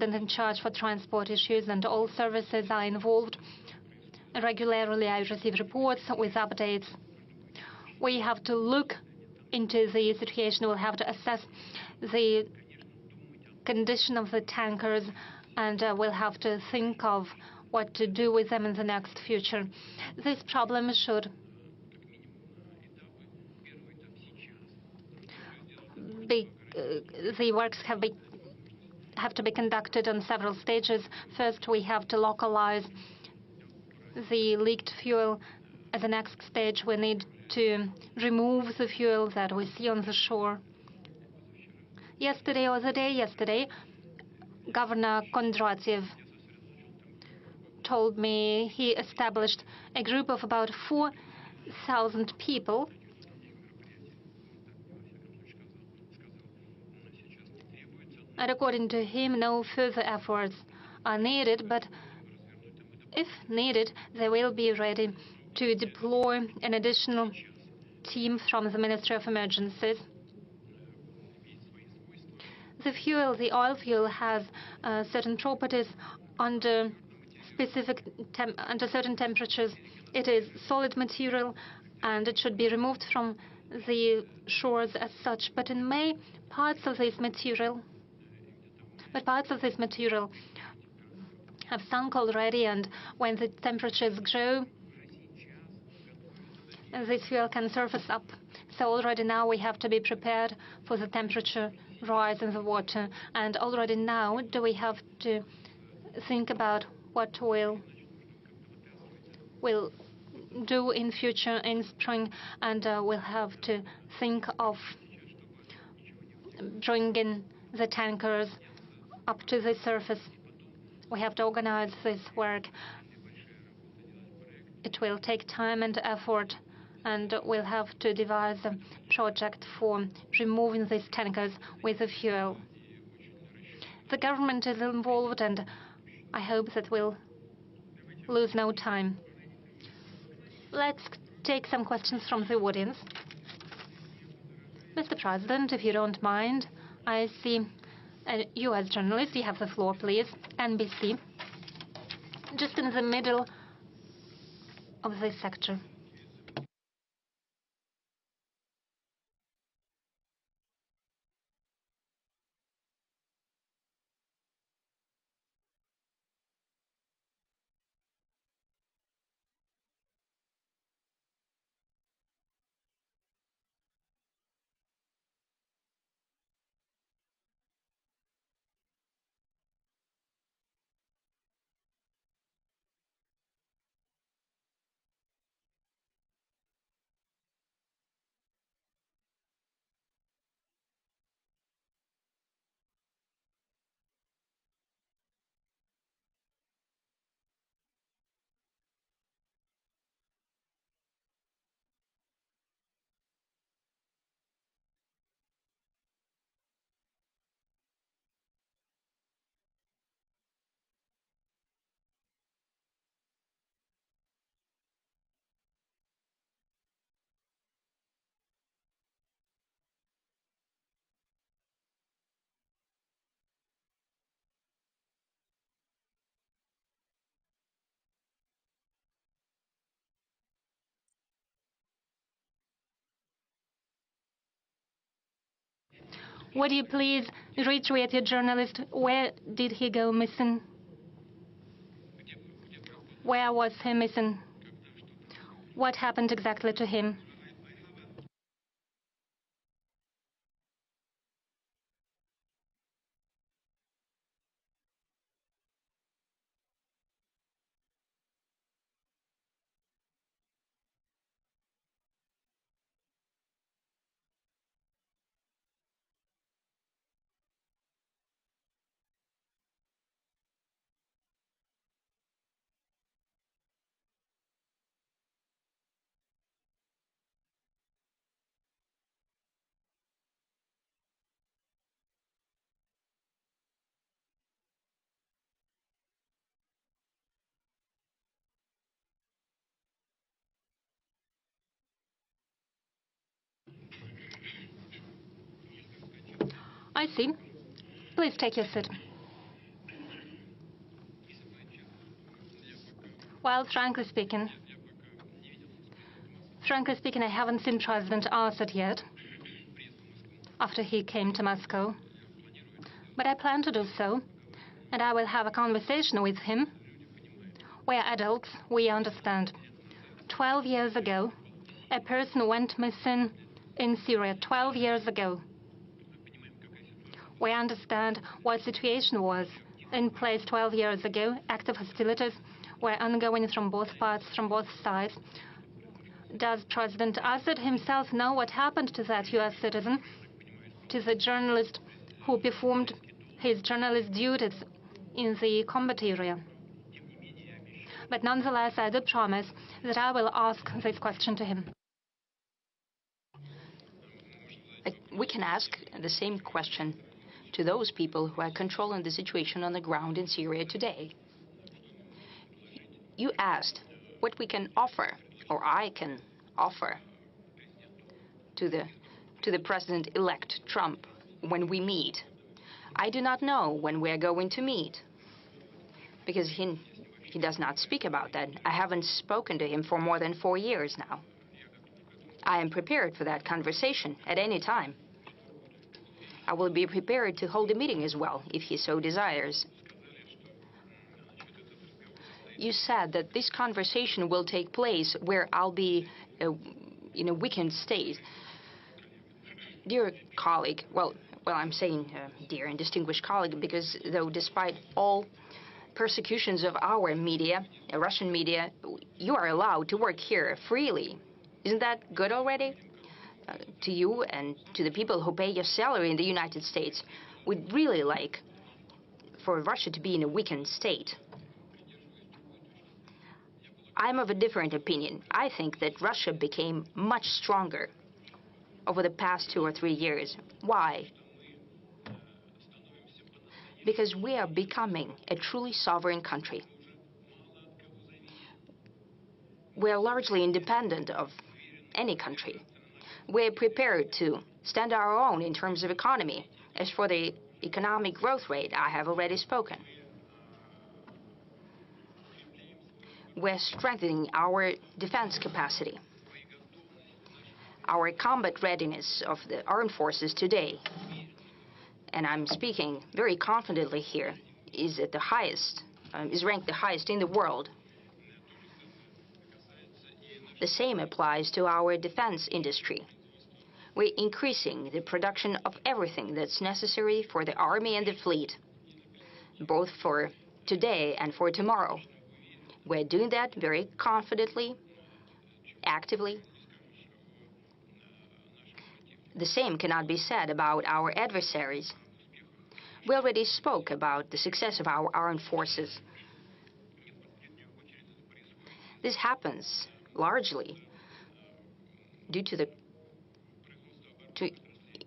in charge for transport issues, and all services are involved. Regularly, I receive reports with updates. We have to look into the situation. We'll have to assess the condition of the tankers, and we'll have to think of what to do with them in the next future. This problem should be, the works have to be conducted on several stages. First, we have to localize the leaked fuel. At the next stage, we need to remove the fuel that we see on the shore. Yesterday, or the day yesterday, Governor Kondratiev told me he established a group of about 4,000 people and according to him, no further efforts are needed, but if needed, they will be ready to deploy an additional team from the Ministry of Emergencies. The fuel, the oil fuel, has certain properties under certain temperatures. It is solid material, and it should be removed from the shores as such. But in May, parts of this material have sunk already, and when the temperatures grow, this fuel can surface up. So already now we have to be prepared for the temperature rise in the water, and already now we have to think about what we'll do in future in spring, and we'll have to think of bringing the tankers up to the surface. We have to organize this work. It will take time and effort, and we'll have to devise a project for removing these tankers with the fuel. The government is involved, and I hope that we'll lose no time. Let's take some questions from the audience. Mr. President, if you don't mind, I see a U.S. journalist. You have the floor, please. NBC. Just in the middle of this sector. Would you please reiterate your journalist? Where did he go missing? Where was he missing? What happened exactly to him? I see. Please take your seat. Well, frankly speaking, I haven't seen President Assad yet after he came to Moscow. But I plan to do so, and I will have a conversation with him. We are adults, we understand. 12 years ago, a person went missing in Syria 12 years ago. We understand what situation was in place 12 years ago. Active hostilities were ongoing from both parts, from both sides. Does President Assad himself know what happened to that U.S. citizen, to the journalist who performed his journalist duties in the combat area? But nonetheless, I do promise that I will ask this question to him. We can ask the same question to those people who are controlling the situation on the ground in Syria today. You asked what we can offer, or I can offer, to the President-elect Trump when we meet. I do not know when we are going to meet, because he does not speak about that. I haven't spoken to him for more than 4 years now. I am prepared for that conversation at any time. I will be prepared to hold a meeting as well, if he so desires. You said that this conversation will take place where I'll be in a weakened state. Dear colleague, well, I'm saying dear and distinguished colleague, because though despite all persecutions of our media, Russian media, you are allowed to work here freely. Isn't that good already? To you and to the people who pay your salary in the United States, we'd really like for Russia to be in a weakened state. I'm of a different opinion. I think that Russia became much stronger over the past 2 or 3 years. Why? Because we are becoming a truly sovereign country. We are largely independent of any country. We're prepared to stand our own in terms of economy. As for the economic growth rate, I have already spoken. We're strengthening our defense capacity. Our combat readiness of the armed forces today, and I'm speaking very confidently here, is at the highest, is ranked the highest in the world. The same applies to our defense industry. We're increasing the production of everything that's necessary for the army and the fleet, both for today and for tomorrow. We're doing that very confidently, actively. The same cannot be said about our adversaries. We already spoke about the success of our armed forces. This happens largely due to the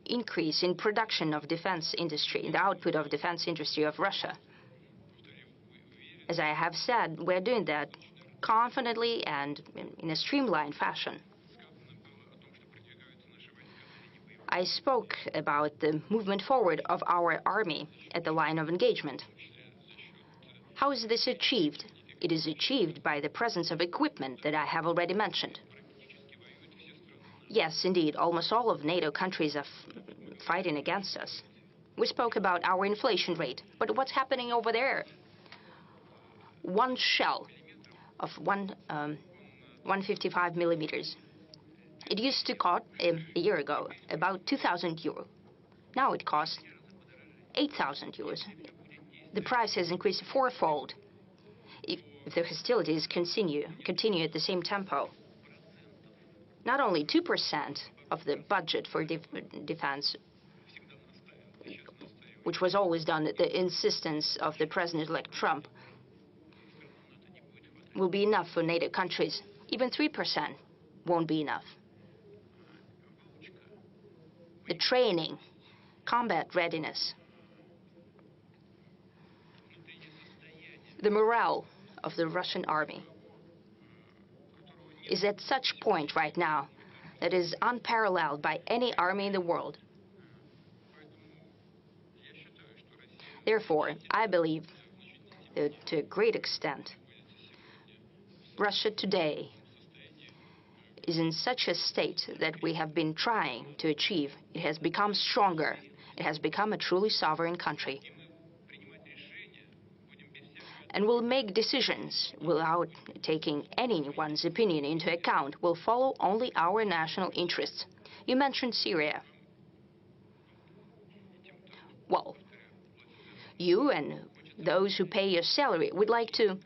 increase in production of defense industry, in the output of defense industry of Russia. As I have said, we're doing that confidently and in a streamlined fashion. I spoke about the movement forward of our army at the line of engagement. How is this achieved? It is achieved by the presence of equipment that I have already mentioned. Yes, indeed, almost all of NATO countries are fighting against us. We spoke about our inflation rate, but what's happening over there? One shell of 155 millimeters. It used to cost, a year ago, about 2,000 euro. Now it costs 8,000 euros. The price has increased fourfold. If the hostilities continue at the same tempo, not only 2% of the budget for defense, which was always done at the insistence of the President-elect Trump, will be enough for NATO countries. Even 3% won't be enough. The training, combat readiness, the morale of the Russian army is at such point right now that is unparalleled by any army in the world. Therefore, I believe that to a great extent, Russia today is in such a state that we have been trying to achieve. It has become stronger. It has become a truly sovereign country. And will make decisions without taking anyone's opinion into account, will follow only our national interests. You mentioned Syria. Well, you and those who pay your salary would like to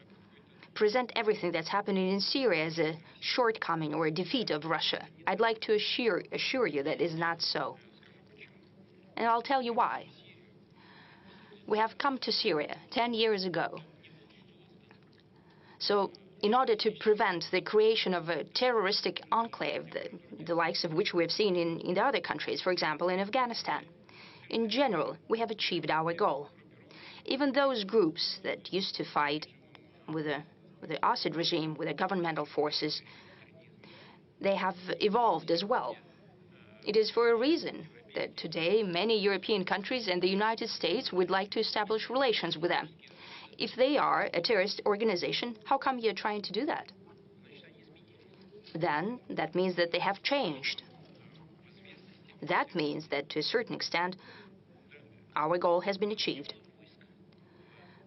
present everything that's happening in Syria as a shortcoming or a defeat of Russia. I'd like to assure you that is not so. And I'll tell you why. We have come to Syria 10 years ago. So in order to prevent the creation of a terroristic enclave, the likes of which we have seen in the other countries, for example, in Afghanistan, in general, we have achieved our goal. Even those groups that used to fight with the Assad regime, with the governmental forces, they have evolved as well. It is for a reason that today many European countries and the United States would like to establish relations with them. If they are a terrorist organization, how come you're trying to do that? Then that means that they have changed. That means that to a certain extent, our goal has been achieved.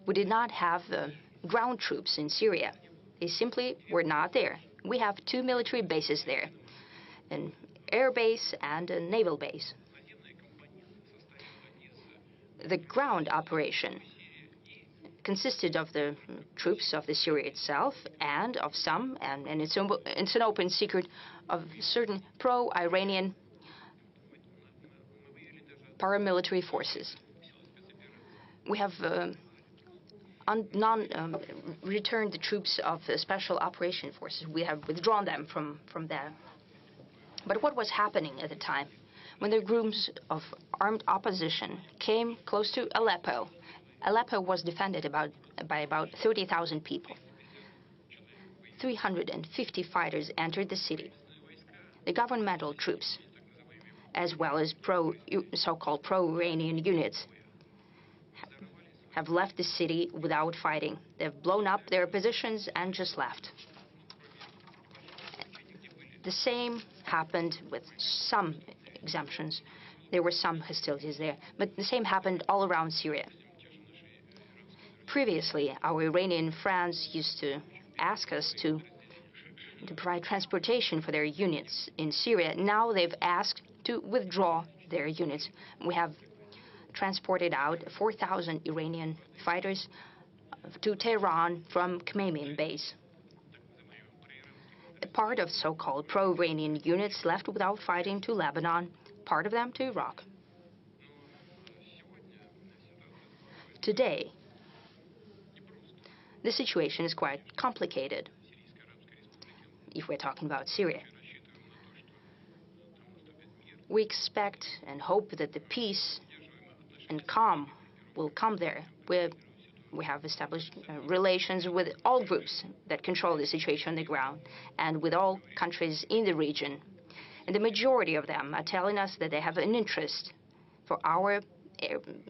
We did not have ground troops in Syria. They simply were not there. We have 2 military bases there, an air base and a naval base. The ground operation consisted of the troops of the Syria itself and of some, and it's an open secret, of certain pro-Iranian paramilitary forces. We have returned the troops of the Special Operation Forces. We have withdrawn them from there. But what was happening at the time? When the groups of armed opposition came close to Aleppo, Aleppo was defended by about 30,000 people. 350 fighters entered the city. The governmental troops, as well as so-called pro-Iranian units, have left the city without fighting. They've blown up their positions and just left. The same happened with some exemptions. There were some hostilities there, but the same happened all around Syria. Previously, our Iranian friends used to ask us to provide transportation for their units in Syria. Now they've asked to withdraw their units. We have transported out 4,000 Iranian fighters to Tehran from Khmeimim base. A part of so-called pro-Iranian units left without fighting to Lebanon, part of them to Iraq. Today, the situation is quite complicated if we're talking about Syria. We expect and hope that the peace and calm will come there. We have established relations with all groups that control the situation on the ground and with all countries in the region. And the majority of them are telling us that they have an interest for our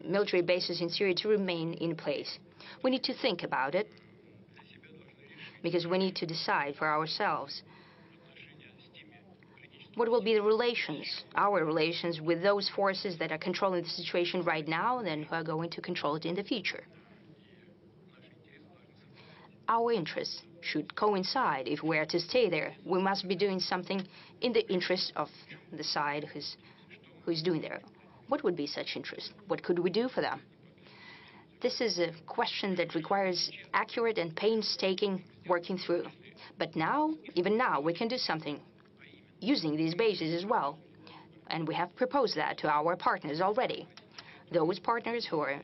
military bases in Syria to remain in place. We need to think about it because we need to decide for ourselves what will be the relations, our relations with those forces that are controlling the situation right now and who are going to control it in the future. Our interests should coincide. If we are to stay there, we must be doing something in the interest of the side who's doing there. What would be such interest? What could we do for them? This is a question that requires accurate and painstaking working through. But now, even now, we can do something using these bases as well. And we have proposed that to our partners already. Those partners who are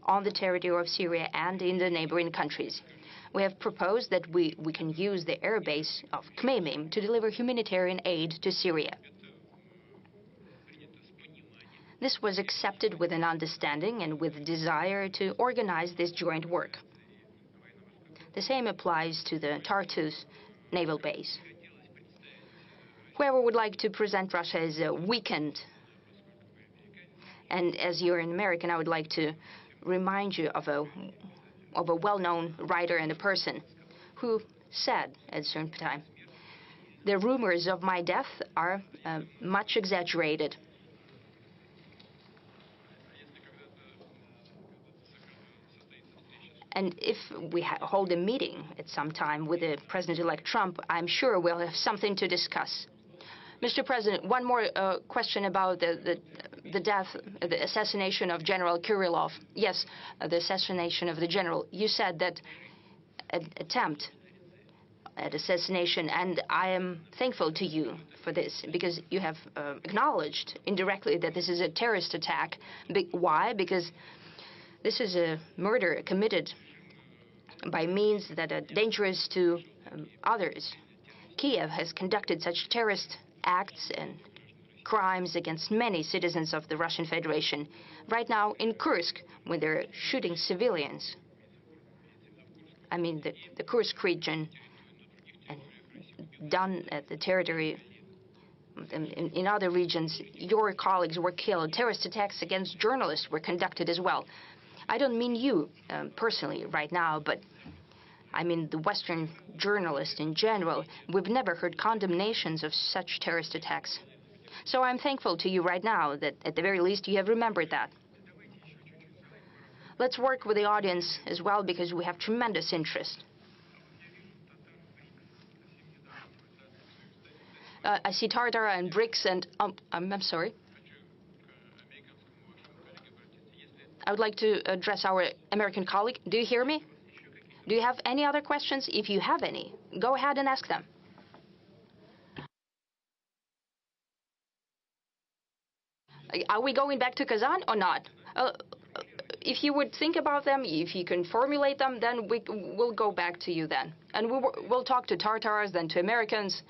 on the territory of Syria and in the neighboring countries. We have proposed that we can use the air base of Khmeimim to deliver humanitarian aid to Syria. This was accepted with an understanding and with a desire to organize this joint work. The same applies to the Tartus naval base. Whoever would like to present Russia as a weakened, and as you're an American, I would like to remind you of a well-known writer and a person who said at a certain time. The rumors of my death are much exaggerated. And if we hold a meeting at some time with the President-elect Trump, I'm sure we'll have something to discuss. Mr. President, one more question about the death, the assassination of General Kirillov. Yes, the assassination of the general. You said that an attempt at assassination, and I am thankful to you for this, because you have acknowledged indirectly that this is a terrorist attack. Why? Because this is a murder committed by means that are dangerous to others. Kiev has conducted such terrorist acts and crimes against many citizens of the Russian Federation. Right now in Kursk, when they're shooting civilians, I mean the Kursk region, and done at the territory in other regions, your colleagues were killed. Terrorist attacks against journalists were conducted as well. I don't mean you personally right now, but I mean the Western journalists in general. We've never heard condemnations of such terrorist attacks. So I'm thankful to you right now that at the very least you have remembered that. Let's work with the audience as well, because we have tremendous interest. I see Tartar and BRICS and I'm sorry. I would like to address our American colleague. Do you hear me? Do you have any other questions? If you have any, go ahead and ask them. Are we going back to Kazan or not? If you would think about them, if you can formulate them, then we'll go back to you then. And we'll talk to Tartars, then to Americans.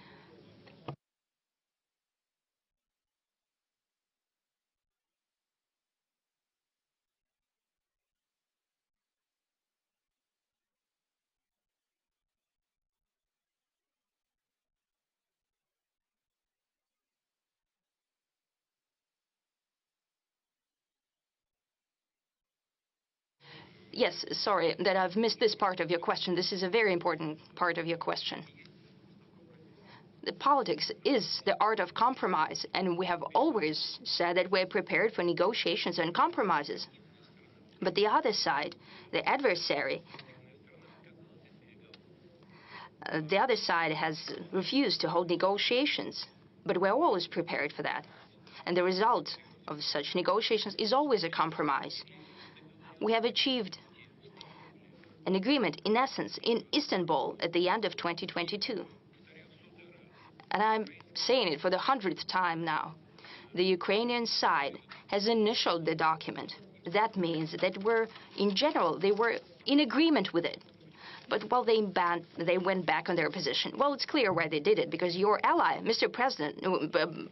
Yes, sorry that I've missed this part of your question. This is a very important part of your question. The politics is the art of compromise, and we have always said that we're prepared for negotiations and compromises. But the other side, the adversary, has refused to hold negotiations. But we're always prepared for that. And the result of such negotiations is always a compromise. We have achieved an agreement, in essence, in Istanbul at the end of 2022. And I'm saying it for the 100th time now. The Ukrainian side has initialed the document. That means that in general, they were in agreement with it. But while they went back on their position. Well, it's clear why they did it, because your ally, Mr. President,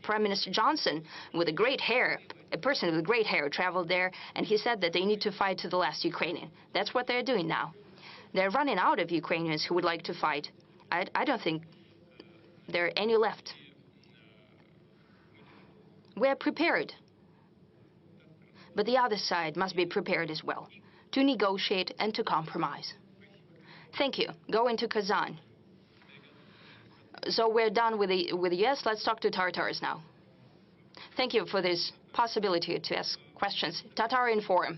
Prime Minister Johnson, with a great hair, a person with great hair, traveled there, and he said that they need to fight to the last Ukrainian. That's what they're doing now. They're running out of Ukrainians who would like to fight. I don't think there are any left. We're prepared. But the other side must be prepared as well, to negotiate and to compromise. Thank you. Go into Kazan. So we're done with the US. Let's talk to Tartars now. Thank you for this possibility to ask questions. Tartarian Forum.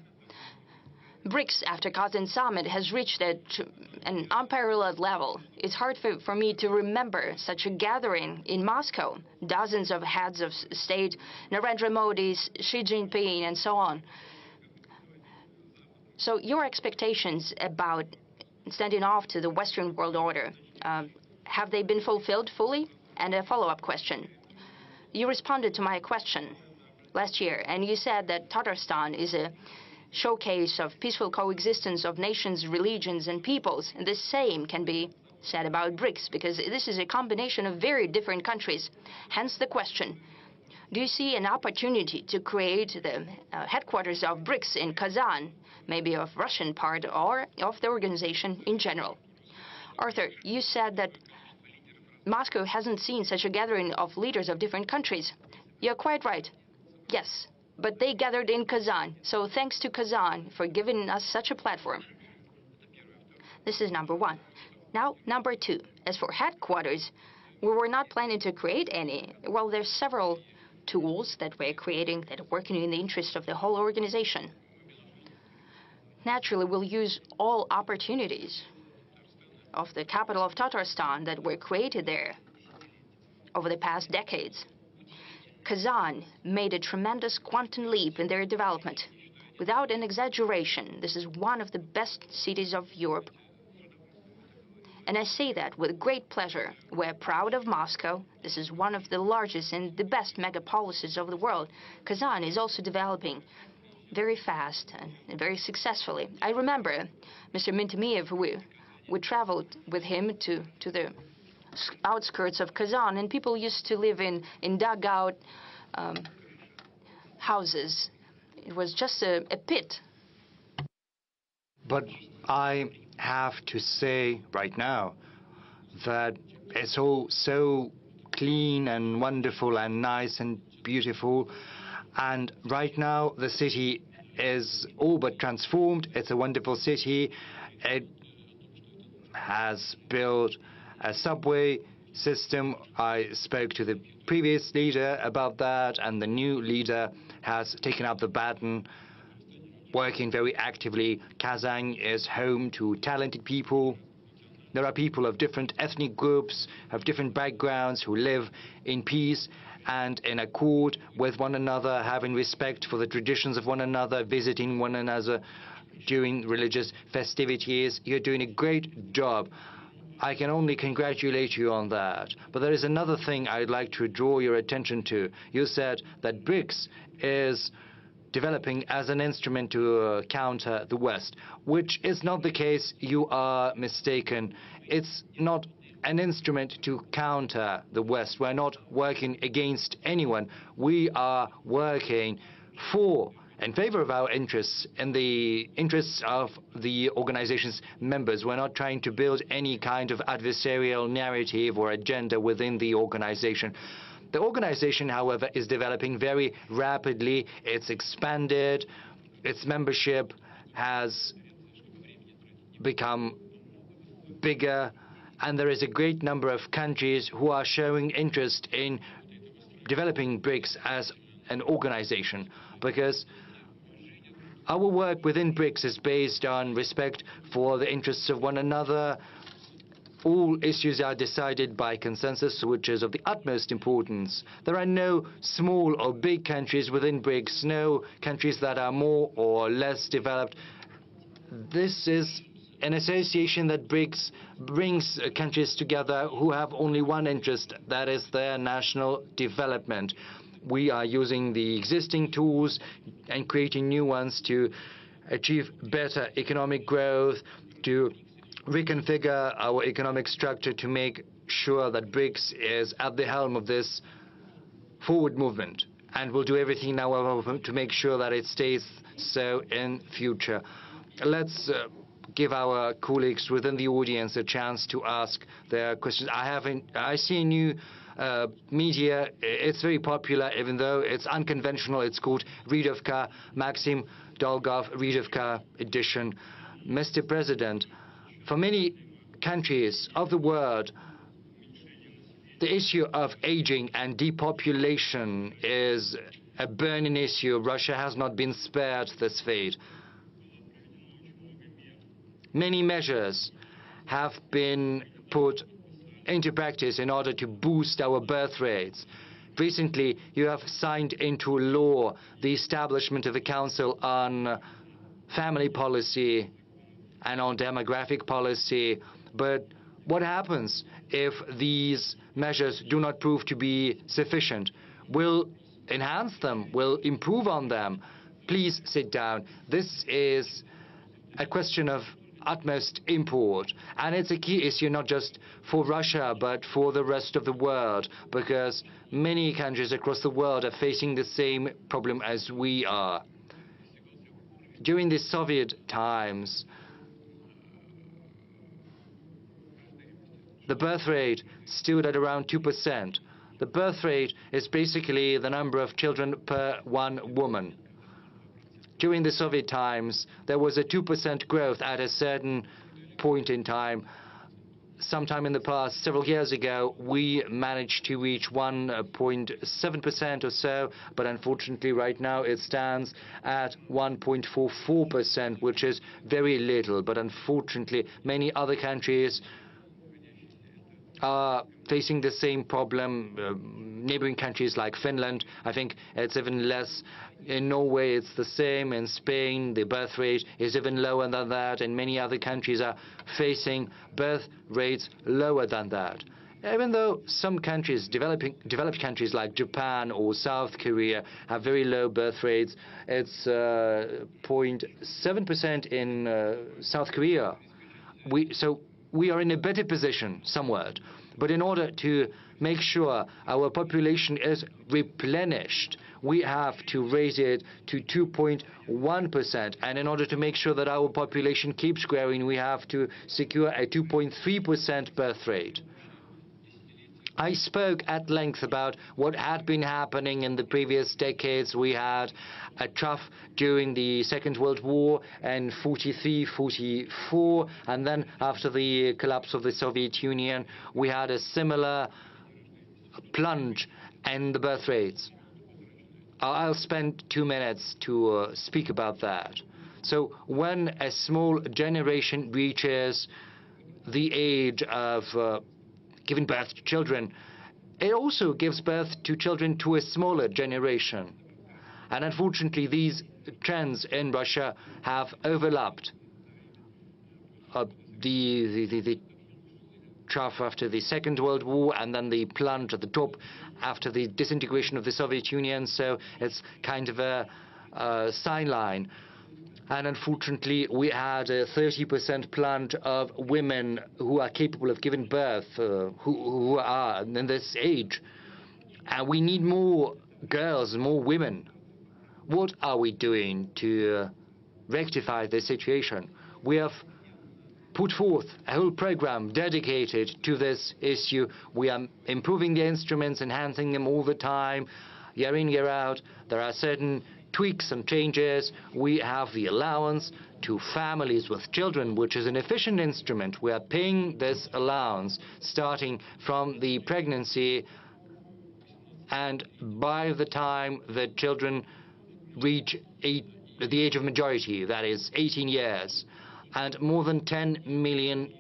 BRICS, after Kazan summit, has reached an unparalleled level. It's hard for me to remember such a gathering in Moscow. Dozens of heads of state, Narendra Modi, Xi Jinping, and so on. So your expectations about standing off to the Western world order, have they been fulfilled fully? And a follow-up question. You responded to my question last year, and you said that Tatarstan is a showcase of peaceful coexistence of nations, religions, and peoples. And the same can be said about BRICS, because this is a combination of very different countries. Hence the question, do you see an opportunity to create the headquarters of BRICS in Kazan, maybe of Russian part or of the organization in general? Arthur, you said that Moscow hasn't seen such a gathering of leaders of different countries. You're quite right. Yes, but they gathered in Kazan. So thanks to Kazan for giving us such a platform. This is number one. Now, number two, as for headquarters, we were not planning to create any. Well, there's several tools that we're creating that are working in the interest of the whole organization. Naturally, we'll use all opportunities of the capital of Tatarstan that were created there over the past decades. Kazan made a tremendous quantum leap in their development. Without an exaggeration, this is one of the best cities of Europe. And I say that with great pleasure. We're proud of Moscow. This is one of the largest and the best megapolises of the world. Kazan is also developing very fast and very successfully. I remember Mr. Mintemiev, we traveled with him to the outskirts of Kazan, and people used to live in dugout houses. It was just a pit. But I have to say right now that it's all so clean and wonderful and nice and beautiful. And right now the city is all but transformed. It's a wonderful city. It has built a subway system. I spoke to the previous leader about that, and the new leader has taken up the baton, working very actively. Kazan is home to talented people. There are people of different ethnic groups, of different backgrounds, who live in peace and in accord with one another, having respect for the traditions of one another, visiting one another during religious festivities. You're doing a great job. I can only congratulate you on that. But there is another thing I'd like to draw your attention to. You said that BRICS is developing as an instrument to counter the West, which is not the case. You are mistaken. It's not an instrument to counter the West. We're not working against anyone. We are working in favor of our interests and the interests of the organization's members. We're not trying to build any kind of adversarial narrative or agenda within the organization. The organization, however, is developing very rapidly. It's expanded. Its membership has become bigger, and there is a great number of countries who are showing interest in developing BRICS as an organization, because our work within BRICS is based on respect for the interests of one another. All issues are decided by consensus, which is of the utmost importance. There are no small or big countries within BRICS, no countries that are more or less developed. This is an association that brings countries together who have only one interest, that is their national development. We are using the existing tools and creating new ones to achieve better economic growth, to reconfigure our economic structure, to make sure that BRICS is at the helm of this forward movement. And we'll do everything now to make sure that it stays so in future. Let's give our colleagues within the audience a chance to ask their questions. I see a new media. It's very popular, even though it's unconventional. It's called Readovka, Maxim Dolgov Readovka edition. Mr. President, for many countries of the world, the issue of aging and depopulation is a burning issue. Russia has not been spared this fate. Many measures have been put into practice in order to boost our birth rates. Recently, you have signed into law the establishment of a council on family policy and on demographic policy. But what happens if these measures do not prove to be sufficient? We'll enhance them, we'll improve on them. Please sit down. This is a question of utmost import, and it's a key issue not just for Russia but for the rest of the world, because many countries across the world are facing the same problem as we are. During the Soviet times, the birth rate stood at around 2%. The birth rate is basically the number of children per one woman. During the Soviet times, there was a 2% growth at a certain point in time. sometime in the past, several years ago, we managed to reach 1.7% or so, but unfortunately right now it stands at 1.44%, which is very little. But unfortunately, many other countries are facing the same problem. Neighboring countries like Finland, I think it's even less. In Norway, it's the same. In Spain, the birth rate is even lower than that, and many other countries are facing birth rates lower than that. Even though some countries, developed countries like Japan or South Korea, have very low birth rates, it's 0.7% in South Korea. So we are in a better position somewhat. But in order to make sure our population is replenished, we have to raise it to 2.1%. And in order to make sure that our population keeps growing, we have to secure a 2.3% birth rate. I spoke at length about what had been happening in the previous decades. We had a trough during the Second World War in 43, 44, and then after the collapse of the Soviet Union, we had a similar plunge in the birth rates. I'll spend 2 minutes to speak about that. So when a small generation reaches the age of giving birth to children, it also gives birth to children to a smaller generation. And unfortunately, these trends in Russia have overlapped. The trough after the Second World War, and then the plunge at the top after the disintegration of the Soviet Union. So it's kind of a sign line. And unfortunately, we had a 30% plunge of women who are capable of giving birth, who are in this age. And we need more girls, more women. What are we doing to rectify this situation? We have put forth a whole program dedicated to this issue. We are improving the instruments, enhancing them all the time, year in, year out. There are certain tweaks and changes. We have the allowance to families with children, which is an efficient instrument. We are paying this allowance starting from the pregnancy, and by the time the children reach the age of majority, that is 18 years, and more than 10 million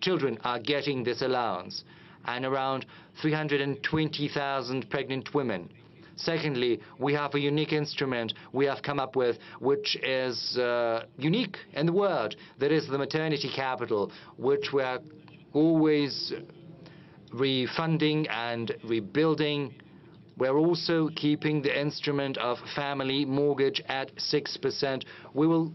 children are getting this allowance, and around 320,000 pregnant women. Secondly, we have a unique instrument we have come up with, which is unique in the world. That is the maternity capital, which we are always refunding and rebuilding. We're also keeping the instrument of family mortgage at 6%. We will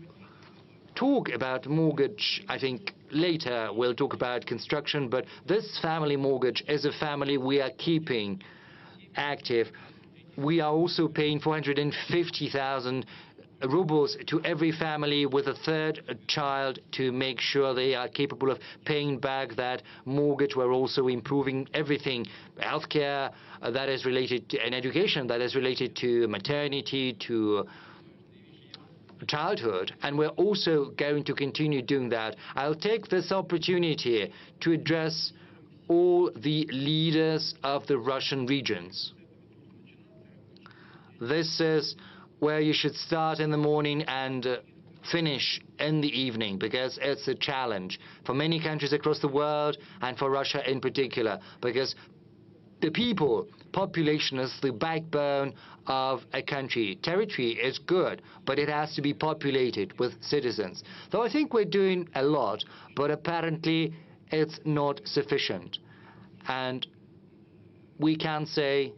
talk about mortgage, I think, later. We'll talk about construction, but this family mortgage is a family we are keeping active. We are also paying 450,000 rubles to every family with a third child to make sure they are capable of paying back that mortgage. We're also improving everything, healthcare that is related to, and education that is related to maternity, to childhood, and we're also going to continue doing that. I'll take this opportunity to address all the leaders of the Russian regions. This is where you should start in the morning and finish in the evening, because it's a challenge for many countries across the world and for Russia in particular, because the population is the backbone of a country. Territory is good, but it has to be populated with citizens. So I think we're doing a lot, but apparently it's not sufficient. And we can say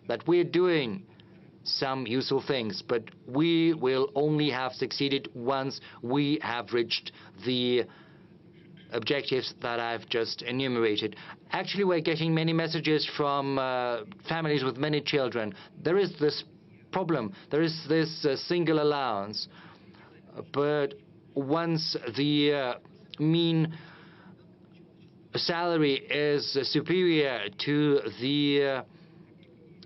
that we're doing some useful things, but we will only have succeeded once we have reached the objectives that I've just enumerated. Actually, we're getting many messages from families with many children. There is this problem. There is this single allowance. But once the mean salary is superior to the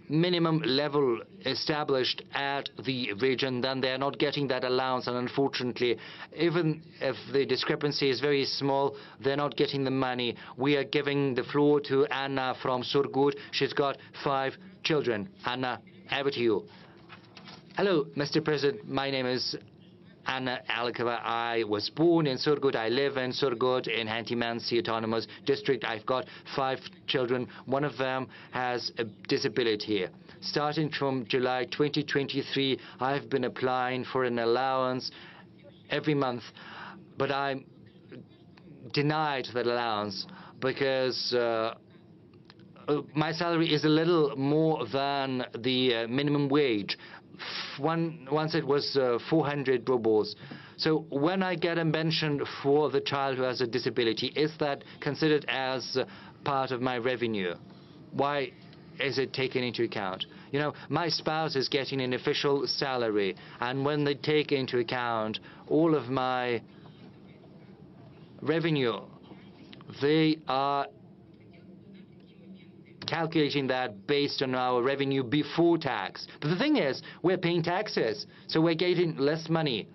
minimum level established at the region, then they are not getting that allowance. And unfortunately, even if the discrepancy is very small, they're not getting the money. We are giving the floor to Anna from Surgut. She's got 5 children. Anna, over to you. Hello, Mr. President. My name is Anna Alikova. I was born in Surgut. I live in Surgut in Hanti-Mansi Autonomous District. I've got 5 children. One of them has a disability. Starting from July 2023, I've been applying for an allowance every month, but I'm denied that allowance because my salary is a little more than the minimum wage. Once it was 400 rubles. So when I get a pension for the child who has a disability, is that considered as part of my revenue? Why is it taken into account? You know, my spouse is getting an official salary, and when they take into account all of my revenue, they are calculating that based on our revenue before tax. But the thing is, we're paying taxes, so we're getting less money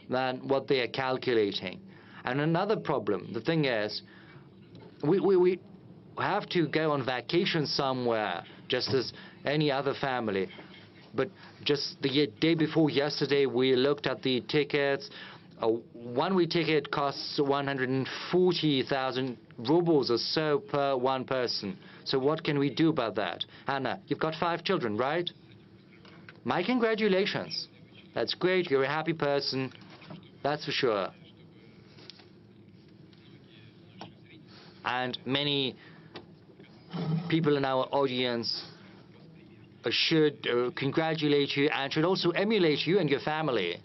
than what they are calculating. And another problem, the thing is, we have to go on vacation somewhere, just as any other family. But just the day before yesterday, we looked at the tickets. A one-way ticket costs 140,000 rubles or so per one person. So what can we do about that? Anna, you've got 5 children, right? My congratulations. That's great. You're a happy person. That's for sure. And many people in our audience should congratulate you and should also emulate you and your family.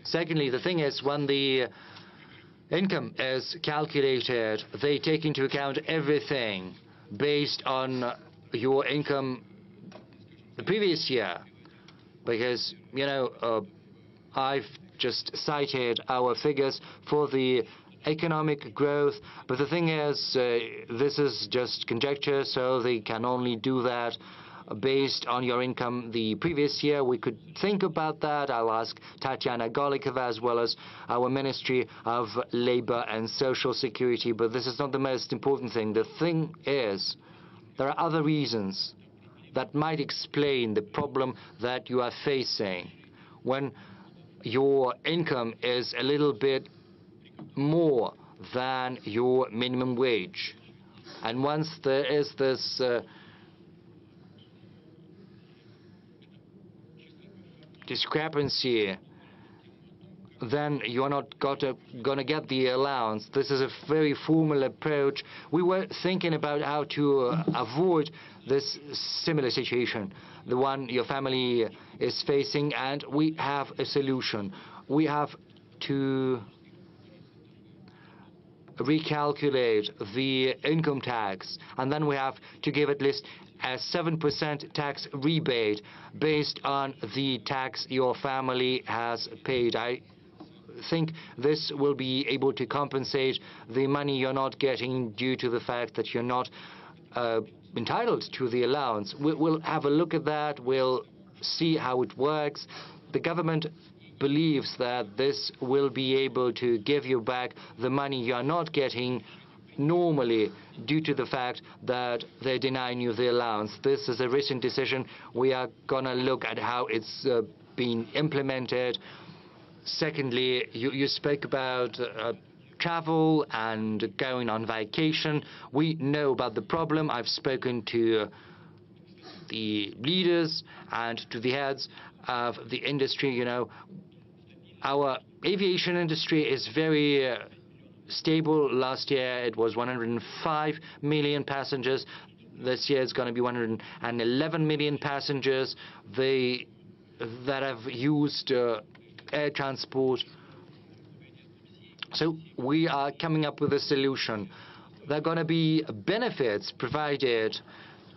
Secondly, the thing is, when the income is calculated, they take into account everything based on your income the previous year. Because, you know, I've just cited our figures for the economic growth, but the thing is, this is just conjecture, so they can only do that based on your income the previous year. We could think about that. I'll ask Tatiana Golikova as well as our Ministry of Labor and Social Security, but this is not the most important thing. The thing is, there are other reasons that might explain the problem that you are facing. When your income is a little bit more than your minimum wage, and once there is this discrepancy, then you're not gonna get the allowance. This is a very formal approach. We were thinking about how to avoid this similar situation, the one your family is facing, and we have a solution. We have to recalculate the income tax, and then we have to give at least a 7% tax rebate based on the tax your family has paid. I think this will be able to compensate the money you're not getting due to the fact that you're not entitled to the allowance. We'll have a look at that. We'll see how it works. The government believes that this will be able to give you back the money you are not getting normally due to the fact that they're denying you the allowance. This is a recent decision. We are going to look at how it's being implemented. Secondly, you spoke about travel and going on vacation. We know about the problem. I've spoken to the leaders and to the heads of the industry. You know, our aviation industry is very stable. Last year it was 105 million passengers. This year it's going to be 111 million passengers that have used air transport. So we are coming up with a solution. There are going to be benefits provided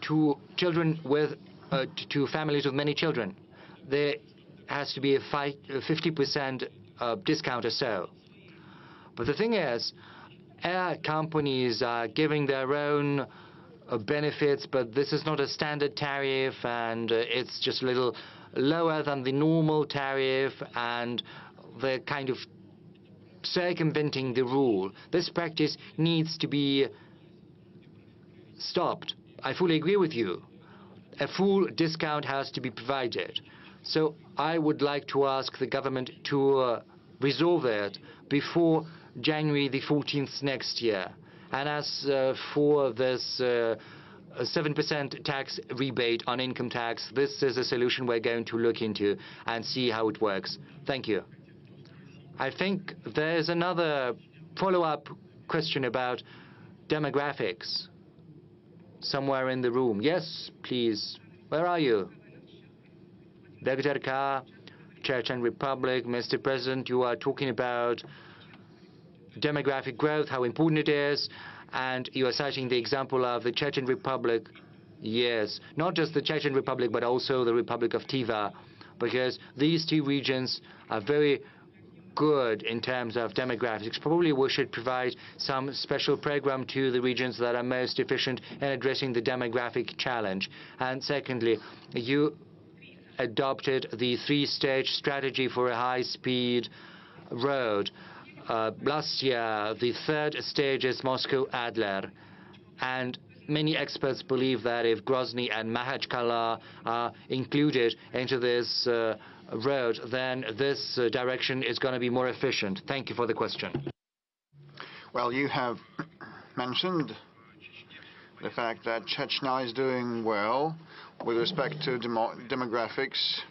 to children with to families with many children. There has to be a 50% discount or so. But the thing is, air companies are giving their own benefits, but this is not a standard tariff, and it's just a little lower than the normal tariff, and they're kind of circumventing the rule. This practice needs to be stopped. I fully agree with you. A full discount has to be provided. So I would like to ask the government to resolve it before January the 14th next year. And as for this 7% tax rebate on income tax, this is a solution we're going to look into and see how it works. Thank you. I think there's another follow-up question about demographics somewhere in the room. Yes, please. Where are you? Dr. K, Chechen Republic. Mr. President, you are talking about demographic growth, how important it is, and you are citing the example of the Chechen Republic. Yes, not just the Chechen Republic, but also the Republic of Tiva, because these two regions are very good in terms of demographics. Probably we should provide some special program to the regions that are most efficient in addressing the demographic challenge. And secondly, you adopted the three-stage strategy for a high-speed road. Last year, the third stage is Moscow-Adler, and many experts believe that if Grozny and Makhachkala are included into this road, then this direction is going to be more efficient. Thank you for the question. Well, you have mentioned the fact that Chechnya is doing well with respect to demographics.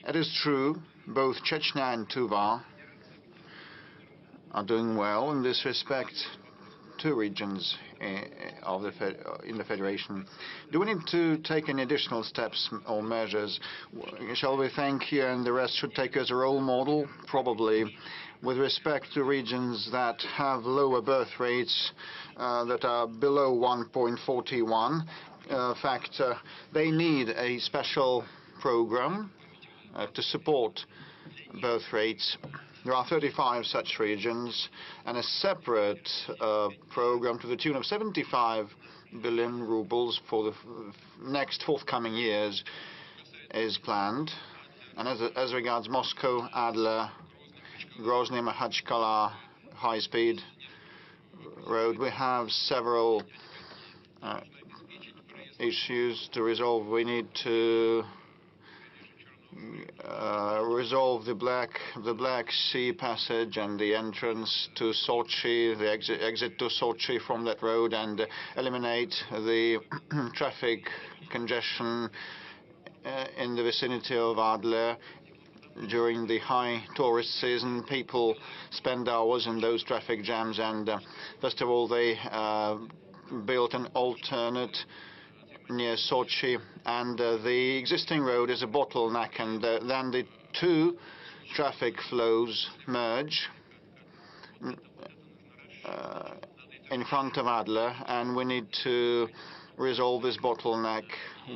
It is true, both Chechnya and Tuva are doing well in this respect. Two regions in the Federation. Do we need to take any additional steps or measures? Shall we think here and the rest should take as a role model? Probably. With respect to regions that have lower birth rates that are below 1.41 factor, they need a special program to support birth rates. There are 35 such regions, and a separate program to the tune of 75 billion rubles for the next forthcoming years is planned. And as regards Moscow, Adler, Grozny, Makhachkala high-speed road, we have several issues to resolve. We need to resolve the Black Sea passage and the entrance to Sochi, the exit to Sochi from that road, and eliminate the traffic congestion in the vicinity of Adler. During the high tourist season, people spend hours in those traffic jams, and first of all, they built an alternate near Sochi, and the existing road is a bottleneck, and then the two traffic flows merge in front of Adler, and we need to resolve this bottleneck,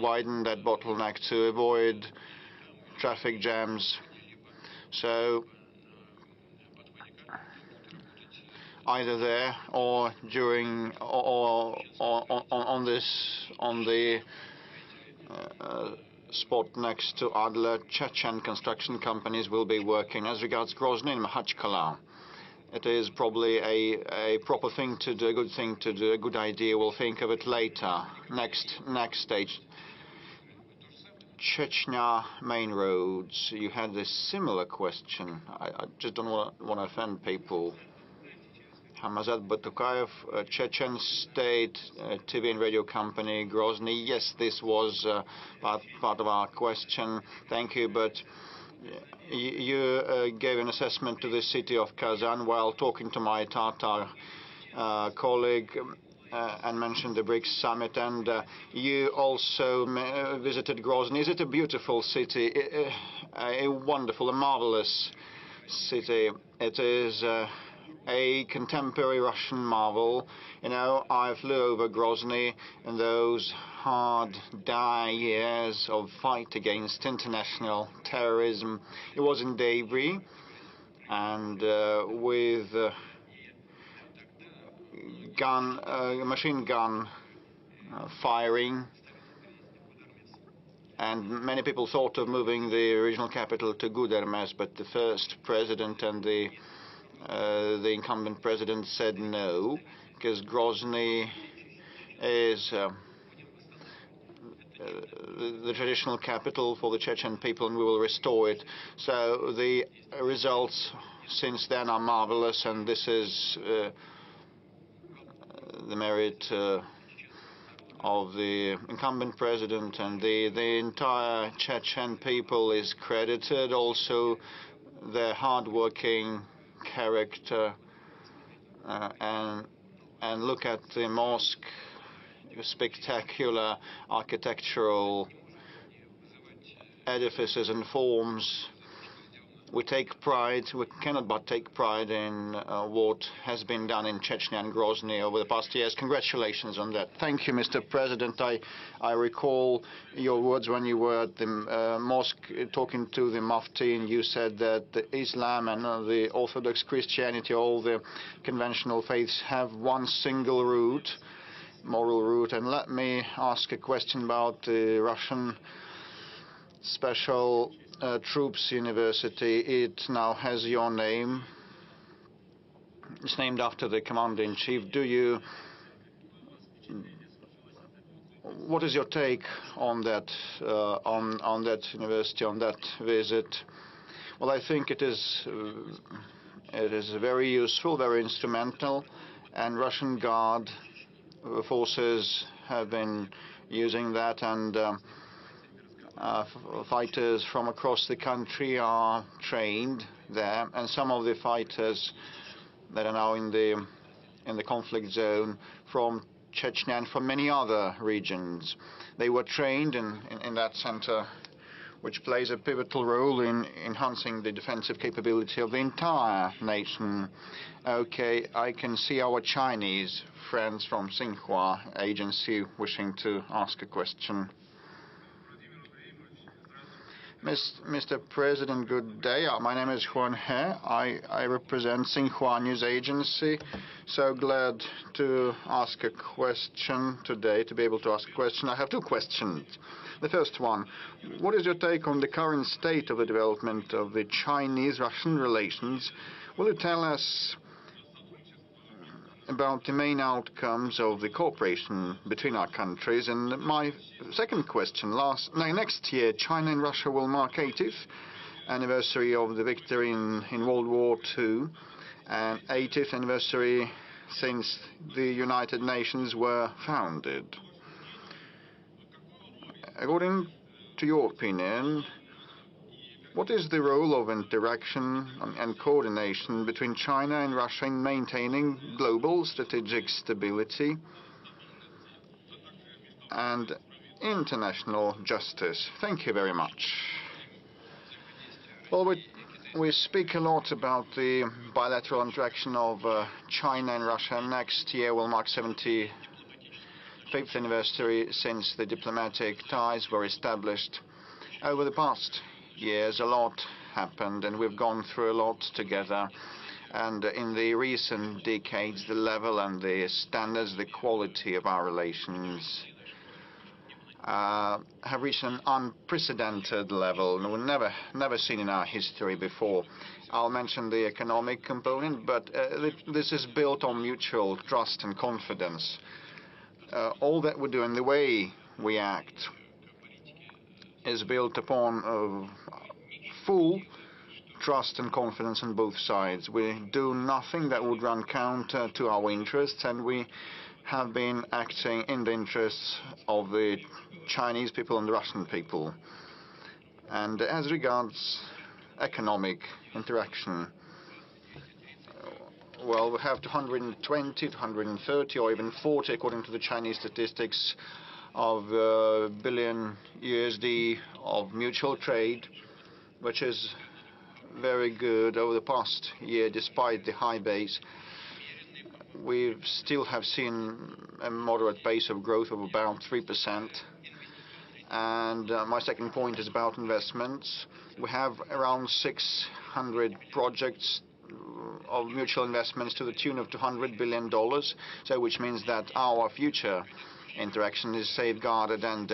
widen that bottleneck to avoid traffic jams. So either there or during or on the spot next to Adler, Chechen construction companies will be working. As regards Grozny and Makhachkala, it is probably a proper thing to do, a good thing to do, a good idea. We'll think of it later. Next stage. Chechnya main roads. You had a similar question. I just don't want to offend people. Hamazat Batukayev, Chechen State TV and radio company, Grozny. Yes, this was part of our question. Thank you, but you gave an assessment to the city of Kazan while talking to my Tatar colleague and mentioned the BRICS summit, and you also visited Grozny. Is it a beautiful city? A wonderful, a marvelous city. It is a contemporary Russian marvel. You know, I flew over Grozny in those hard, dire years of fight against international terrorism. It was in debris, and with machine gun firing, and many people thought of moving the regional capital to Gudermes, but the first president and the incumbent president said no, because Grozny is the traditional capital for the Chechen people, and we will restore it. So the results since then are marvelous, and this is the merit of the incumbent president, and the entire Chechen people is credited. Also, their hard-working character, and look at the mosque, spectacular architectural edifices and forms. We take pride, we cannot but take pride in what has been done in Chechnya and Grozny over the past years. Congratulations on that. Thank you, Mr. President. I recall your words when you were at the mosque talking to the Mufti, and you said that the Islam and the Orthodox Christianity, all the conventional faiths, have one single root, moral root. And let me ask a question about the Russian Special Troops University. It now has your name. It's named after the commander-in-chief. What is your take on that university, on that visit? Well, I think it is very useful, very instrumental, and Russian Guard forces have been using that, and fighters from across the country are trained there, and some of the fighters that are now in the conflict zone from Chechnya and from many other regions, they were trained in that center, which plays a pivotal role in enhancing the defensive capability of the entire nation. Okay, I can see our Chinese friends from Xinhua agency wishing to ask a question. Mr. President, good day. My name is Juan He. I represent Xinhua News Agency. So glad to ask a question today, to be able to ask a question. I have two questions. The first one, what is your take on the current state of the development of the Chinese-Russian relations? Will you tell us about the main outcomes of the cooperation between our countries? And my second question, next year, China and Russia will mark 80th anniversary of the victory in World War II, and 80th anniversary since the United Nations were founded. According to your opinion, what is the role of interaction and coordination between China and Russia in maintaining global strategic stability and international justice? Thank you very much. Well, we speak a lot about the bilateral interaction of China and Russia. Next year will mark 75th anniversary since the diplomatic ties were established. Over the past years, a lot happened, and we've gone through a lot together. And in the recent decades, the level and the standards, the quality of our relations have reached an unprecedented level, never seen in our history before. I'll mention the economic component, but this is built on mutual trust and confidence. All that we do and the way we act is built upon full trust and confidence on both sides. We do nothing that would run counter to our interests, and we have been acting in the interests of the Chinese people and the Russian people. And as regards economic interaction, well, we have 220, 230, or even 40, according to the Chinese statistics, of billion USD of mutual trade, which is very good. Over the past year, despite the high base, we still have seen a moderate pace of growth of about 3%. And my second point is about investments. We have around 600 projects of mutual investments to the tune of $200 billion, so which means that our future interaction is safeguarded, and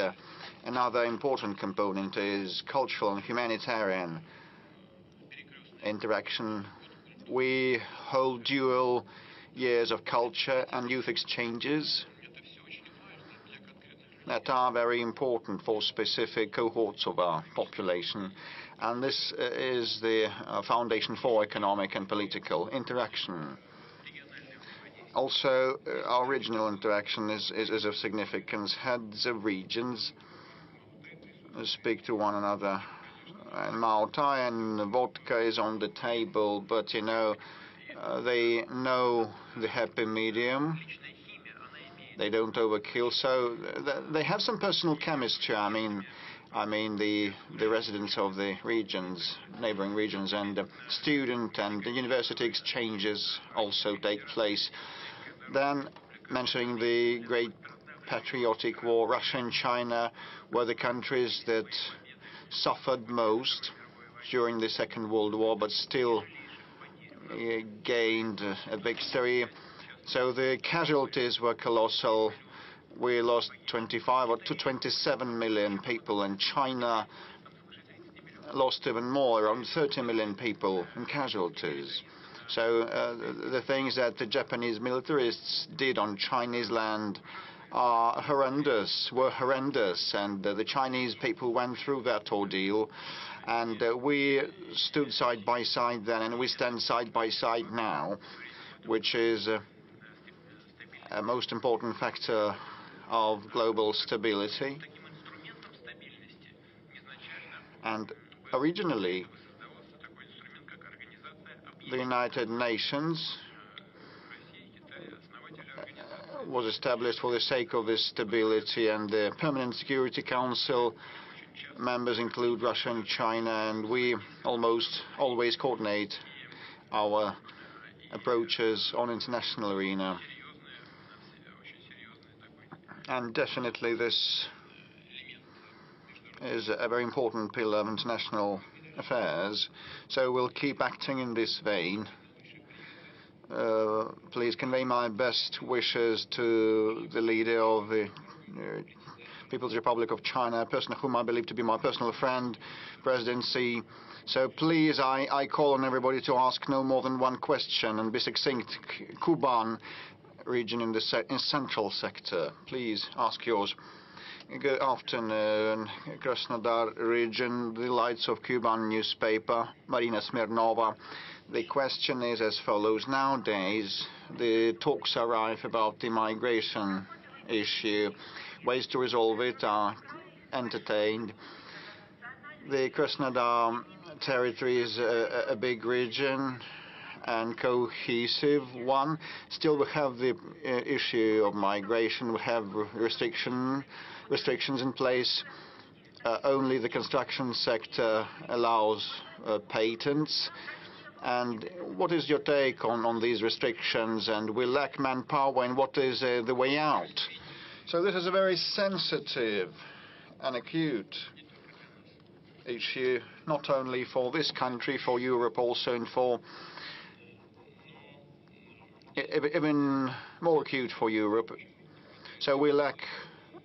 another important component is cultural and humanitarian interaction. We hold dual years of culture and youth exchanges that are very important for specific cohorts of our population, and this is the foundation for economic and political interaction. Also, our regional interaction is of significance. Heads of regions speak to one another. And Malta and vodka is on the table, but you know, they know the happy medium. They don't overkill, so they have some personal chemistry. I mean the residents of the regions, neighboring regions, and student and the university exchanges also take place. Then, mentioning the great patriotic war, Russia and China were the countries that suffered most during the Second World War, but still gained a victory. So the casualties were colossal. We lost 25 to 27 million people, and China lost even more, around 30 million people in casualties. So the things that the Japanese militarists did on Chinese land are horrendous, and the Chinese people went through that ordeal, and we stood side by side then, and we stand side by side now, which is a most important factor of global stability. And originally, the United Nations was established for the sake of this stability, and the Permanent Security Council members include Russia and China, and we almost always coordinate our approaches on international arena. And definitely this is a very important pillar of international affairs, so we'll keep acting in this vein. Please convey my best wishes to the leader of the People's Republic of China, a person whom I believe to be my personal friend, President Xi. So please, I call on everybody to ask no more than one question and be succinct. Kuban region in the central sector. Please ask yours. Good afternoon. Krasnodar region, the Lights of Kuban newspaper, Marina Smirnova. The question is as follows. Nowadays, the talks are rife about the migration issue. Ways to resolve it are entertained. The Krasnodar territory is a big region and cohesive one. Still, we have the issue of migration. We have restrictions in place. Only the construction sector allows patents. And what is your take on these restrictions? And we lack manpower, and what is the way out? So this is a very sensitive and acute issue, not only for this country, for Europe also, and for even more acute for Europe. So we lack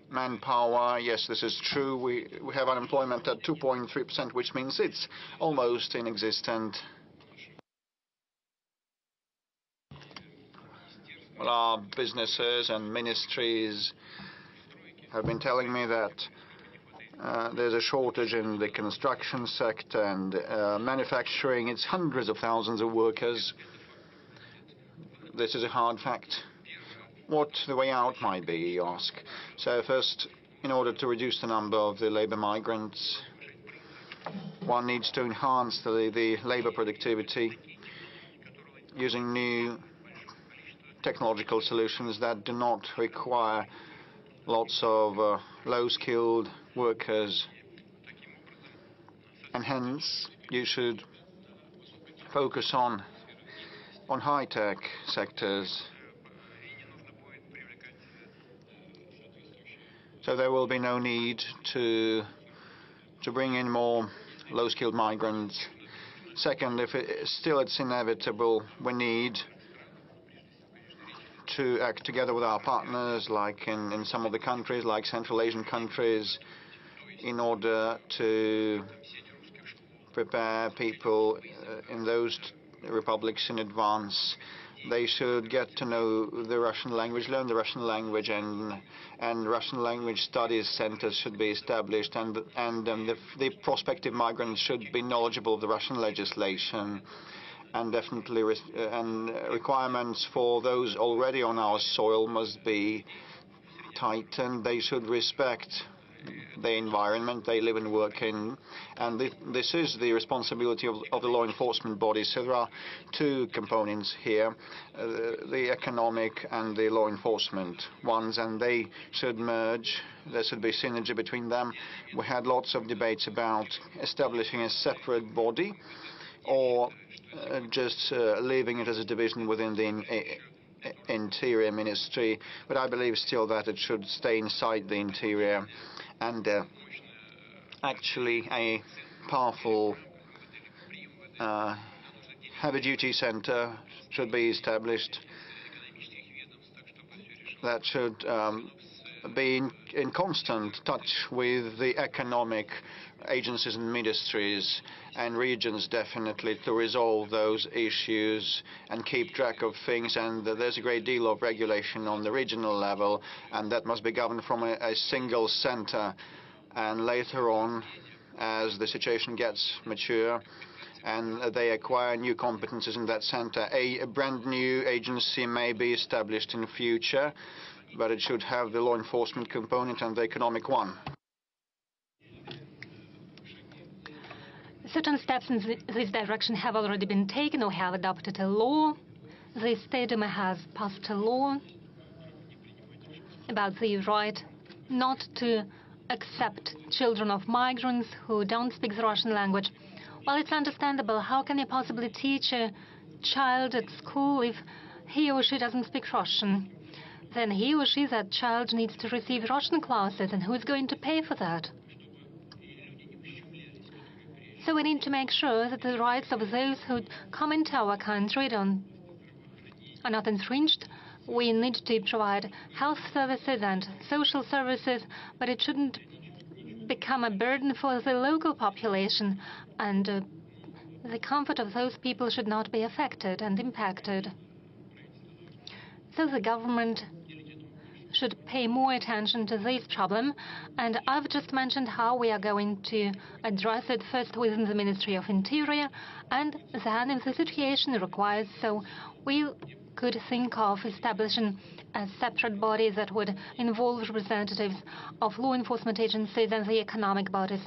manpower. Yes, this is true. We have unemployment at 2.3%, which means it's almost inexistent. Well, our businesses and ministries have been telling me that there's a shortage in the construction sector and manufacturing. It's hundreds of thousands of workers. This is a hard fact. What the way out might be, you ask. So first, in order to reduce the number of the labor migrants, one needs to enhance the labor productivity using new technological solutions that do not require lots of low-skilled workers. And hence, you should focus on high-tech sectors. So there will be no need to bring in more low-skilled migrants. Second, if it's inevitable, we need to act together with our partners, like in some of the countries, like Central Asian countries, in order to prepare people in those republics in advance. They should get to know the Russian language, learn the Russian language, and Russian language studies centers should be established, and the prospective migrants should be knowledgeable of the Russian legislation, and definitely requirements for those already on our soil must be tightened. They should respect the environment they live and work in, and this is the responsibility of the law enforcement bodies. So there are two components here, the economic and the law enforcement ones, and they should merge. There should be synergy between them. We had lots of debates about establishing a separate body or just leaving it as a division within the Interior Ministry, but I believe still that it should stay inside the Interior. And actually, a powerful heavy-duty center should be established that should be in constant touch with the economic agencies and ministries and regions, definitely, to resolve those issues and keep track of things. And there's a great deal of regulation on the regional level, and that must be governed from a single center. And later on, as the situation gets mature and they acquire new competences in that center, a brand new agency may be established in the future, but it should have the law enforcement component and the economic one. Certain steps in this direction have already been taken. We have adopted a law. The State Duma has passed a law about the right not to accept children of migrants who don't speak the Russian language. Well, it's understandable. How can you possibly teach a child at school if he or she doesn't speak Russian? Then he or she, that child, needs to receive Russian classes, and who's going to pay for that? So we need to make sure that the rights of those who come into our country are not infringed. We need to provide health services and social services, but it shouldn't become a burden for the local population, and the comfort of those people should not be affected and impacted. So the government should pay more attention to this problem, and I've just mentioned how we are going to address it, first within the Ministry of Interior, and then, if the situation requires so, we could think of establishing a separate body that would involve representatives of law enforcement agencies and the economic bodies.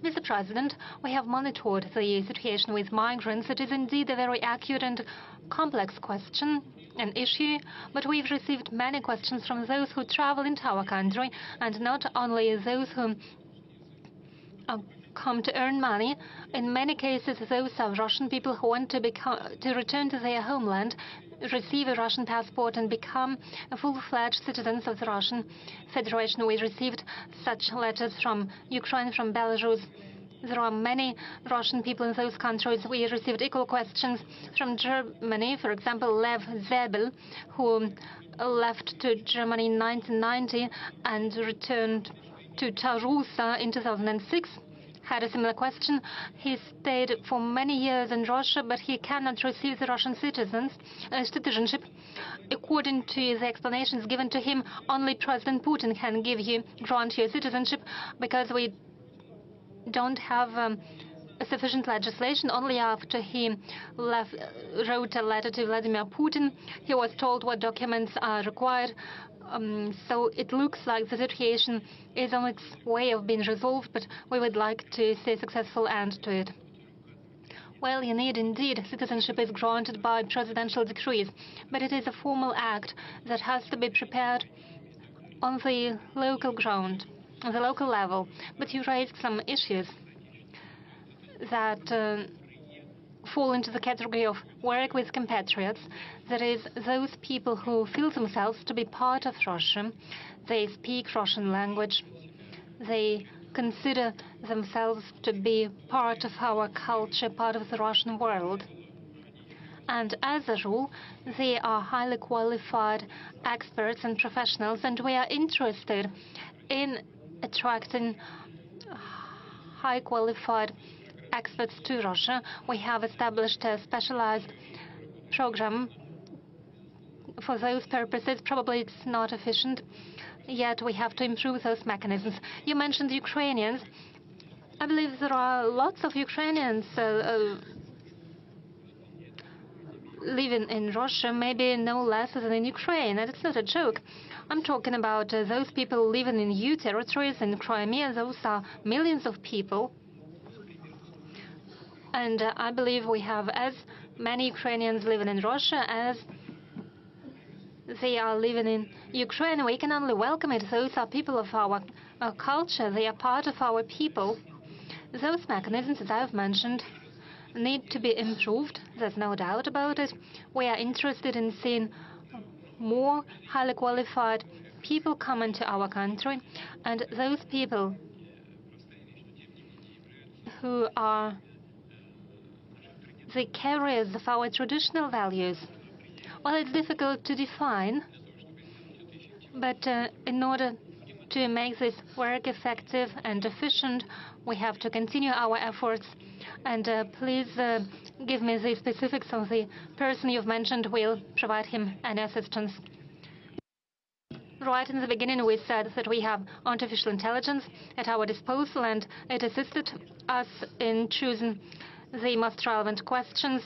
Mr. President, we have monitored the situation with migrants. It is indeed a very acute and complex question, an issue, but we've received many questions from those who travel into our country, and not only those who come to earn money. In many cases, those are Russian people who want to return to their homeland, receive a Russian passport, and become full-fledged citizens of the Russian Federation. We received such letters from Ukraine, from Belarus. There are many Russian people in those countries. We received equal questions from Germany. For example, Lev Zebel, who left to Germany in 1990 and returned to Tarusa in 2006. Had a similar question. He stayed for many years in Russia, but he cannot receive the Russian citizenship. According to the explanations given to him, only President Putin can grant you citizenship, because we don't have sufficient legislation. Only after he wrote a letter to Vladimir Putin, he was told what documents are required. So it looks like the situation is on its way of being resolved, but we would like to see a successful end to it. Well, indeed, citizenship is granted by presidential decrees, but it is a formal act that has to be prepared on the local ground, on the local level. But you raised some issues that fall into the category of work with compatriots. That is, those people who feel themselves to be part of Russia. They speak Russian language. They consider themselves to be part of our culture, part of the Russian world. And as a rule, they are highly qualified experts and professionals, and we are interested in attracting high qualified experts to Russia. We have established a specialized program for those purposes. Probably it's not efficient, yet we have to improve those mechanisms. You mentioned Ukrainians. I believe there are lots of Ukrainians living in Russia, maybe no less than in Ukraine, and it's not a joke. I'm talking about those people living in new territories in Crimea. Those are millions of people. And I believe we have as many Ukrainians living in Russia as they are living in Ukraine. We can only welcome it. Those are people of our culture. They are part of our people. Those mechanisms that I've mentioned need to be improved. There's no doubt about it. We are interested in seeing more highly qualified people come into our country, and those people who are the carriers of our traditional values. Well, it's difficult to define, but in order to make this work effective and efficient, we have to continue our efforts. And please give me the specifics of the person you've mentioned. We'll provide him any assistance. Right in the beginning, we said that we have artificial intelligence at our disposal, and it assisted us in choosing the most relevant questions.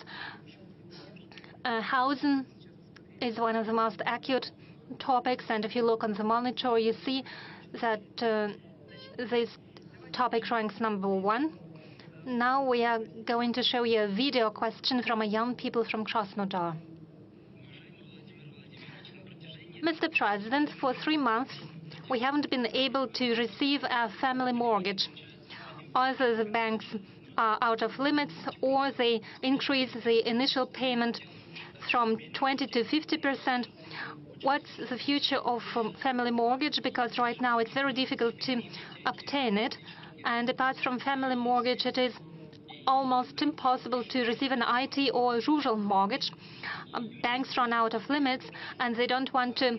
Housing is one of the most acute topics, and if you look on the monitor, you see that this topic ranks #1. Now we are going to show you a video question from a young people from Krasnodar. Mr. President, for 3 months, we haven't been able to receive a family mortgage. Either the banks are out of limits or they increase the initial payment from 20 to 50%. What's the future of family mortgage? Because right now it's very difficult to obtain it. And apart from family mortgage, it is almost impossible to receive an IT or rural mortgage. Banks run out of limits, and they don't want to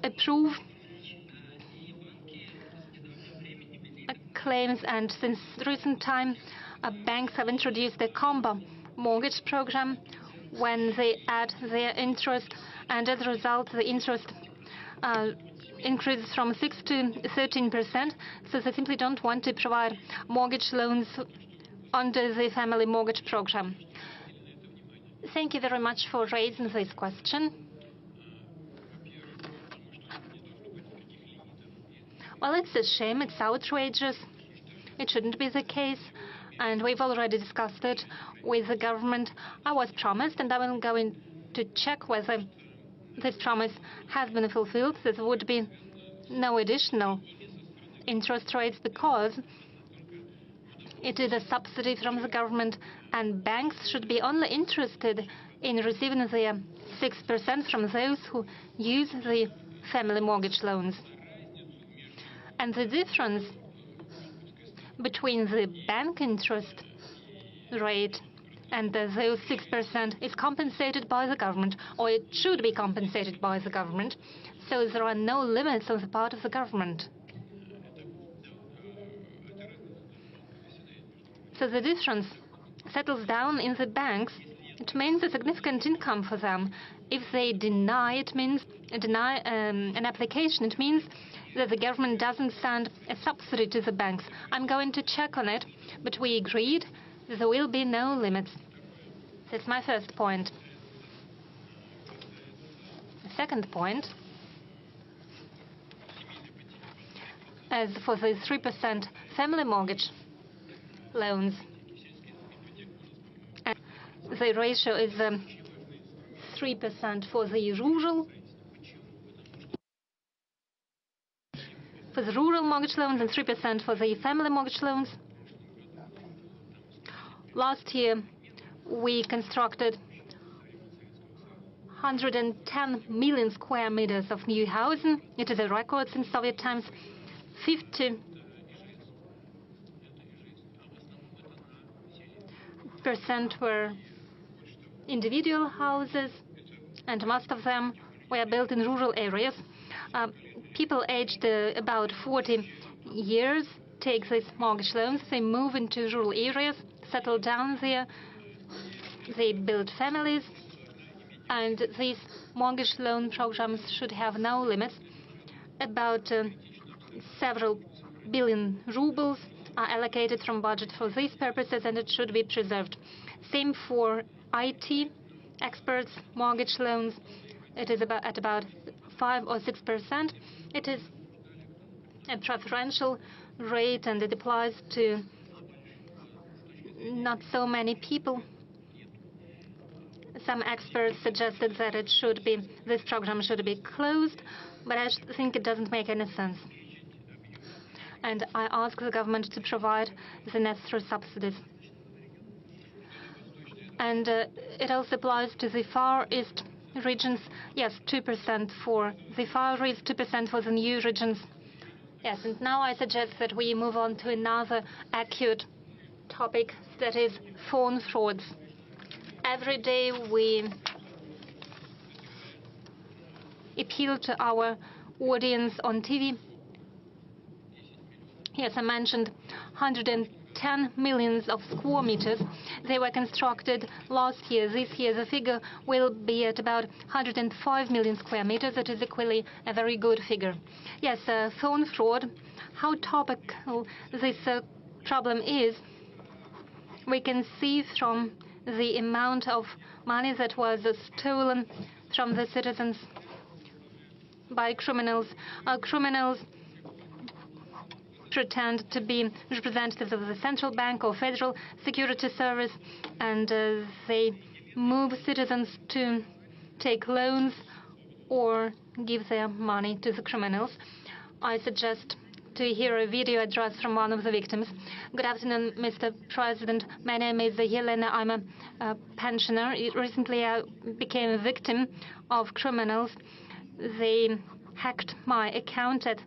approve claims. And since recent time, banks have introduced a combo mortgage program when they add their interest, and as a result, the interest increases from 6 to 13%. So they simply don't want to provide mortgage loans under the family mortgage program. Thank you very much for raising this question. Well, it's a shame. It's outrageous. It shouldn't be the case. And we've already discussed it with the government. I was promised, and I'm going to check whether this promise has been fulfilled. There would be no additional interest rates because it is a subsidy from the government, and banks should be only interested in receiving the 6% from those who use the family mortgage loans. And the difference between the bank interest rate and those 6% is compensated by the government, or it should be compensated by the government. So there are no limits on the part of the government. So the difference settles down in the banks. It means a significant income for them. If they deny an application, it means that the government doesn't send a subsidy to the banks. I'm going to check on it, but we agreed there will be no limits. That's my first point. The second point, as for the 3% family mortgage loans, and the ratio is 3% for the rural mortgage loans and 3% for the family mortgage loans. Last year, we constructed 110 million square meters of new housing. It is a record since Soviet times. 50% were individual houses, and most of them were built in rural areas. People aged about 40 years take these mortgage loans. They move into rural areas, settle down there, they build families, and these mortgage loan programs should have no limits. About several billion rubles are allocated from budget for these purposes, and it should be preserved. Same for IT experts, mortgage loans. It is at about 5 or 6%. It is a preferential rate, and it applies to not so many people. Some experts suggested that this program should be closed, but I think it doesn't make any sense. And I ask the government to provide the necessary subsidies. And it also applies to the Far East regions. Yes, 2% for the Far East, 2% for the new regions. Yes, and now I suggest that we move on to another acute topic, that is phone frauds. Every day we appeal to our audience on TV. Yes, I mentioned 110 million of square meters. They were constructed last year. This year the figure will be at about 105 million square meters. It is equally a very good figure. Yes, phone fraud, how topical this problem is, we can see from the amount of money that was stolen from the citizens by criminals. Criminals pretend to be representatives of the central bank or federal security service, and they move citizens to take loans or give their money to the criminals. I suggest to hear a video address from one of the victims. Good afternoon, Mr. President. My name is Yelena. I'm a pensioner. Recently, I became a victim of criminals. They hacked my account at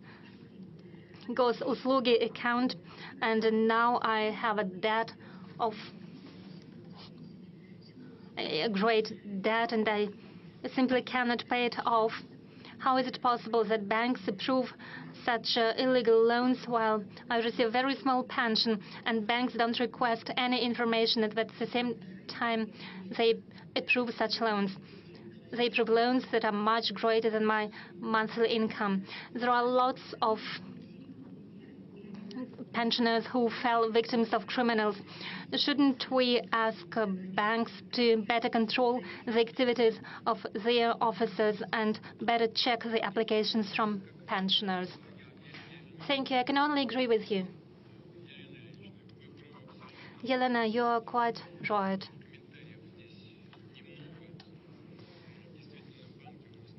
Gosuslugi account, and now I have a debt of a great debt, and I simply cannot pay it off. How is it possible that banks approve such illegal loans while I receive a very small pension, and banks don't request any information, and at the same time they approve such loans? They approve loans that are much greater than my monthly income. There are lots of pensioners who fell victims of criminals. Shouldn't we ask banks to better control the activities of their officers and better check the applications from pensioners? Thank you. I can only agree with you. Yelena, you are quite right.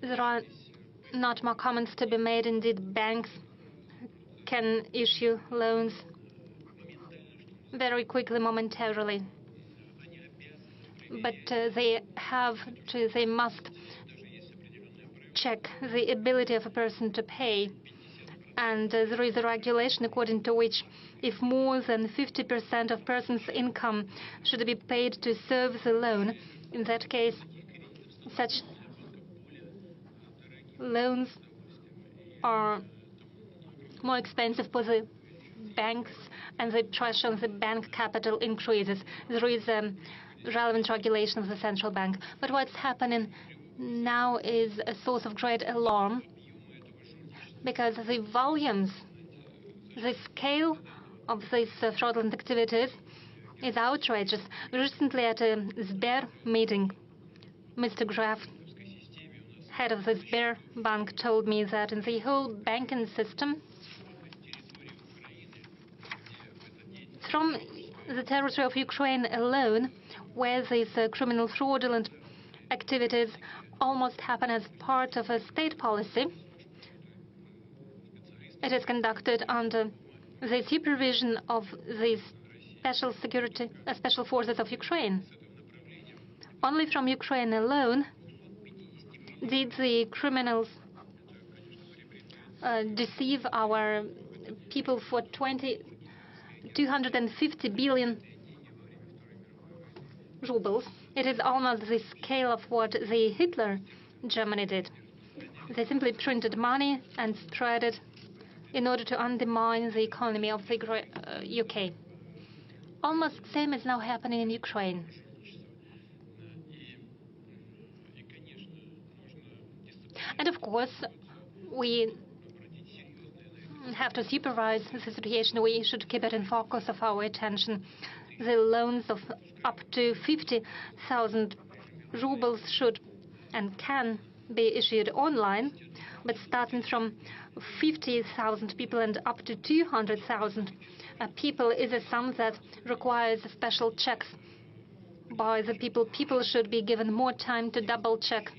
There are not more comments to be made. Indeed, banks can issue loans very quickly, momentarily. But they must check the ability of a person to pay. And there is a regulation according to which if more than 50% of person's income should be paid to serve the loan, in that case, such loans are more expensive for the banks, and the pressure on the bank capital increases. There is a relevant regulation of the central bank. But what's happening now is a source of great alarm, because the volumes, the scale of these fraudulent activities is outrageous. Recently at a Sber meeting, Mr. Graf, head of the Sber Bank, told me that in the whole banking system, from the territory of Ukraine alone, where these criminal fraudulent activities almost happen as part of a state policy, it is conducted under the supervision of the special forces of Ukraine. Only from Ukraine alone did the criminals deceive our people for 250 billion rubles. It is almost the scale of what the Hitler Germany did. They simply printed money and spread it in order to undermine the economy of the UK. Almost the same is now happening in Ukraine. And of course, we have to supervise the situation. We should keep it in focus of our attention. The loans of up to 50,000 rubles should and can be issued online, but starting from 50,000 people and up to 200,000 people is a sum that requires special checks by the people. People should be given more time to double-check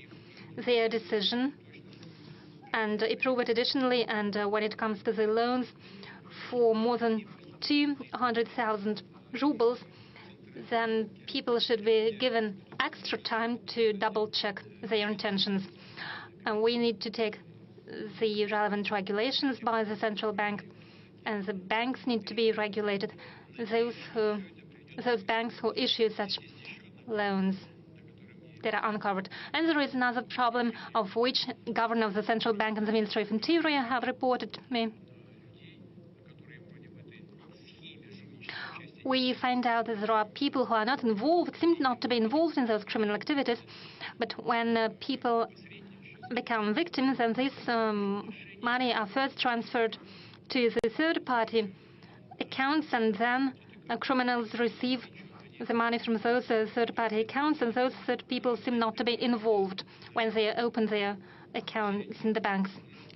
their decision and approve it additionally. And when it comes to the loans for more than 200,000 rubles, then people should be given extra time to double-check their intentions. And we need to take the relevant regulations by the central bank, and the banks need to be regulated. Those banks who issue such loans that are uncovered. And there is another problem of which Governor of the Central Bank and the Ministry of Interior have reported to me. We find out that there are people who are not involved, seem not to be involved in those criminal activities, but when people become victims, then this money are first transferred to the third-party accounts, and then criminals receive the money from those third-party accounts, and those third people seem not to be involved when they open their accounts in the banks.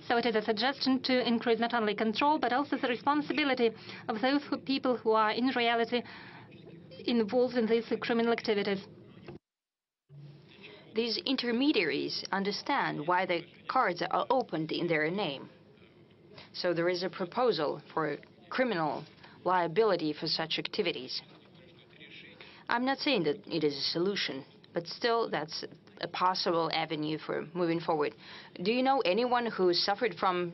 So it is a suggestion to increase not only control, but also the responsibility of those people who are in reality involved in these criminal activities. These intermediaries understand why the cards are opened in their name. So there is a proposal for criminal liability for such activities. I'm not saying that it is a solution, but still that's a possible avenue for moving forward. Do you know anyone who suffered from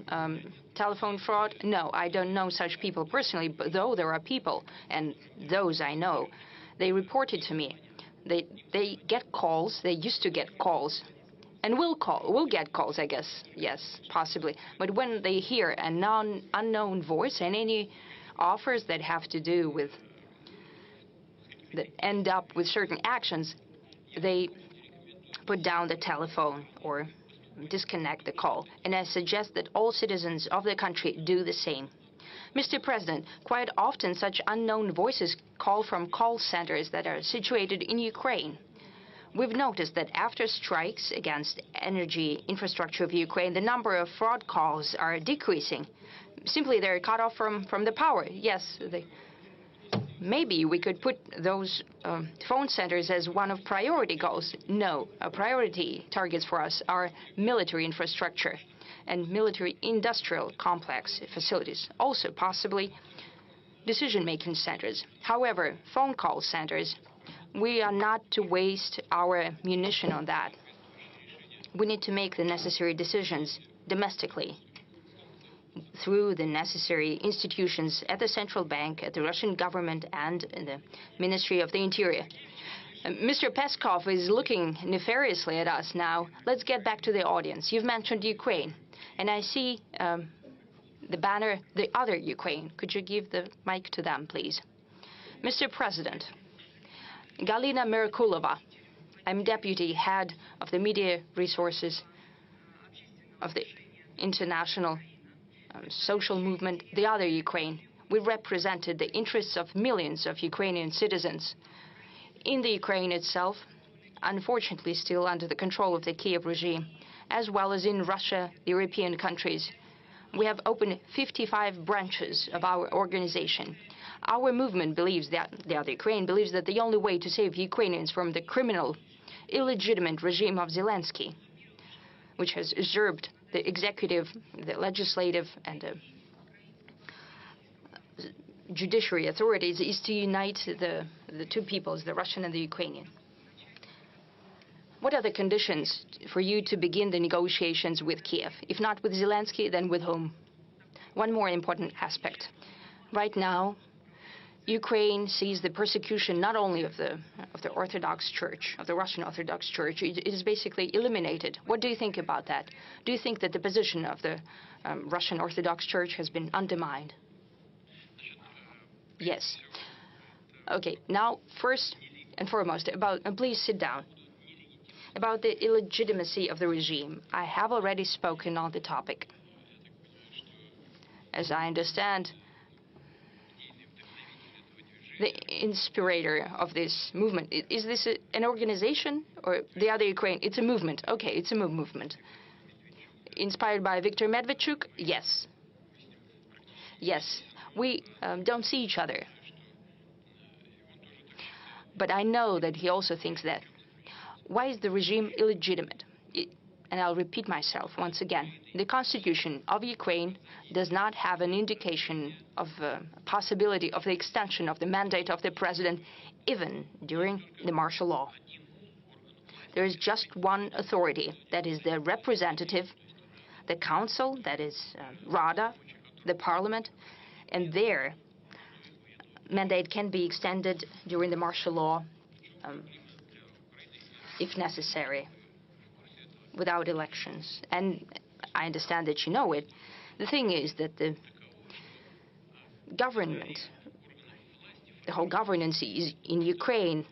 telephone fraud? No, I don't know such people personally, but though there are people, and those I know, they reported to me. They get calls, they used to get calls, and will get calls, I guess, yes, possibly. But when they hear an unknown voice and any offers that have to do with, that end up with certain actions, they put down the telephone or disconnect the call. And I suggest that all citizens of the country do the same. Mr. President, quite often such unknown voices call from call centers that are situated in Ukraine. We've noticed that after strikes against energy infrastructure of Ukraine, the number of fraud calls are decreasing. Simply, they're cut off from the power. Yes, maybe we could put those phone centers as one of priority goals. No, priority targets for us are military infrastructure and military industrial complex facilities, also possibly decision-making centers. However, phone call centers, we are not to waste our munition on that. We need to make the necessary decisions domestically through the necessary institutions at the central bank, at the Russian government, and in the Ministry of the Interior. Mr. Peskov is looking nefariously at us now. Let's get back to the audience. You've mentioned Ukraine, and I see the banner, the other Ukraine. Could you give the mic to them, please? Mr. President, Galina Merkulova, I'm deputy head of the media resources of the international social movement, the other Ukraine. We represented the interests of millions of Ukrainian citizens in the Ukraine itself, unfortunately still under the control of the Kiev regime, as well as in Russia, European countries. We have opened 55 branches of our organization. Our movement believes that, the other Ukraine believes that the only way to save Ukrainians from the criminal, illegitimate regime of Zelensky, which has usurped the executive, the legislative, and judiciary authorities, is to unite the two peoples, the Russian and the Ukrainian. What are the conditions for you to begin the negotiations with Kiev? If not with Zelensky, then with whom? One more important aspect. Right now, Ukraine sees the persecution not only of the Orthodox Church, of the Russian Orthodox Church. It is basically eliminated. What do you think about that? Do you think that the position of the Russian Orthodox Church has been undermined? Yes. Okay. Now, first and foremost, please sit down. About the illegitimacy of the regime, I have already spoken on the topic. As I understand, the inspirator of this movement, is this an organization or the other Ukraine? It's a movement. Okay, it's a movement. Inspired by Viktor Medvedchuk? Yes. Yes. We don't see each other. But I know that he also thinks that. Why is the regime illegitimate? And I'll repeat myself once again. The constitution of Ukraine does not have an indication of a possibility of the extension of the mandate of the president, even during the martial law. There is just one authority, that is the representative, the council, that is Rada, the parliament, and their mandate can be extended during the martial law if necessary, without elections. And I understand that you know it. The thing is that the government, the whole governance in Ukraine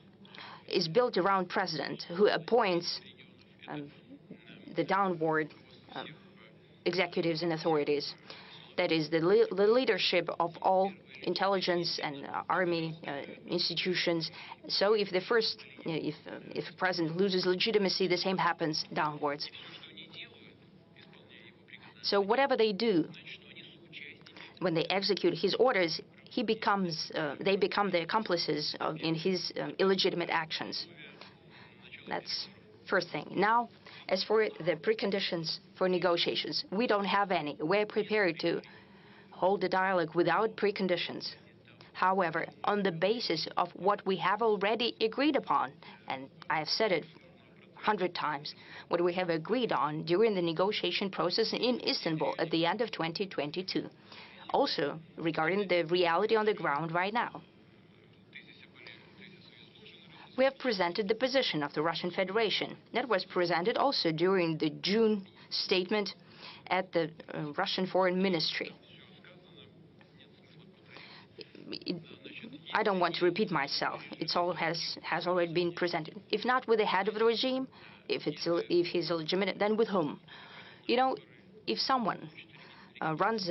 is built around president who appoints the downward executives and authorities. That is the leadership of all intelligence and army institutions. So if the first, if a president loses legitimacy, the same happens downwards. So whatever they do, when they execute his orders, they become the accomplices in his illegitimate actions. That's first thing. Now, as for the preconditions for negotiations, we don't have any. We're prepared to hold the dialogue without preconditions. However, on the basis of what we have already agreed upon, and I have said it 100 times, what we have agreed on during the negotiation process in Istanbul at the end of 2022. Also, regarding the reality on the ground right now. We have presented the position of the Russian Federation. That was presented also during the June statement at the Russian Foreign Ministry. I don't want to repeat myself. It all has already been presented. If not with the head of the regime, if he's illegitimate, then with whom? You know, if someone runs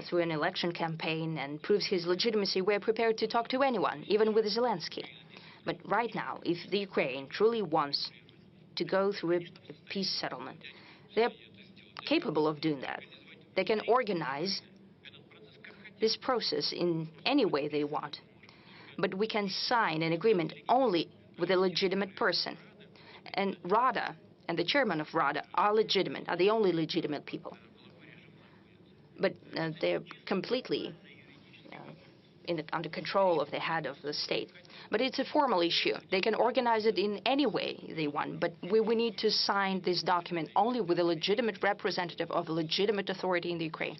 through an election campaign and proves his legitimacy, we're prepared to talk to anyone, even with Zelensky. But right now, if the Ukraine truly wants to go through a peace settlement, they're capable of doing that. They can organize this process in any way they want. But we can sign an agreement only with a legitimate person. And Rada and the chairman of Rada are legitimate, are the only legitimate people. But they're completely under control of the head of the state. But it's a formal issue. They can organize it in any way they want, but we need to sign this document only with a legitimate representative of a legitimate authority in the Ukraine.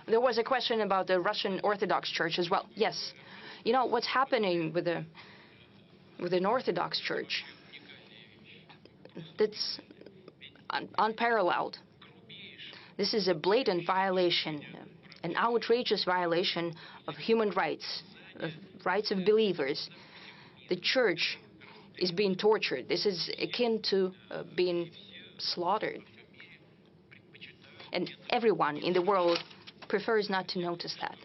There was a question about the Russian Orthodox Church as well. Yes. You know, what's happening with an Orthodox Church, that's unparalleled. This is a blatant violation, an outrageous violation of human rights, of rights of believers. The church is being tortured. This is akin to being slaughtered. And everyone in the world prefers not to notice that.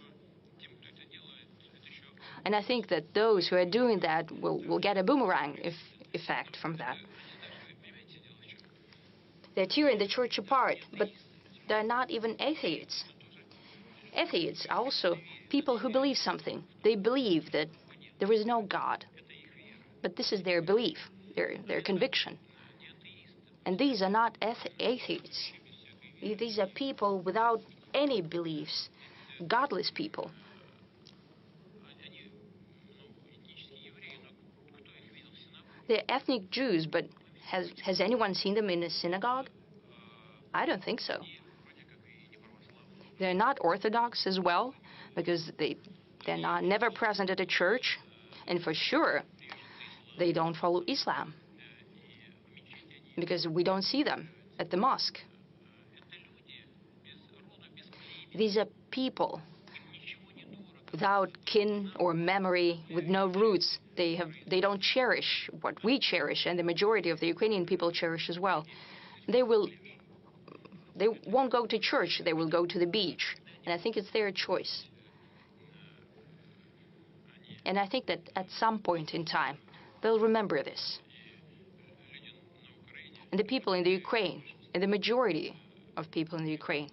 And I think that those who are doing that will get a boomerang effect from that. They're tearing the church apart, but they're not even atheists. Atheists are also people who believe something. They believe that there is no God. But this is their belief, their conviction. And these are not atheists. These are people without any beliefs, godless people. They're ethnic Jews, but has anyone seen them in a synagogue? I don't think so. They're not Orthodox as well, because they They're never present at a church, and for sure, they don't follow Islam, because we don't see them at the mosque. These are people without kin or memory, with no roots. They don't cherish what we cherish, and the majority of the Ukrainian people cherish as well. They won't go to church, they will go to the beach. And I think it's their choice. And I think that at some point in time, they'll remember this. And the people in the Ukraine, and the majority of people in the Ukraine,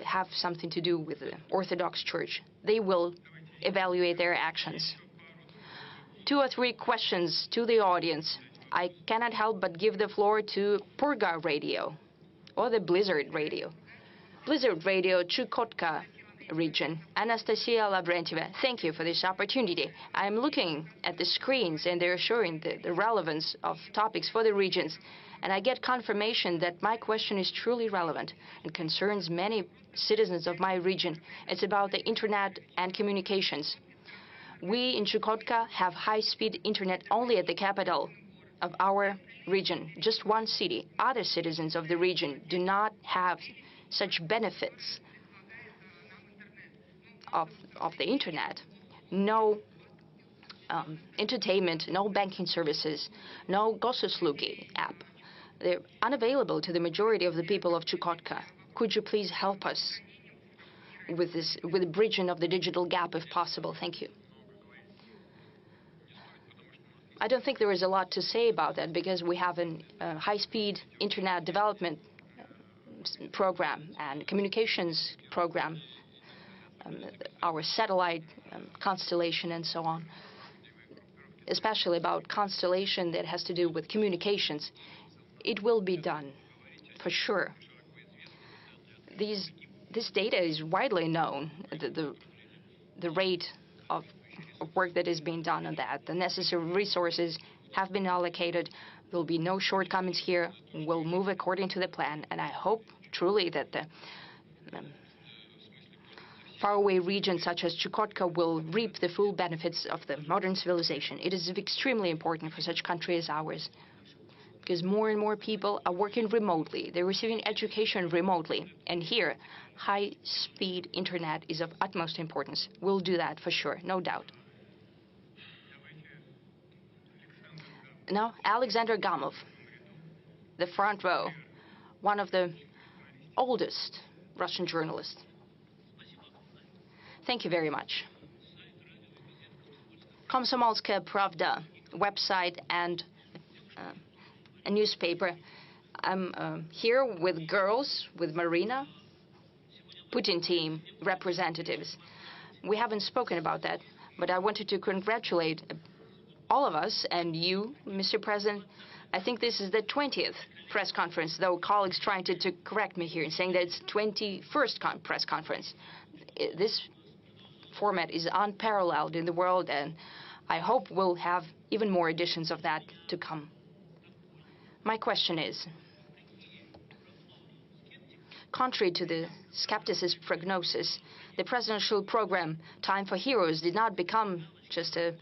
have something to do with the Orthodox Church. They will evaluate their actions. 2 or 3 questions to the audience. I cannot help but give the floor to Purga Radio, or the Blizzard Radio. Blizzard Radio, Chukotka region. Anastasia Lavrentieva, thank you for this opportunity. I'm looking at the screens, and they're showing the relevance of topics for the regions. And I get confirmation that my question is truly relevant and concerns many citizens of my region. It's about the internet and communications. We in Chukotka have high-speed internet only at the capital of our region, just one city. Other citizens of the region do not have such benefits of the internet. No entertainment, no banking services, no Gosuslugi app. They're unavailable to the majority of the people of Chukotka. Could you please help us with the bridging of the digital gap if possible? Thank you. I don't think there is a lot to say about that, because we have a high-speed internet development program and communications program, our satellite constellation and so on, especially about constellation that has to do with communications. It will be done, for sure. This data is widely known, the rate of work that is being done on that. The necessary resources have been allocated. There will be no shortcomings here. We'll move according to the plan, and I hope truly that the faraway regions such as Chukotka will reap the full benefits of the modern civilization. It is extremely important for such a country as ours, because more and more people are working remotely. They're receiving education remotely. And here, high-speed internet is of utmost importance. We'll do that for sure, no doubt. Now, Alexander Gamov, the front row, one of the oldest Russian journalists. Thank you very much. Komsomolskaya Pravda website and a newspaper. I'm here with girls, with Marina, Putin team representatives. We haven't spoken about that, but I wanted to congratulate all of us and you, Mr. President. I think this is the 20th press conference, though colleagues trying to correct me here and saying that it's 21st press conference. This format is unparalleled in the world, and I hope we'll have even more editions of that to come. My question is, contrary to the skepticist prognosis, the presidential program, Time for Heroes, did not become just a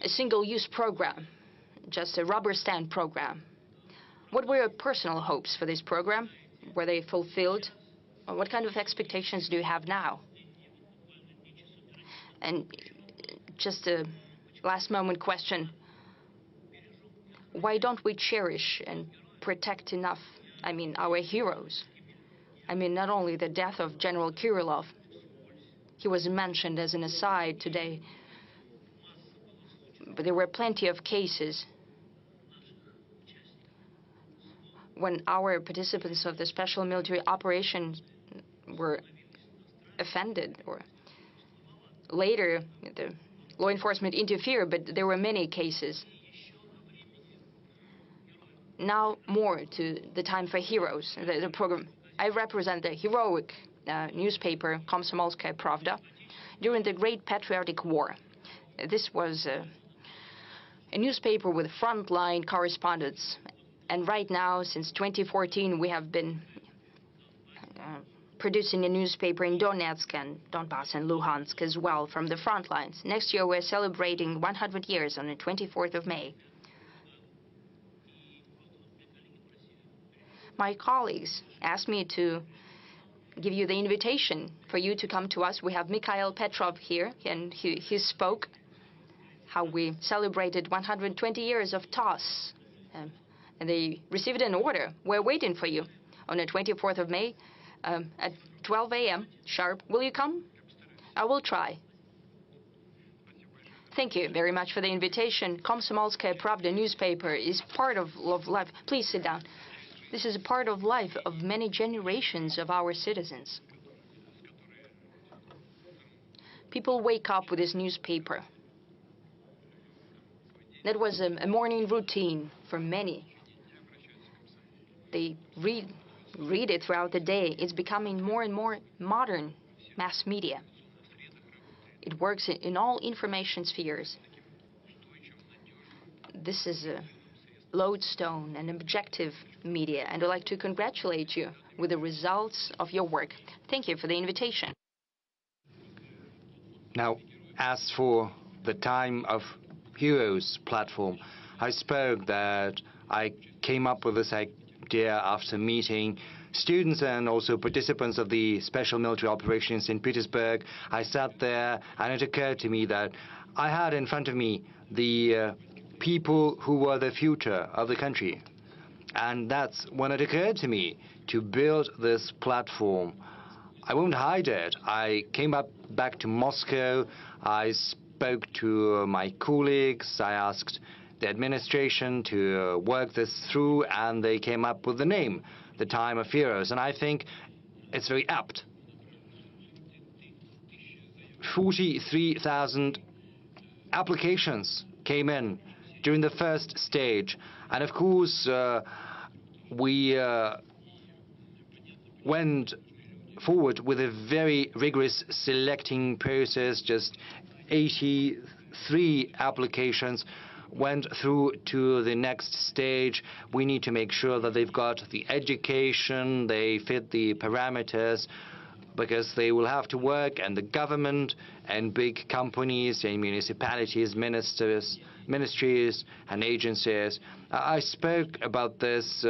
single-use program, just a rubber stamp program. What were your personal hopes for this program? Were they fulfilled? Or what kind of expectations do you have now? And just a last-moment question. Why don't we cherish and protect enough, our heroes? Not only the death of General Kirillov. He was mentioned as an aside today. But there were plenty of cases when our participants of the special military operation were offended, or later the law enforcement interfered, but there were many cases. Now more to the Time for Heroes, the program. I represent the heroic newspaper Komsomolskaya Pravda during the Great Patriotic War. This was a newspaper with frontline correspondents. And right now, since 2014, we have been producing a newspaper in Donetsk and Donbass and Luhansk as well, from the front lines. Next year, we're celebrating 100 years on the 24th of May. My colleagues asked me to give you the invitation for you to come to us. We have Mikhail Petrov here, and he spoke how we celebrated 120 years of TOS. And they received an order. We're waiting for you on the 24th of May at 12 a.m. sharp. Will you come? I will try. Thank you very much for the invitation. Komsomolskaya Pravda newspaper is part of life. Please sit down. This is a part of life of many generations of our citizens. People wake up with this newspaper. That was a morning routine for many. They read it throughout the day. It's becoming more and more modern mass media. It works in all information spheres. This is a lodestone and objective media, and I'd like to congratulate you with the results of your work. Thank you for the invitation. Now, as for the Time of Heroes platform, I spoke that I came up with this idea after meeting students and also participants of the special military operation in St. Petersburg. I sat there and it occurred to me that I had in front of me the people who were the future of the country. And that's when it occurred to me to build this platform. I won't hide it. I came back to Moscow. I spoke to my colleagues. I asked the administration to work this through, and they came up with the name, the Time of Heroes. And I think it's very apt. 43,000 applications came in during the first stage. And of course, we went forward with a very rigorous selecting process. Just 83 applications went through to the next stage. We need to make sure that they've got the education, they fit the parameters, because they will have to work, and the government and big companies and municipalities, ministries and agencies. I spoke about this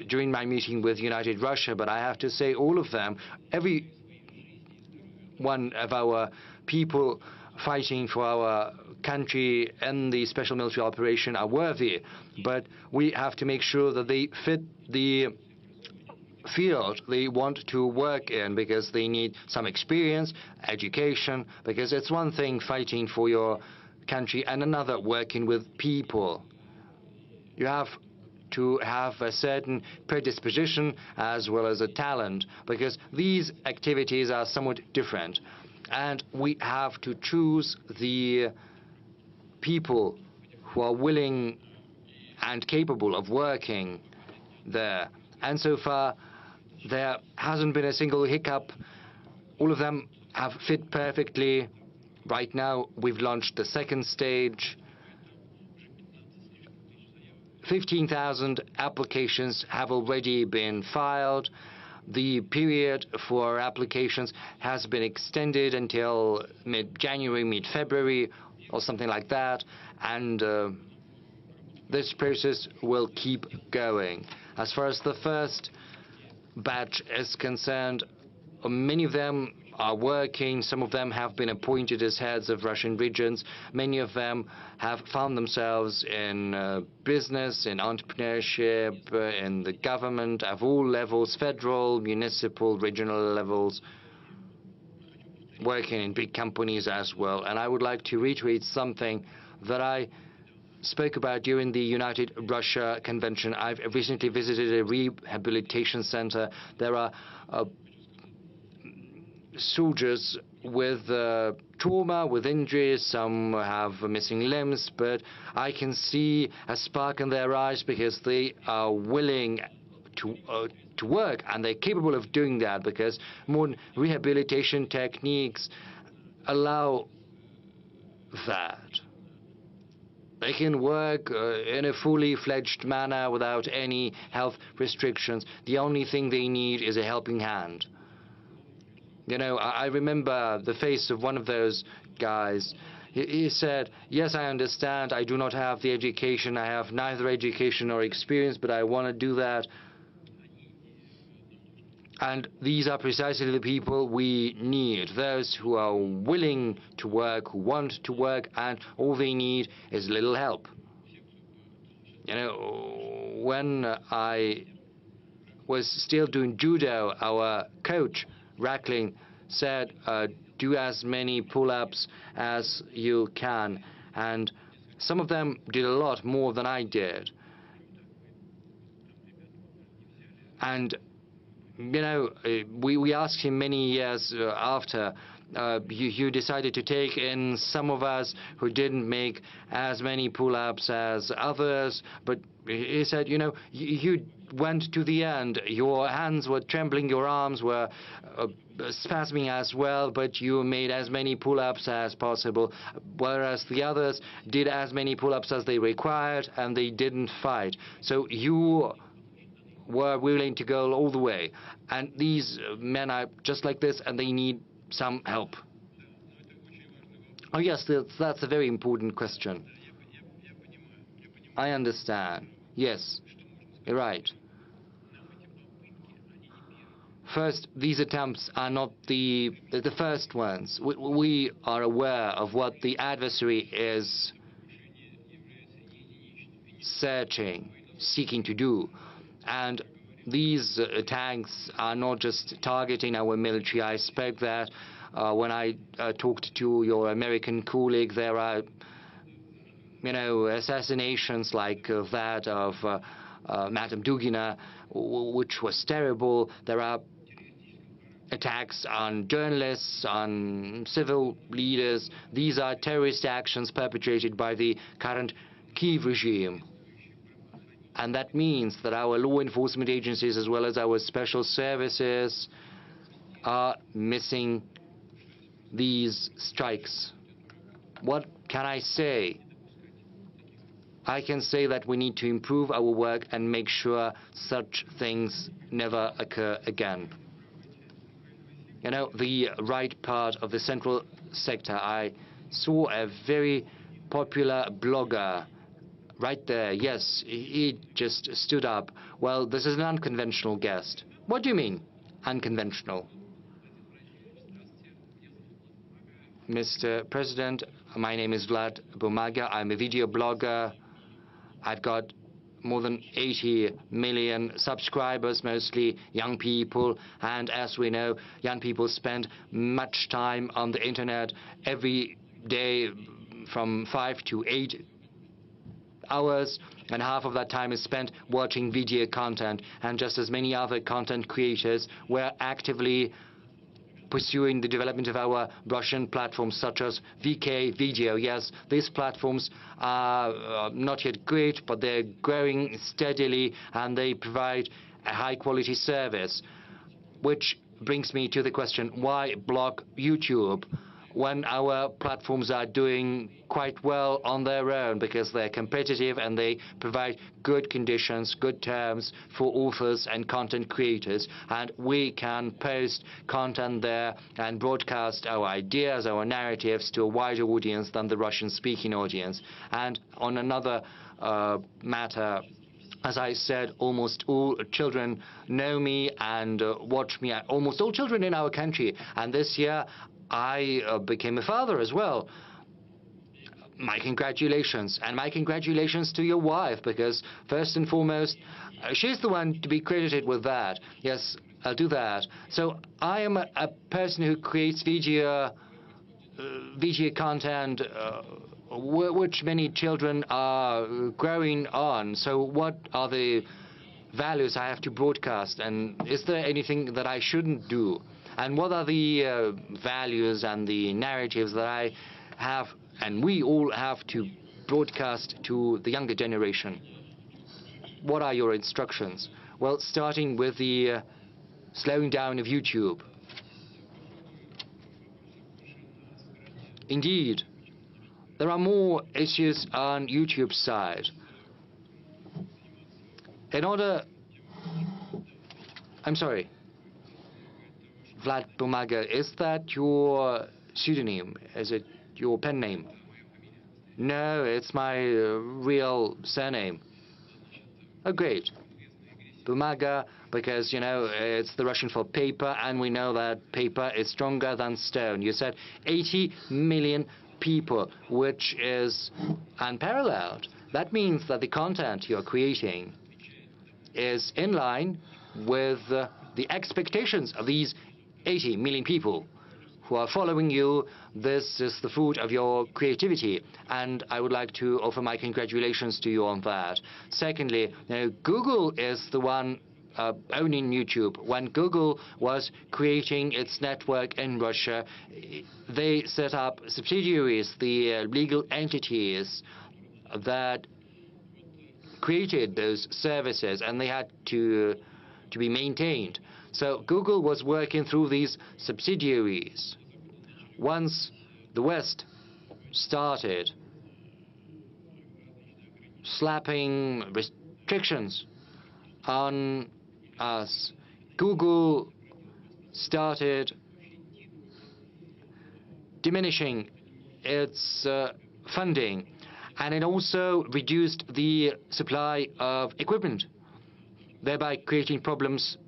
during my meeting with United Russia, but I have to say all of them, every one of our people fighting for our country and the special military operation are worthy, but we have to make sure that they fit the field they want to work in, because they need some experience, education, because it's one thing fighting for your country and another working with people. You have to have a certain predisposition as well as a talent, because these activities are somewhat different. And we have to choose the people who are willing and capable of working there. And so far, there hasn't been a single hiccup. All of them have fit perfectly. Right now, we've launched the second stage. 15,000 applications have already been filed. The period for applications has been extended until mid-January, mid-February, or something like that. And this process will keep going. As far as the first batch is concerned, many of them are working. Some of them have been appointed as heads of Russian regions. Many of them have found themselves in business, in entrepreneurship, in the government of all levels, federal, municipal, regional levels, working in big companies as well. And I would like to reiterate something that I spoke about during the United Russia Convention. I've recently visited a rehabilitation center. There are soldiers with trauma, with injuries. Some have missing limbs, but I can see a spark in their eyes, because they are willing to work, and they're capable of doing that, because modern rehabilitation techniques allow that. They can work in a fully fledged manner without any health restrictions. The only thing they need is a helping hand. You know, I remember the face of one of those guys. He said, yes, I understand, I do not have the education, I have neither education nor experience, but I want to do that. And these are precisely the people we need, those who are willing to work, who want to work, and all they need is a little help. You know, when I was still doing judo, our coach, Rackling, said, do as many pull-ups as you can. And some of them did a lot more than I did. And, you know, we asked him many years after, you decided to take in some of us who didn't make as many pull-ups as others, but he said, you know, you went to the end. Your hands were trembling, your arms were spasming as well, but you made as many pull-ups as possible, whereas the others did as many pull-ups as they required, and they didn't fight. So you were willing to go all the way. And these men are just like this, and they need some help. Oh yes, that's a very important question. I understand. Yes, you're right. First, these attempts are not the first ones. We are aware of what the adversary is seeking to do. And these attacks are not just targeting our military. I expect that when I talked to your American colleague, there are, you know, assassinations like that of Madame Dugina, which was terrible. There are attacks on journalists, on civil leaders. These are terrorist actions perpetrated by the current Kiev regime. And that means that our law enforcement agencies, as well as our special services, are missing these strikes. What can I say? I can say that we need to improve our work and make sure such things never occur again. You know, the right part of the central sector, I saw a very popular blogger right there. Yes, he just stood up. Well, this is an unconventional guest. What do you mean, unconventional? Mr. President, my name is Vlad Bumaga. I'm a video blogger. I've got more than 80 million subscribers, mostly young people. And as we know, young people spend much time on the internet every day, from 5 to 8 hours, and half of that time is spent watching video content. And just as many other content creators, we're actively pursuing the development of our Russian platforms such as VK Video. Yes, these platforms are not yet great, but they're growing steadily and they provide a high-quality service. Which brings me to the question, why block YouTube when our platforms are doing quite well on their own, because they're competitive and they provide good conditions, good terms for authors and content creators, and we can post content there and broadcast our ideas, our narratives to a wider audience than the Russian-speaking audience. And on another matter, as I said, almost all children know me and watch me, almost all children in our country. And this year, I became a father as well. My congratulations. And my congratulations to your wife, because first and foremost, she's the one to be credited with that. Yes, I'll do that. So I am a person who creates video content which many children are growing on. So what are the values I have to broadcast? And is there anything that I shouldn't do? And what are the values and the narratives that I have and we all have to broadcast to the younger generation? What are your instructions? Well, starting with the slowing down of YouTube. Indeed, there are more issues on YouTube's side. Vlad Bumaga, is that your pseudonym? Is it your pen name? No, it's my real surname. Oh, great. Bumaga, because, you know, it's the Russian for paper, and we know that paper is stronger than stone. You said 80 million people, which is unparalleled. That means that the content you're creating is in line with the expectations of these 80 million people who are following you. This is the fruit of your creativity, and I would like to offer my congratulations to you on that. Secondly, Google is the one owning YouTube. When Google was creating its network in Russia, they set up subsidiaries, the legal entities that created those services, and they had to be maintained. So Google was working through these subsidiaries. Once the West started slapping restrictions on us, Google started diminishing its funding, and it also reduced the supply of equipment, thereby creating problems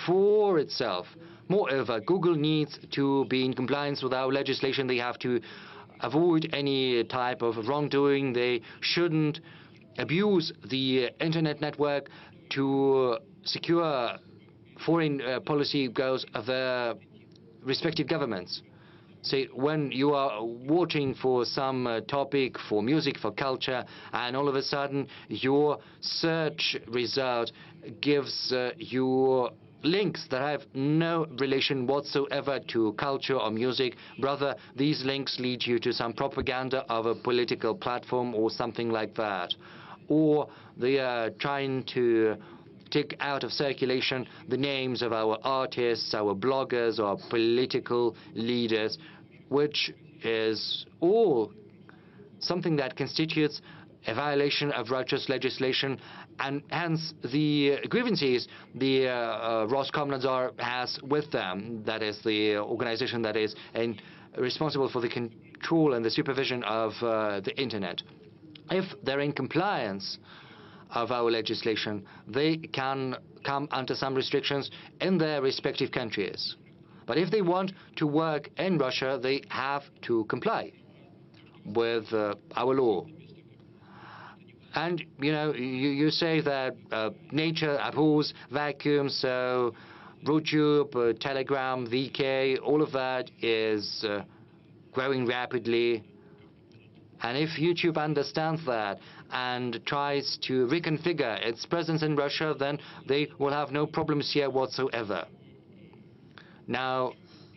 for itself. Moreover, Google needs to be in compliance with our legislation. They have to avoid any type of wrongdoing. They shouldn't abuse the internet network to secure foreign policy goals of their respective governments. Say, when you are watching for some topic, for music, for culture, and all of a sudden your search result gives you links that have no relation whatsoever to culture or music. Rather, these links lead you to some propaganda of a political platform or something like that. Or they are trying to take out of circulation the names of our artists, our bloggers, or political leaders, which is all something that constitutes a violation of righteous legislation, and hence the grievances the Roskomnadzor has with them, that is the organization that is responsible for the control and the supervision of the internet. If they're in compliance of our legislation, they can come under some restrictions in their respective countries. But if they want to work in Russia, they have to comply with our law. And, you know, you say that nature abhors vacuum, so YouTube, Telegram, VK, all of that is growing rapidly. And if YouTube understands that and tries to reconfigure its presence in Russia, then they will have no problems here whatsoever. Now,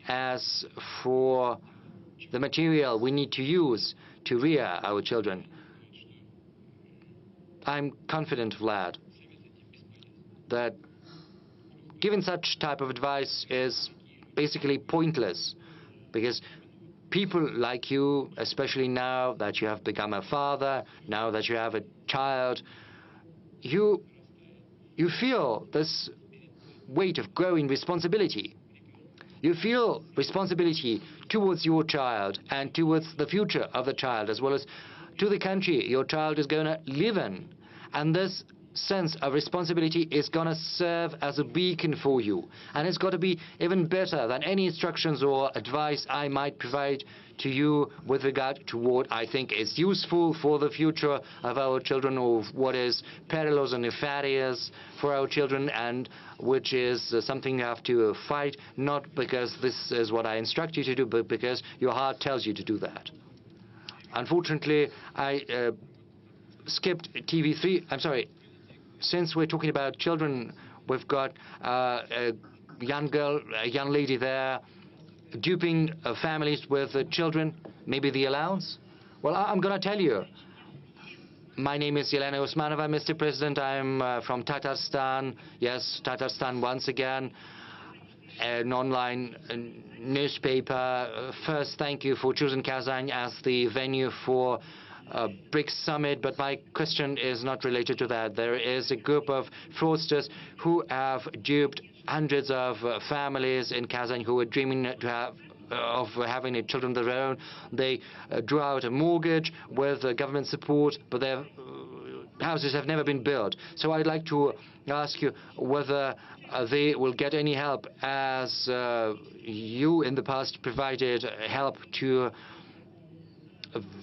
as for the material we need to use to rear our children, I'm confident, Vlad, that giving such type of advice is basically pointless, because people like you, especially now that you have become a father, now that you have a child, you feel this weight of growing responsibility. You feel responsibility towards your child and towards the future of the child, as well as to the country your child is going to live in. And this sense of responsibility is going to serve as a beacon for you. And it's got to be even better than any instructions or advice I might provide to you with regard to what I think is useful for the future of our children, or what is perilous and nefarious for our children, and which is something you have to fight, not because this is what I instruct you to do, but because your heart tells you to do that. Unfortunately, I skipped TV3. I'm sorry. Since we're talking about children, we've got a young girl, a young lady there, duping families with children, maybe the allowance. Well, I'm going to tell you. My name is Yelena Usmanova, Mr. President. I'm from Tatarstan. Yes, Tatarstan once again. An online newspaper. First, thank you for choosing Kazan as the venue for BRICS summit, but my question is not related to that. There is a group of fraudsters who have duped hundreds of families in Kazan who were dreaming to have of having children of their own. They drew out a mortgage with government support, but their houses have never been built. So I'd like to ask you whether they will get any help, as you in the past provided help to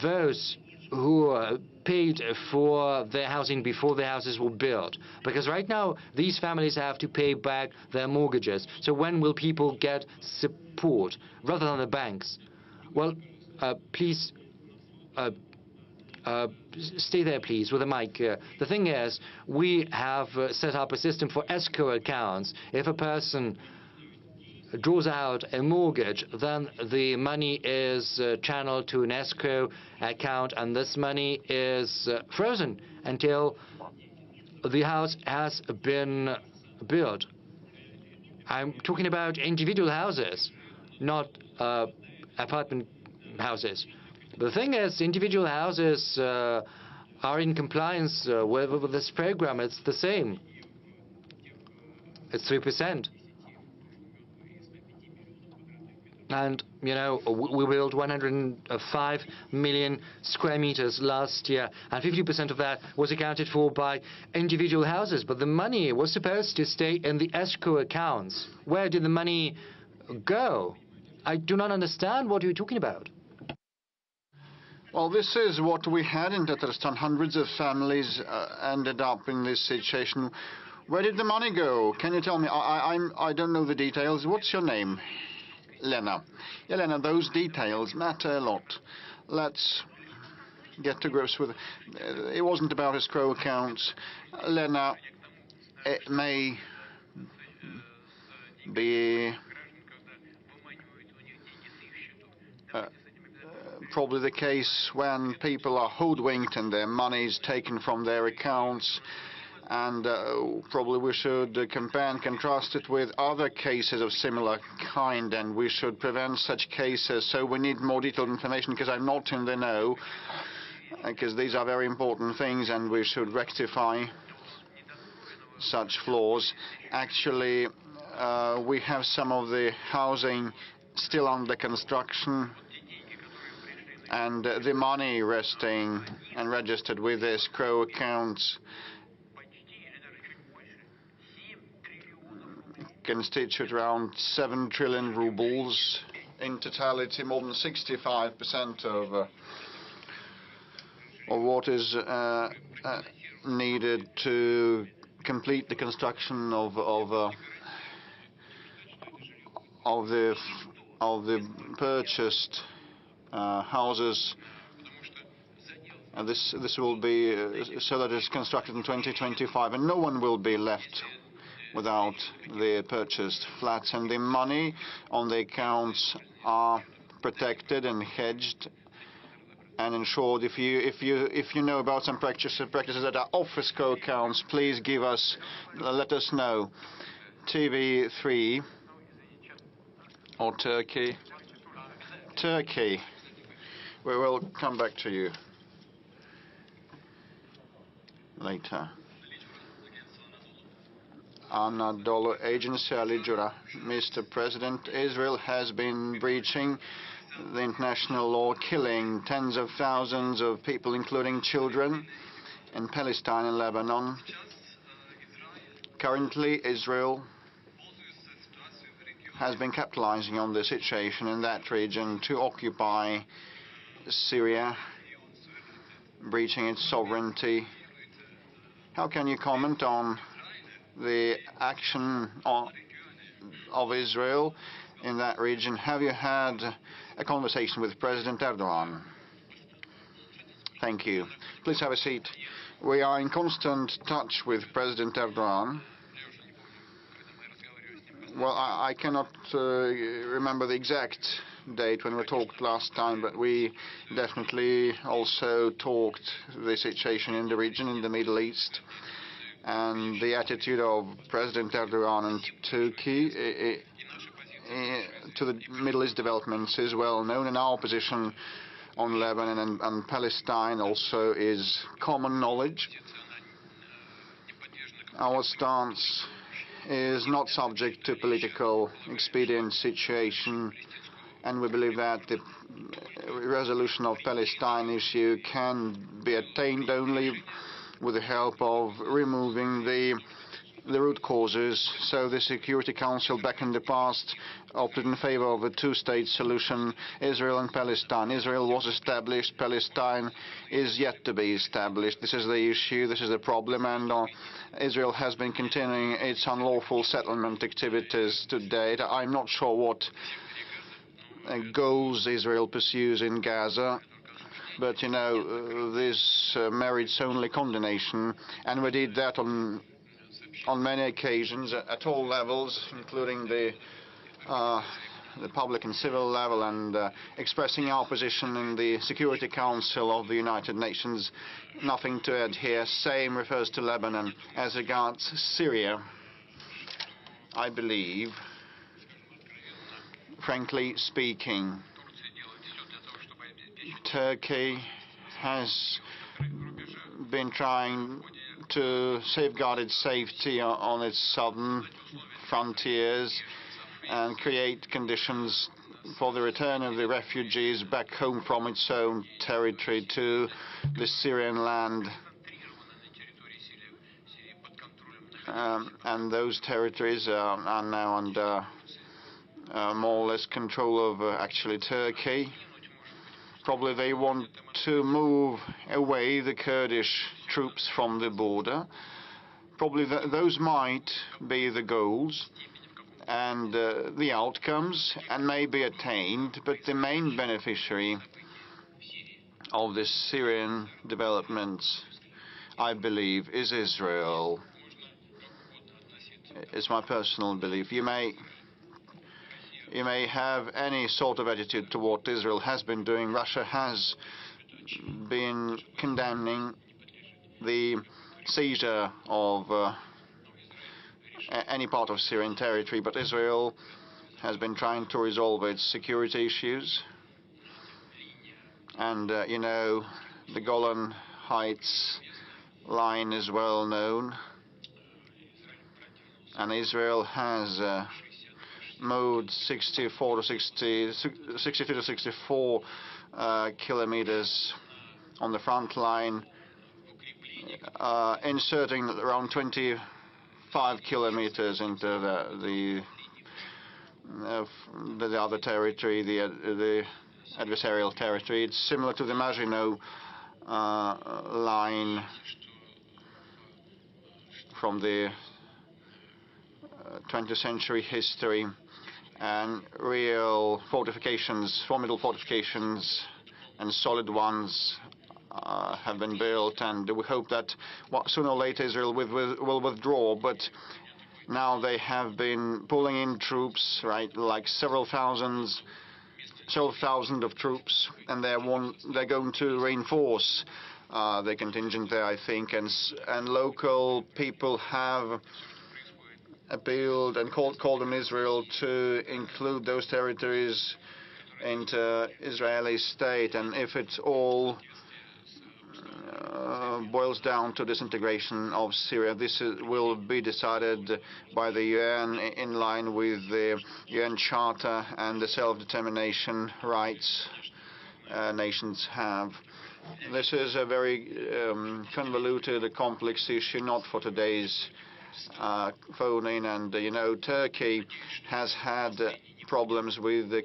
those who paid for their housing before their houses were built. Because right now, these families have to pay back their mortgages. So when will people get support rather than the banks? Well, please stay there, please, with the mic. The thing is, we have set up a system for escrow accounts. If a person draws out a mortgage, then the money is channeled to an escrow account, and this money is frozen until the house has been built. I'm talking about individual houses, not apartment houses. The thing is, individual houses are in compliance with this program. It's the same. It's 3%. And, you know, we built 105 million square meters last year, and 50% of that was accounted for by individual houses. But the money was supposed to stay in the escrow accounts. Where did the money go? I do not understand what you're talking about. Well, this is what we had in Tatarstan. Hundreds of families ended up in this situation. Where did the money go? Can you tell me? I don't know the details. What's your name? Lena. Yeah, Lena, those details matter a lot. Let's get to grips with it. It wasn't about escrow accounts. Lena, it may be probably the case when people are hoodwinked and their money is taken from their accounts, and probably we should compare and contrast it with other cases of similar kind, and we should prevent such cases. So we need more detailed information, because I'm not in the know, because these are very important things, and we should rectify such flaws. Actually, we have some of the housing still under construction, and the money resting and registered with escrow accounts constitute around 7 trillion rubles. In totality, more than 65% of what is needed to complete the construction of the purchased houses. And this will be so that it's constructed in 2025, and no one will be left without the purchased flats, and the money on the accounts are protected and hedged and ensured. If you know about some practices that are off escrow accounts, please let us know. TV3 or Turkey. We will come back to you later. Anadolu Agency, Ali Jura. Mr. President, Israel has been breaching the international law, killing tens of thousands of people, including children, in Palestine and Lebanon. Currently, Israel has been capitalizing on the situation in that region to occupy Syria, breaching its sovereignty. How can you comment on the action of Israel in that region? Have you had a conversation with President Erdogan? Thank you. Please have a seat. We are in constant touch with President Erdogan. Well, I cannot remember the exact date when we talked last time, but we definitely also talked the situation in the region, in the Middle East, and the attitude of President Erdogan and Turkey to the Middle East developments is well known, and our position on Lebanon and Palestine also is common knowledge. Our stance is not subject to political expedient situation, and we believe that the resolution of Palestine issue can be attained only with the help of removing the root causes. So the Security Council back in the past opted in favor of a two-state solution, Israel and Palestine. Israel was established, Palestine is yet to be established. This is the issue, this is the problem, and Israel has been continuing its unlawful settlement activities to date. I'm not sure what goals Israel pursues in Gaza, but you know, this merits only condemnation, and we did that on many occasions at all levels, including the public and civil level, and expressing our position in the Security Council of the United Nations. Nothing to add here. Same refers to Lebanon. As regards Syria, I believe, frankly speaking, Turkey has been trying to safeguard its safety on its southern frontiers and create conditions for the return of the refugees back home from its own territory to the Syrian land. And those territories are now under more or less control of actually Turkey. Probably they want to move away the Kurdish troops from the border. Probably those might be the goals and the outcomes, and may be attained, but the main beneficiary of the Syrian developments, I believe, is Israel. It's my personal belief. You may have any sort of attitude to what Israel has been doing. Russia has been condemning the seizure of any part of Syrian territory, but Israel has been trying to resolve its security issues. And, you know, the Golan Heights line is well known. And Israel has moved 62 to 64 kilometers on the front line, inserting around 25 kilometers into the other territory, the adversarial territory. It's similar to the Maginot line from the 20th century history, and real fortifications, formidable fortifications and solid ones have been built, and we hope that sooner or later Israel will withdraw. But now they have been pulling in troops, right, like several thousand of troops, and they're going to reinforce their contingent there, I think, and local people have appealed and called on Israel to include those territories into Israeli state, and if it all boils down to disintegration of Syria, this will be decided by the UN in line with the UN Charter and the self-determination rights nations have. This is a very convoluted, complex issue, not for today's phone-in, and you know, Turkey has had problems with the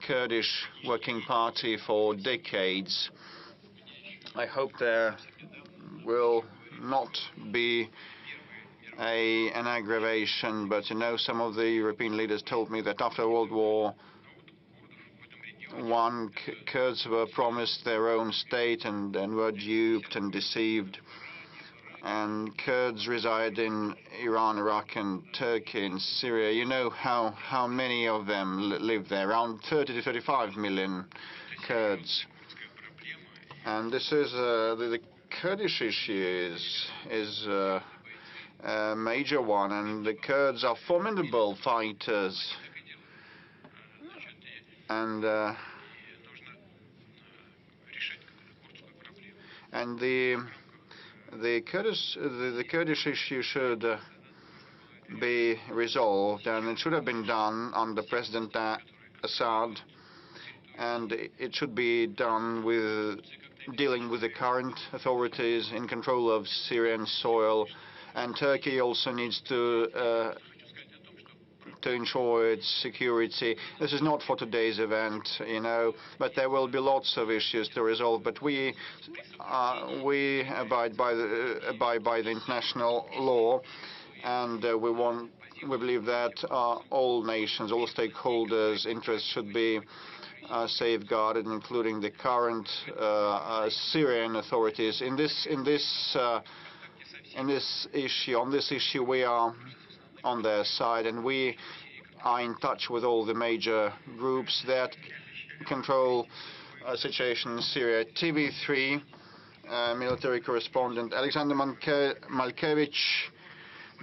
Kurdish Working Party for decades. I hope there will not be an aggravation, but you know, some of the European leaders told me that after World War I, Kurds were promised their own state and were duped and deceived. And Kurds reside in Iran, Iraq, and Turkey, and Syria. You know how many of them live there, around 30 to 35 million Kurds. And this is the Kurdish issue is a major one, and the Kurds are formidable fighters. And the the Kurdish issue should be resolved, and it should have been done under President Assad, and it should be done with dealing with the current authorities in control of Syrian soil, and Turkey also needs to ensure its security. This is not for today's event, but there will be lots of issues to resolve. But we abide by the international law, and we believe that all nations, all stakeholders' interests should be safeguarded, including the current Syrian authorities. On this issue, we are on their side, and we are in touch with all the major groups that control a situation in Syria. TV3 military correspondent Alexander Malkevich.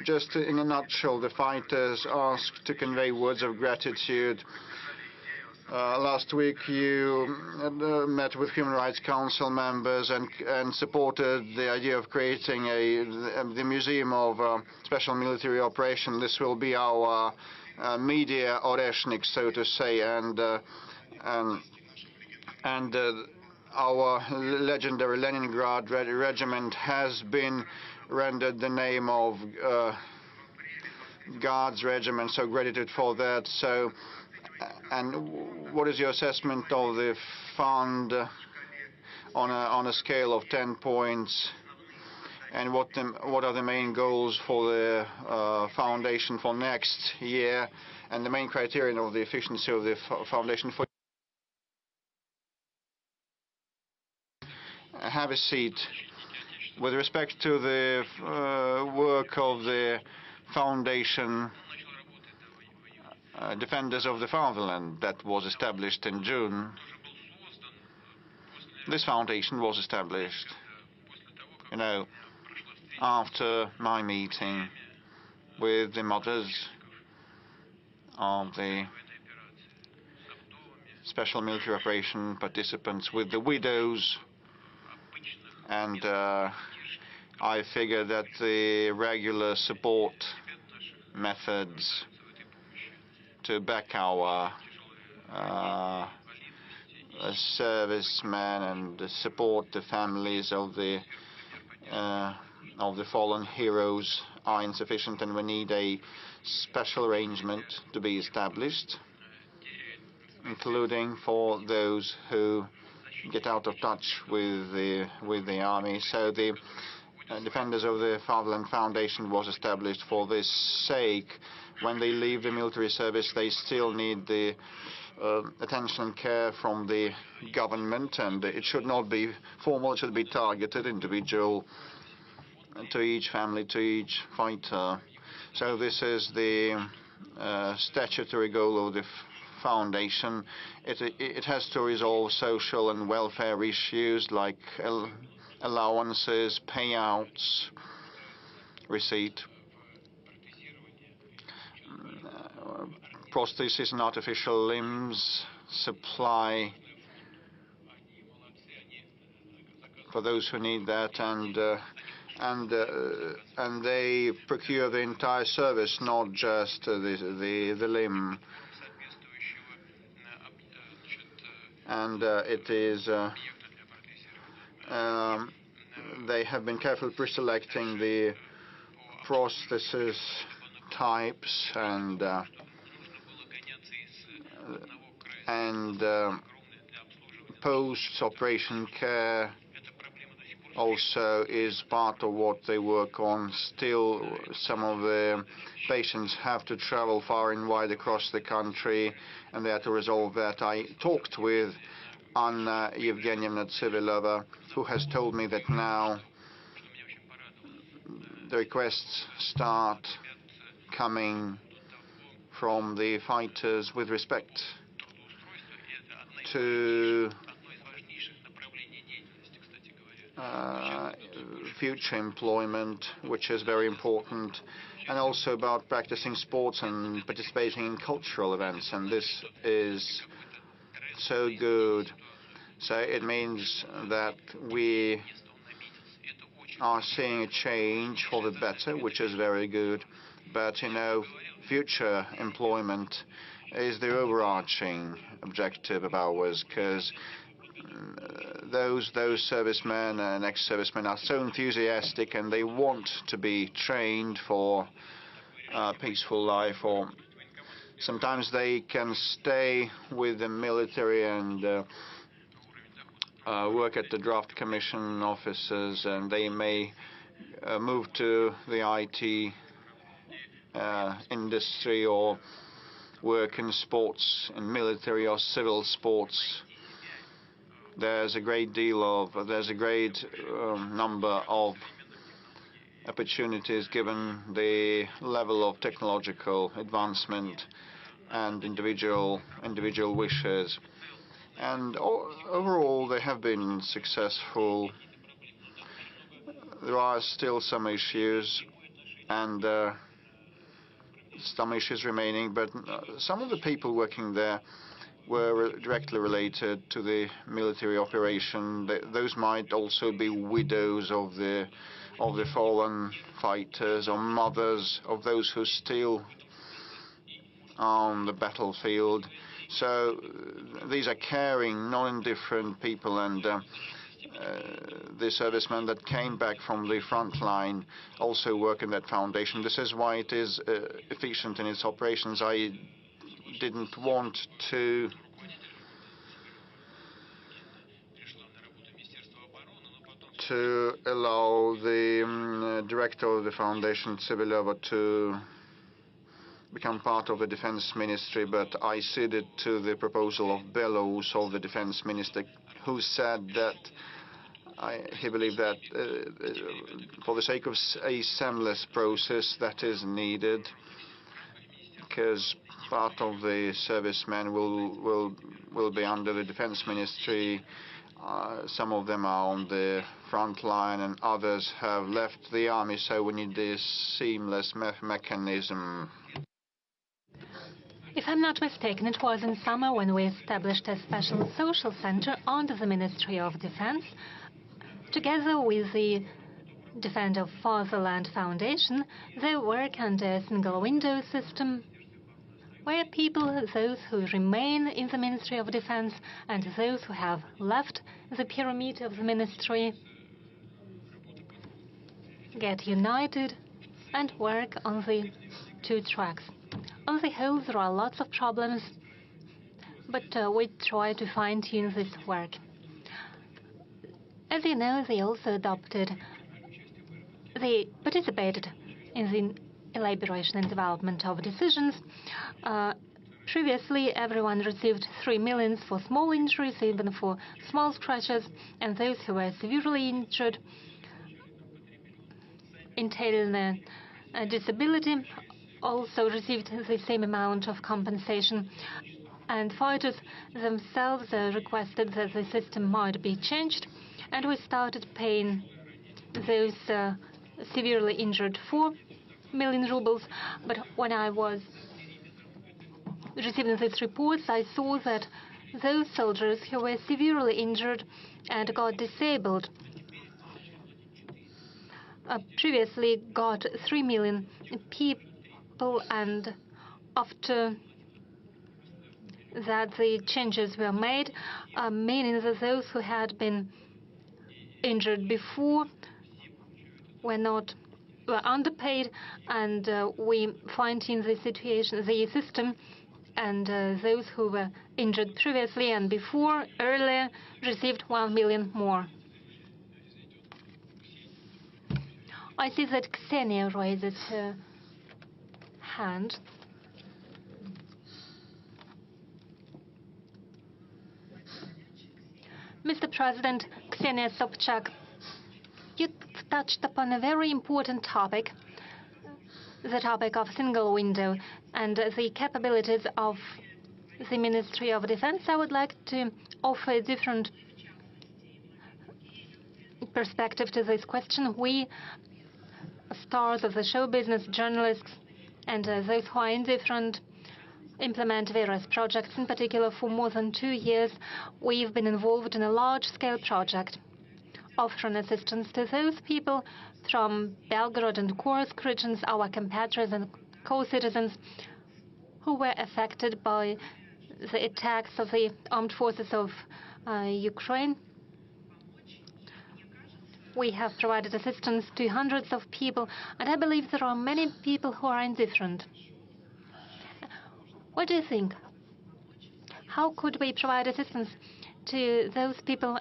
Just in a nutshell, the fighters asked to convey words of gratitude. Last week you met with Human Rights Council members and supported the idea of creating the Museum of Special Military Operation. This will be our media oreshnik, so to say, and our legendary Leningrad regiment has been rendered the name of Guards Regiment, so gratitude for that. So, and what is your assessment of the fund on a scale of 10 points, and what are the main goals for the foundation for next year, and the main criterion of the efficiency of the foundation for? Have a seat. With respect to the work of the foundation, Defenders of the Fatherland, that was established in June. This foundation was established, after my meeting with the mothers of the special military operation participants, with the widows, and I figure that the regular support methods to back our servicemen and support the families of the fallen heroes are insufficient, and we need a special arrangement to be established, including for those who get out of touch with the army. So the Defenders of the Fatherland Foundation was established for this sake. When they leave the military service, they still need the attention and care from the government, and it should not be formal, it should be targeted, individual, to each family, to each fighter. So this is the statutory goal of the foundation. It has to resolve social and welfare issues like allowances, payouts, receipt, prosthesis and artificial limbs, supply for those who need that, and they procure the entire service, not just the limb. And it is they have been carefully pre-selecting the prosthesis types and post-operation care also is part of what they work on. Still, some of the patients have to travel far and wide across the country, and they have to resolve that. I talked with Anna Yevgenievna Tsivilova, who has told me that now the requests start coming from the fighters with respect to future employment, which is very important, and also about practicing sports and participating in cultural events, and this is so good. So it means that we are seeing a change for the better, which is very good. But, you know, future employment is the overarching objective of ours, because those servicemen and ex-servicemen are so enthusiastic and they want to be trained for a peaceful life, or sometimes they can stay with the military and work at the draft commission offices, and they may move to the IT industry or work in sports, in military or civil sports. There's a great number of opportunities given the level of technological advancement and individual wishes. And overall, they have been successful. There are still some issues and some issues remaining, but some of the people working there were directly related to the military operation. Those might also be widows of the fallen fighters, or mothers of those who still are on the battlefield. So these are caring, non-indifferent people, and the servicemen that came back from the front line also work in that foundation. This is why it is efficient in its operations. I didn't want to allow the director of the foundation, Civilova, to become part of the defense ministry, but I ceded to the proposal of Belarus, of the defense minister, who said that he believed that for the sake of a seamless process that is needed, because part of the servicemen will be under the defense ministry. Some of them are on the front line and others have left the army, so we need this seamless mechanism. If I'm not mistaken, it was in summer when we established a special social center under the Ministry of Defense, together with the Defend of Fatherland Foundation. They work under a single window system, where people, those who remain in the Ministry of Defense and those who have left the pyramid of the ministry, get united and work on the two tracks. On the whole, there are lots of problems, but we try to fine-tune this work. As you know, they participated in the elaboration and development of decisions. Previously, everyone received 3 million for small injuries, even for small scratches, and those who were severely injured, entailing a disability, also received the same amount of compensation. And fighters themselves requested that the system might be changed, and we started paying those severely injured 4 million rubles. But when I was receiving these reports, I saw that those soldiers who were severely injured and got disabled previously got 3 million people, and after that the changes were made, meaning that those who had been injured before were underpaid, and we fine-tuned the system, and those who were injured previously and earlier, received 1 million more. I see that Ksenia raises her hand. Mr. President, Ksenia Sobchak, you touched upon a very important topic, the topic of single window and the capabilities of the Ministry of Defense. I would like to offer a different perspective to this question. We, stars of the show business, journalists, and those who are indifferent, implement various projects. In particular, for more than 2 years, we've been involved in a large-scale project offering assistance to those people from Belgorod and Kursk regions, our compatriots and co-citizens who were affected by the attacks of the armed forces of Ukraine. We have provided assistance to hundreds of people, and I believe there are many people who are indifferent. What do you think? How could we provide assistance to those people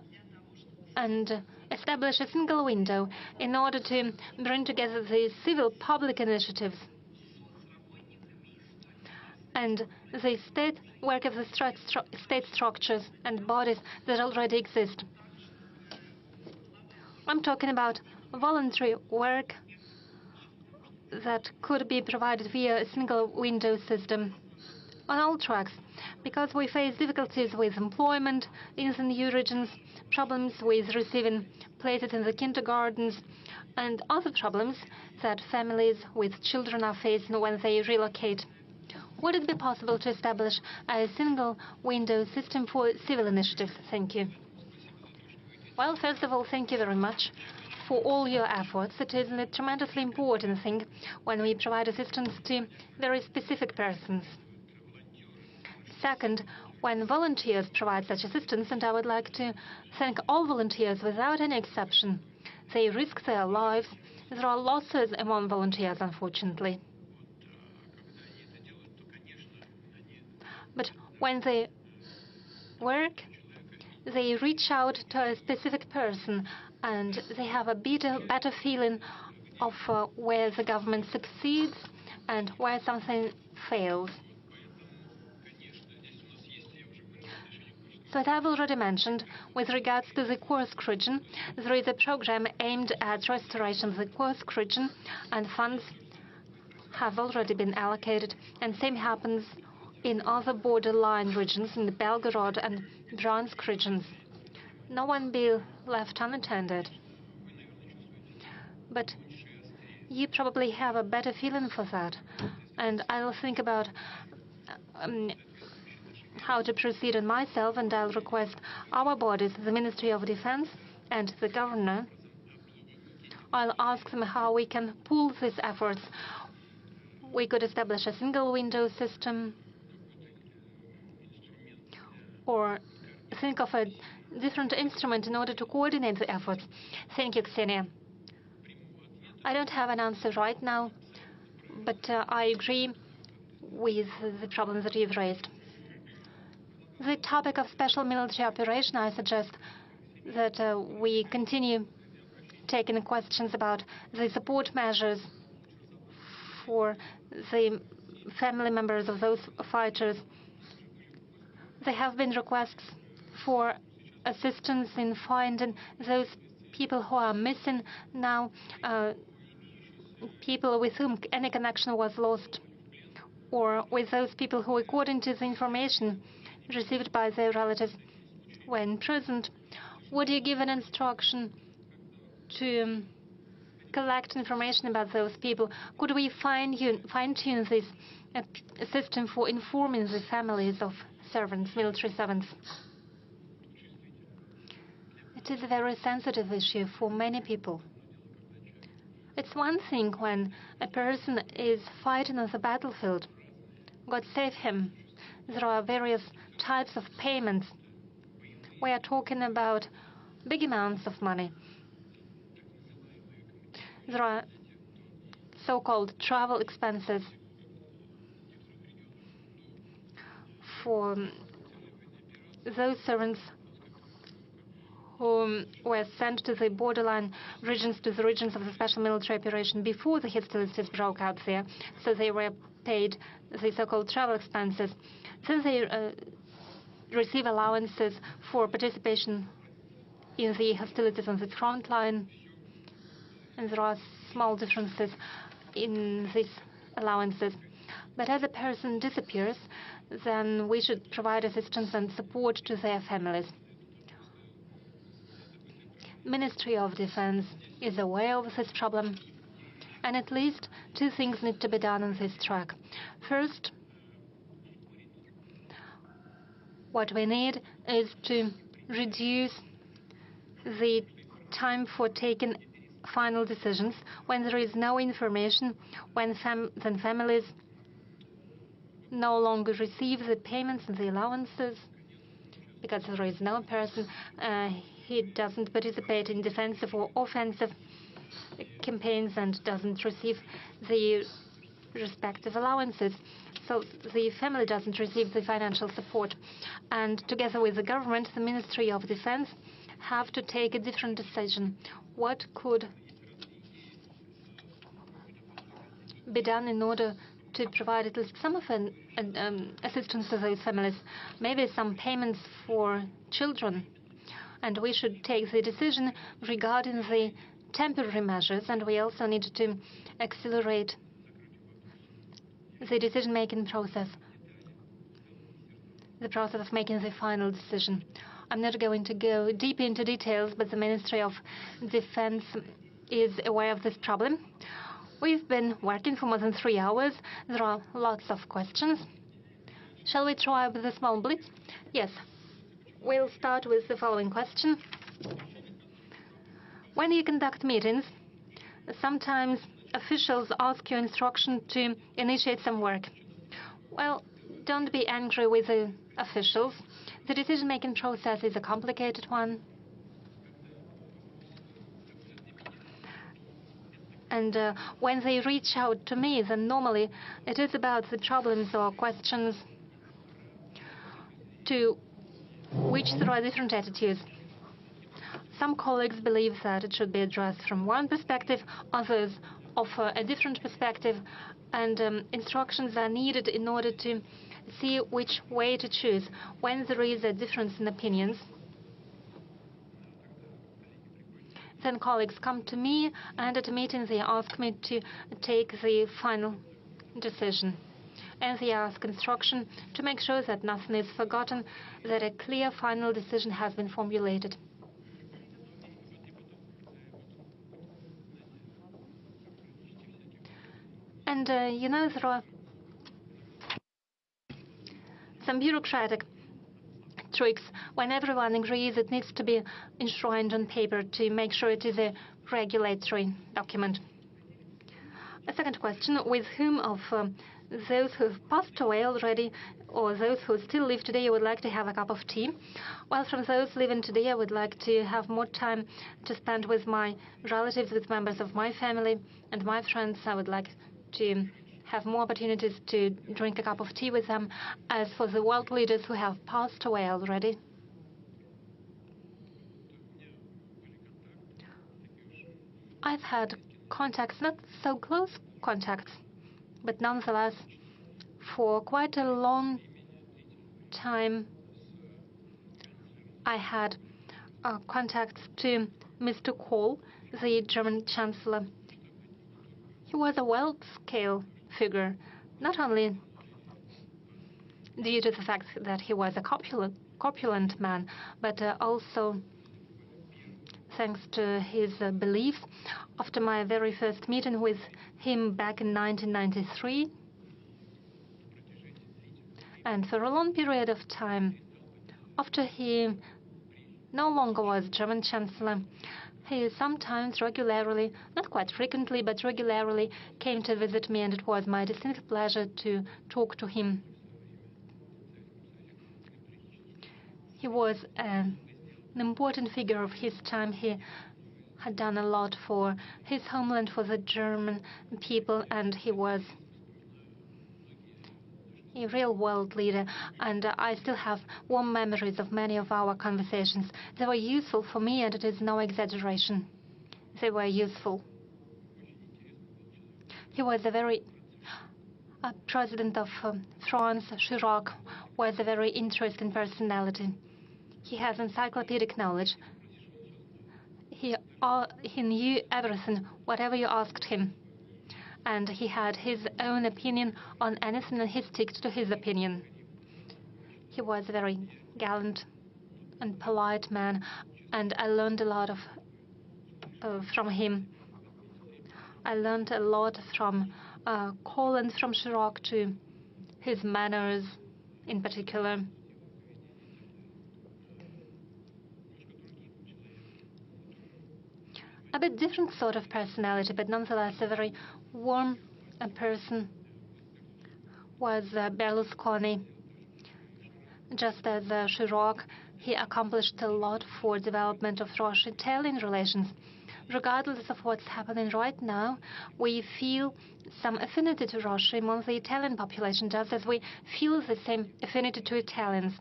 and establish a single window in order to bring together the civil public initiatives and the state work of the state structures and bodies that already exist? I'm talking about voluntary work that could be provided via a single window system on all tracks, because we face difficulties with employment in the new regions, problems with receiving places in the kindergartens, and other problems that families with children are facing when they relocate. Would it be possible to establish a single window system for civil initiatives? Thank you. Well, first of all, thank you very much for all your efforts. It is a tremendously important thing when we provide assistance to very specific persons. Second, when volunteers provide such assistance, and I would like to thank all volunteers without any exception. They risk their lives. There are losses among volunteers, unfortunately. But when they work, they reach out to a specific person, and they have a better feeling of where the government succeeds and where something fails. So as I've already mentioned, with regards to the Kursk region, there is a program aimed at restoration of the Kursk region, and funds have already been allocated, and same happens in other borderline regions, in the Belgorod and Bryansk regions. No one be left unattended. But you probably have a better feeling for that, and I'll think about how to proceed on myself, and I'll request our bodies, the Ministry of Defense and the governor. I'll ask them how we can pool these efforts. We could establish a single window system, or think of a different instrument in order to coordinate the efforts. Thank you, Ksenia. I don't have an answer right now, but I agree with the problems that you've raised. The topic of special military operation, I suggest that we continue taking questions about the support measures for the family members of those fighters. There have been requests for assistance in finding those people who are missing now, people with whom any connection was lost, or with those people who, according to the information received by their relatives, were imprisoned. Would you give an instruction to collect information about those people? Could we fine-tune this system for informing the families of servants, military servants? It is a very sensitive issue for many people. It's one thing when a person is fighting on the battlefield. God save him. There are various types of payments. We are talking about big amounts of money. There are so-called travel expenses for those servants who were sent to the borderline regions, to the regions of the special military operation before the hostilities broke out there. So they were paid the so-called travel expenses. Since they receive allowances for participation in the hostilities on the front line, and there are small differences in these allowances. But as a person disappears, then we should provide assistance and support to their families. Ministry of Defense is aware of this problem, and at least two things need to be done on this track. First, what we need is to reduce the time for taking final decisions, when there is no information, when then families no longer receive the payments and the allowances because there is no person, he doesn't participate in defensive or offensive campaigns and doesn't receive the respective allowances. So the family doesn't receive the financial support. And together with the government, the Ministry of Defense have to take a different decision. What could be done in order to provide at least some of an assistance to those families? Maybe some payments for children. And we should take the decision regarding the temporary measures, and we also need to accelerate the decision-making process, the process of making the final decision. I'm not going to go deep into details, but the Ministry of Defense is aware of this problem. We've been working for more than 3 hours. There are lots of questions. Shall we try with a small blitz? Yes. We'll start with the following question. When you conduct meetings, sometimes officials ask you instruction to initiate some work. Well, don't be angry with the officials. The decision-making process is a complicated one. And when they reach out to me, then normally it is about the problems or questions to which there are different attitudes. Some colleagues believe that it should be addressed from one perspective, others offer a different perspective, and instructions are needed in order to see which way to choose when there is a difference in opinions. Then colleagues come to me, and at a meeting they ask me to take the final decision. And they ask instruction to make sure that nothing is forgotten, that a clear final decision has been formulated. And, there are some bureaucratic tricks. When everyone agrees, it needs to be enshrined on paper to make sure it is a regulatory document. A second question, with whom of those who have passed away already or those who still live today you would like to have a cup of tea? Well, from those living today, I would like to have more time to spend with my relatives, with members of my family and my friends. I would like to have more opportunities to drink a cup of tea with them. As for the world leaders who have passed away already, I've had contacts, not so close contacts, but nonetheless, for quite a long time, I had contacts to Mr. Kohl, the German Chancellor. He was a world-scale figure, not only due to the fact that he was a corpulent man, but also thanks to his beliefs. After my very first meeting with him back in 1993, and for a long period of time, after he no longer was German Chancellor, he sometimes regularly, not quite frequently, but regularly came to visit me, and it was my distinct pleasure to talk to him. He was an important figure of his time. He had done a lot for his homeland, for the German people, and he was a real world leader. And I still have warm memories of many of our conversations. They were useful for me, and it is no exaggeration. They were useful. He was a very President of France, Chirac, was a very interesting personality. He has encyclopedic knowledge. He knew everything, whatever you asked him. And he had his own opinion on anything, and he stuck to his opinion. He was a very gallant and polite man, and I learned a lot from him. I learned a lot from Kohl and from Chirac too, his manners in particular. a bit different sort of personality, but nonetheless a very warm person, was Berlusconi. Just as Chirac, he accomplished a lot for development of Russia-Italian relations. Regardless of what's happening right now, we feel some affinity to Russia among the Italian population, just as we feel the same affinity to Italians.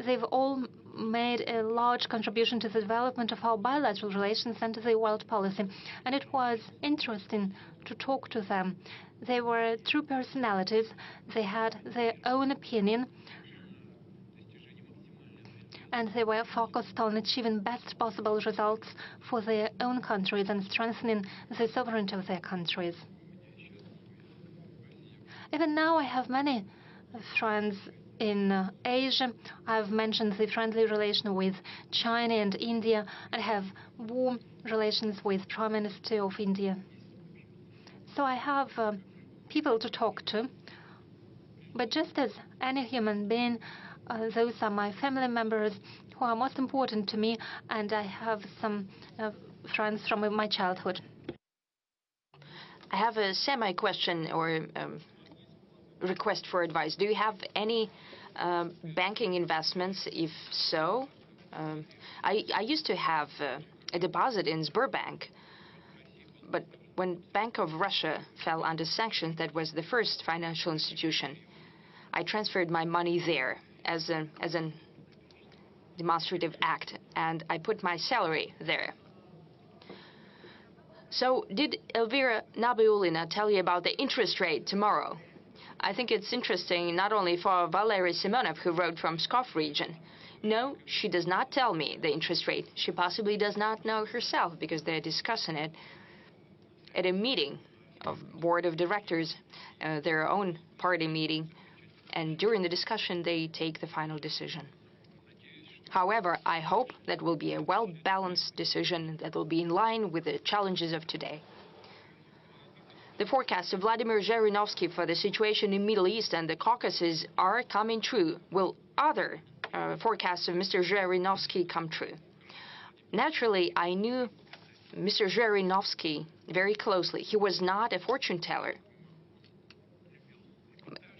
They've all made a large contribution to the development of our bilateral relations and to the world policy, and it was interesting to talk to them. They were true personalities. They had their own opinion, and they were focused on achieving best possible results for their own countries and strengthening the sovereignty of their countries. Even now, I have many friends in Asia. I've mentioned the friendly relation with China and India, and have warm relations with Prime Minister of India. So I have people to talk to. But just as any human being, those are my family members who are most important to me, and I have some friends from my childhood. I have a semi-question or request for advice. Do you have any banking investments? If so, I used to have a deposit in Sberbank, but when Bank of Russia fell under sanctions, that was the first financial institution, I transferred my money there as a demonstrative act, and I put my salary there. So did Elvira Nabiulina tell you about the interest rate tomorrow? I think it's interesting not only for Valery Simonov, who wrote from Pskov region. No, she does not tell me the interest rate. She possibly does not know herself, because they're discussing it at a meeting of board of directors, their own party meeting, and during the discussion they take the final decision. However, I hope that will be a well-balanced decision that will be in line with the challenges of today. The forecasts of Vladimir Zhirinovsky for the situation in Middle East and the Caucasus are coming true. Will other forecasts of Mr. Zhirinovsky come true? Naturally, I knew Mr. Zhirinovsky very closely. He was not a fortune teller,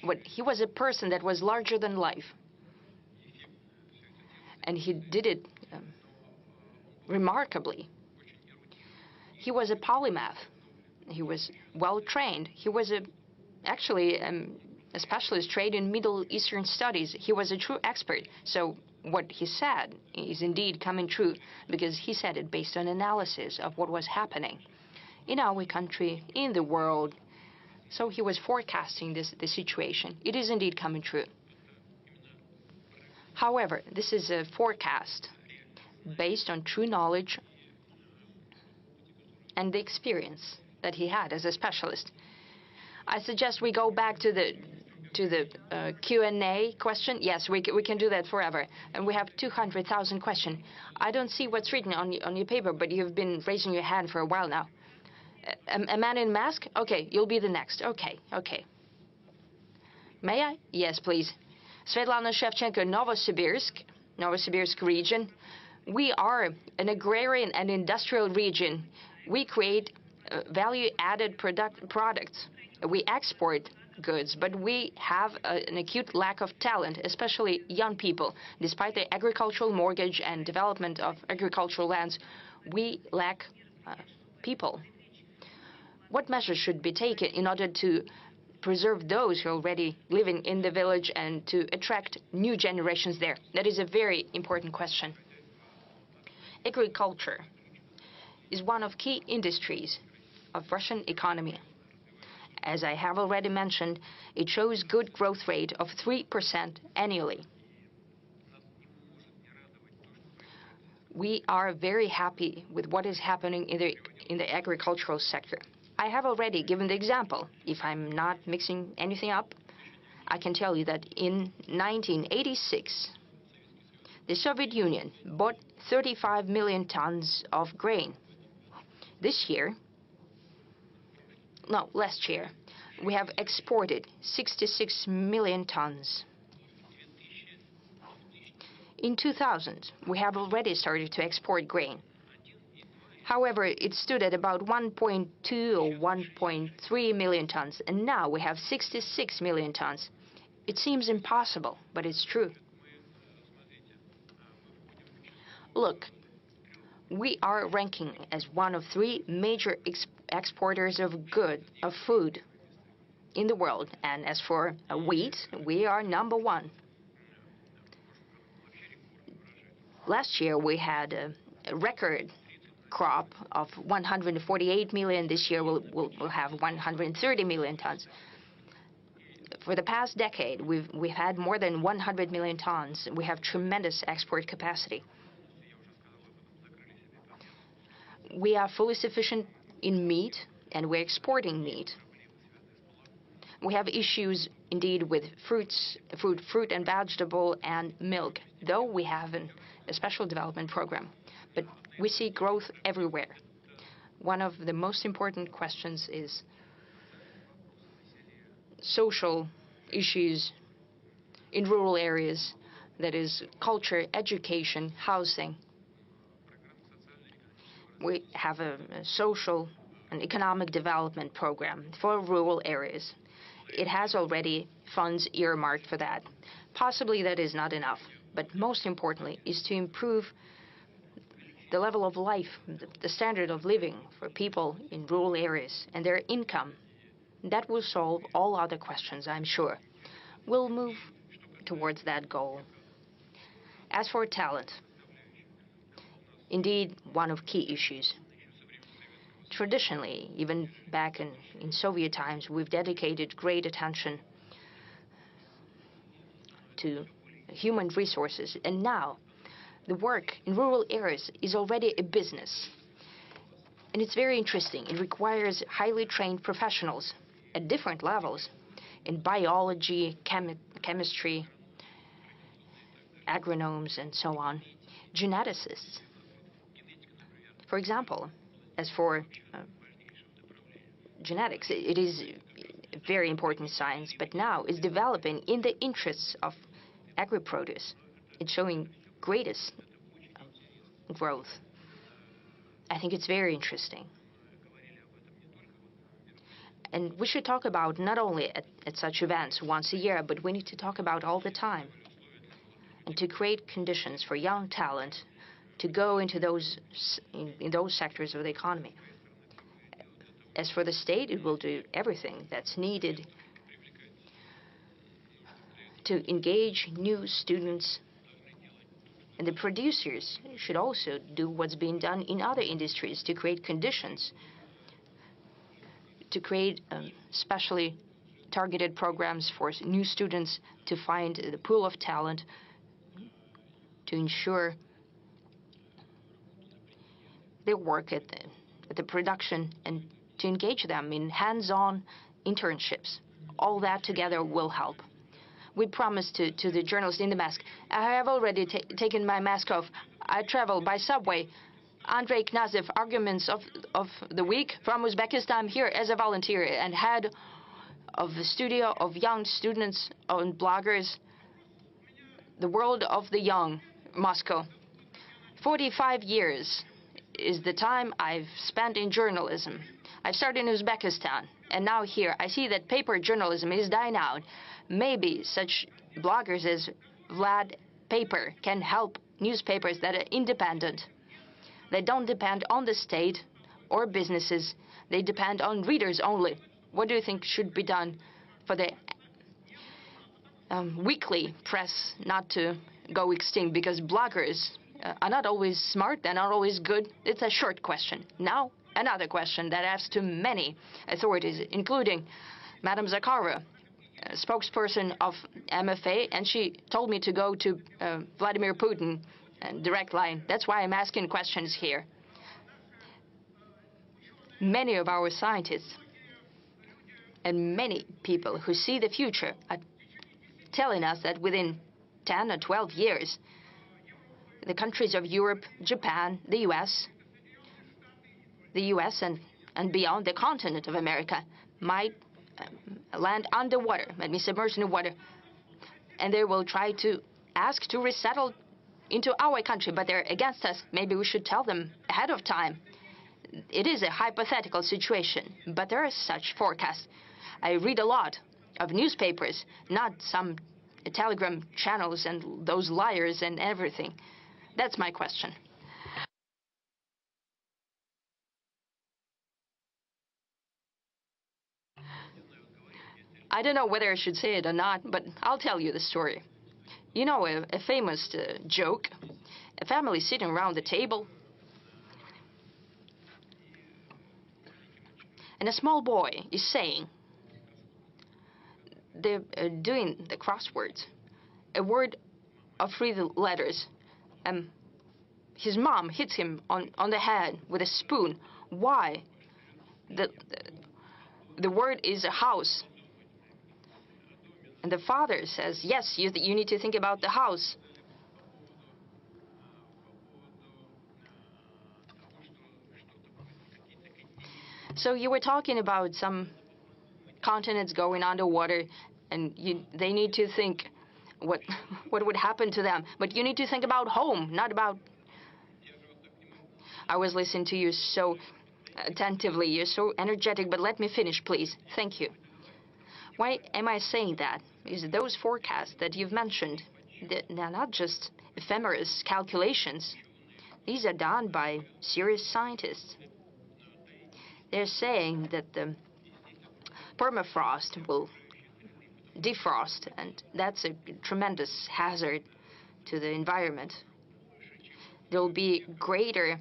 but he was a person that was larger than life. And he did it remarkably. He was a polymath. He was well-trained. He was actually a specialist trained in Middle Eastern studies. He was a true expert. So what he said is indeed coming true, because he said it based on analysis of what was happening in our country, in the world. So he was forecasting the situation. It is indeed coming true. However, this is a forecast based on true knowledge and the experience that he had as a specialist. I suggest we go back to the Q&A question. Yes, we can do that forever. And we have 200,000 questions. I don't see what's written on your paper, but you've been raising your hand for a while now. A man in mask? Okay, you'll be the next. Okay. May I? Yes, please. Svetlana Shevchenko, Novosibirsk region. We are an agrarian and industrial region. We create value-added products. We export goods, but we have an acute lack of talent, especially young people. Despite the agricultural mortgage and development of agricultural lands, we lack people. What measures should be taken in order to preserve those who are already living in the village and to attract new generations there? That is a very important question. Agriculture is one of key industries of Russian economy. As I have already mentioned, it shows good growth rate of 3% annually. We are very happy with what is happening in the agricultural sector. I have already given the example. If I'm not mixing anything up, I can tell you that in 1986, the Soviet Union bought 35 million tons of grain. Last year, we have exported 66 million tons. In 2000, we have already started to export grain. However, it stood at about 1.2 or 1.3 million tons, and now we have 66 million tons. It seems impossible, but it's true. Look, we are ranking as one of 3 major exporters of food in the world, and as for wheat, we are number 1. Last year we had a record crop of 148 million. This year we'll have 130 million tons. For the past decade, we've had more than 100 million tons. We have tremendous export capacity. We are fully sufficient in meat, and we're exporting meat. We have issues indeed with fruit and vegetable and milk, though we have a special development program. But we see growth everywhere. One of the most important questions is social issues in rural areas, that is culture, education, housing. We have a social and economic development program for rural areas. It has already funds earmarked for that. Possibly that is not enough, but most importantly is to improve the level of life, the standard of living for people in rural areas and their income. That will solve all other questions, I'm sure. We'll move towards that goal. As for talent, indeed one of key issues. Traditionally, even back in Soviet times, we've dedicated great attention to human resources, and now the work in rural areas is already a business. And it's very interesting. It requires highly trained professionals at different levels in biology, chemistry, agronomes, and so on, geneticists. For example, as for genetics, it is a very important science, but now it's developing in the interests of agri-produce. It's showing greatest growth. I think it's very interesting. And we should talk about not only at such events once a year, but we need to talk about all the time. And to create conditions for young talent to go into those sectors of the economy. As for the state, it will do everything that's needed to engage new students. And the producers should also do what's being done in other industries to create conditions, to create specially targeted programs for new students to find the pool of talent, to ensure their work at the production, and to engage them in hands-on internships. All that together will help. We promised to the journalist in the mask. I have already taken my mask off. I travel by subway. Andrei Knazev, Arguments of the Week from Uzbekistan, here as a volunteer and head of the studio of young students and bloggers, the world of the young, Moscow. 45 years is the time I've spent in journalism. I started in Uzbekistan, and now here I see that paper journalism is dying out. Maybe such bloggers as Vlad Paper can help newspapers that are independent. They don't depend on the state or businesses. They depend on readers only. What do you think should be done for the weekly press not to go extinct? Because bloggers are not always smart, they're not always good. It's a short question. Now, another question that asks to many authorities, including Madam Zakharova, spokesperson of MFA, and she told me to go to Vladimir Putin, direct line. That's why I'm asking questions here. Many of our scientists and many people who see the future are telling us that within 10 or 12 years, the countries of Europe, Japan, the US and beyond, the continent of America, might land underwater, might be submerged in water, and they will try to ask to resettle into our country, but they're against us. Maybe we should tell them ahead of time. it is a hypothetical situation, but there are such forecasts. I read a lot of newspapers, not some telegram channels and those liars and everything. That's my question. I don't know whether I should say it or not, but I'll tell you the story. You know, a famous joke, a family sitting around the table, and a small boy is saying, they're doing the crosswords, a word of 3 letters. His mom hits him on the head with a spoon. Why? The word is a house. And the father says, yes, you need to think about the house. So you were talking about some continents going underwater, and they need to think what would happen to them. But you need to think about home, not about... I was listening to you so attentively. You're so energetic, but let me finish, please. Thank you. Why am I saying that? Because those forecasts that you've mentioned, they're not just ephemeris calculations. These are done by serious scientists. They're saying that the permafrost will defrost, and that's a tremendous hazard to the environment. There will be greater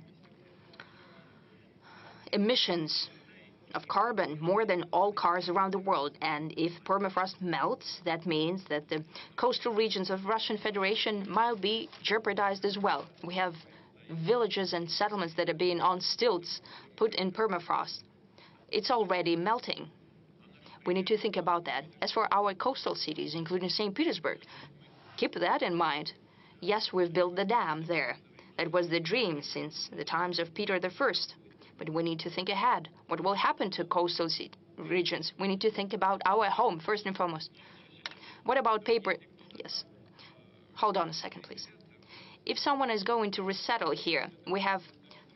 emissions of carbon, more than all cars around the world. And if permafrost melts, that means that the coastal regions of Russian Federation might be jeopardized as well. We have villages and settlements that are being on stilts, put in permafrost. It's already melting. We need to think about that. As for our coastal cities, including St. Petersburg, keep that in mind. Yes, we've built the dam there. That was the dream since the times of Peter I. But we need to think ahead. What will happen to coastal regions? We need to think about our home, first and foremost. What about paper? Yes. Hold on a second, please. If someone is going to resettle here, we have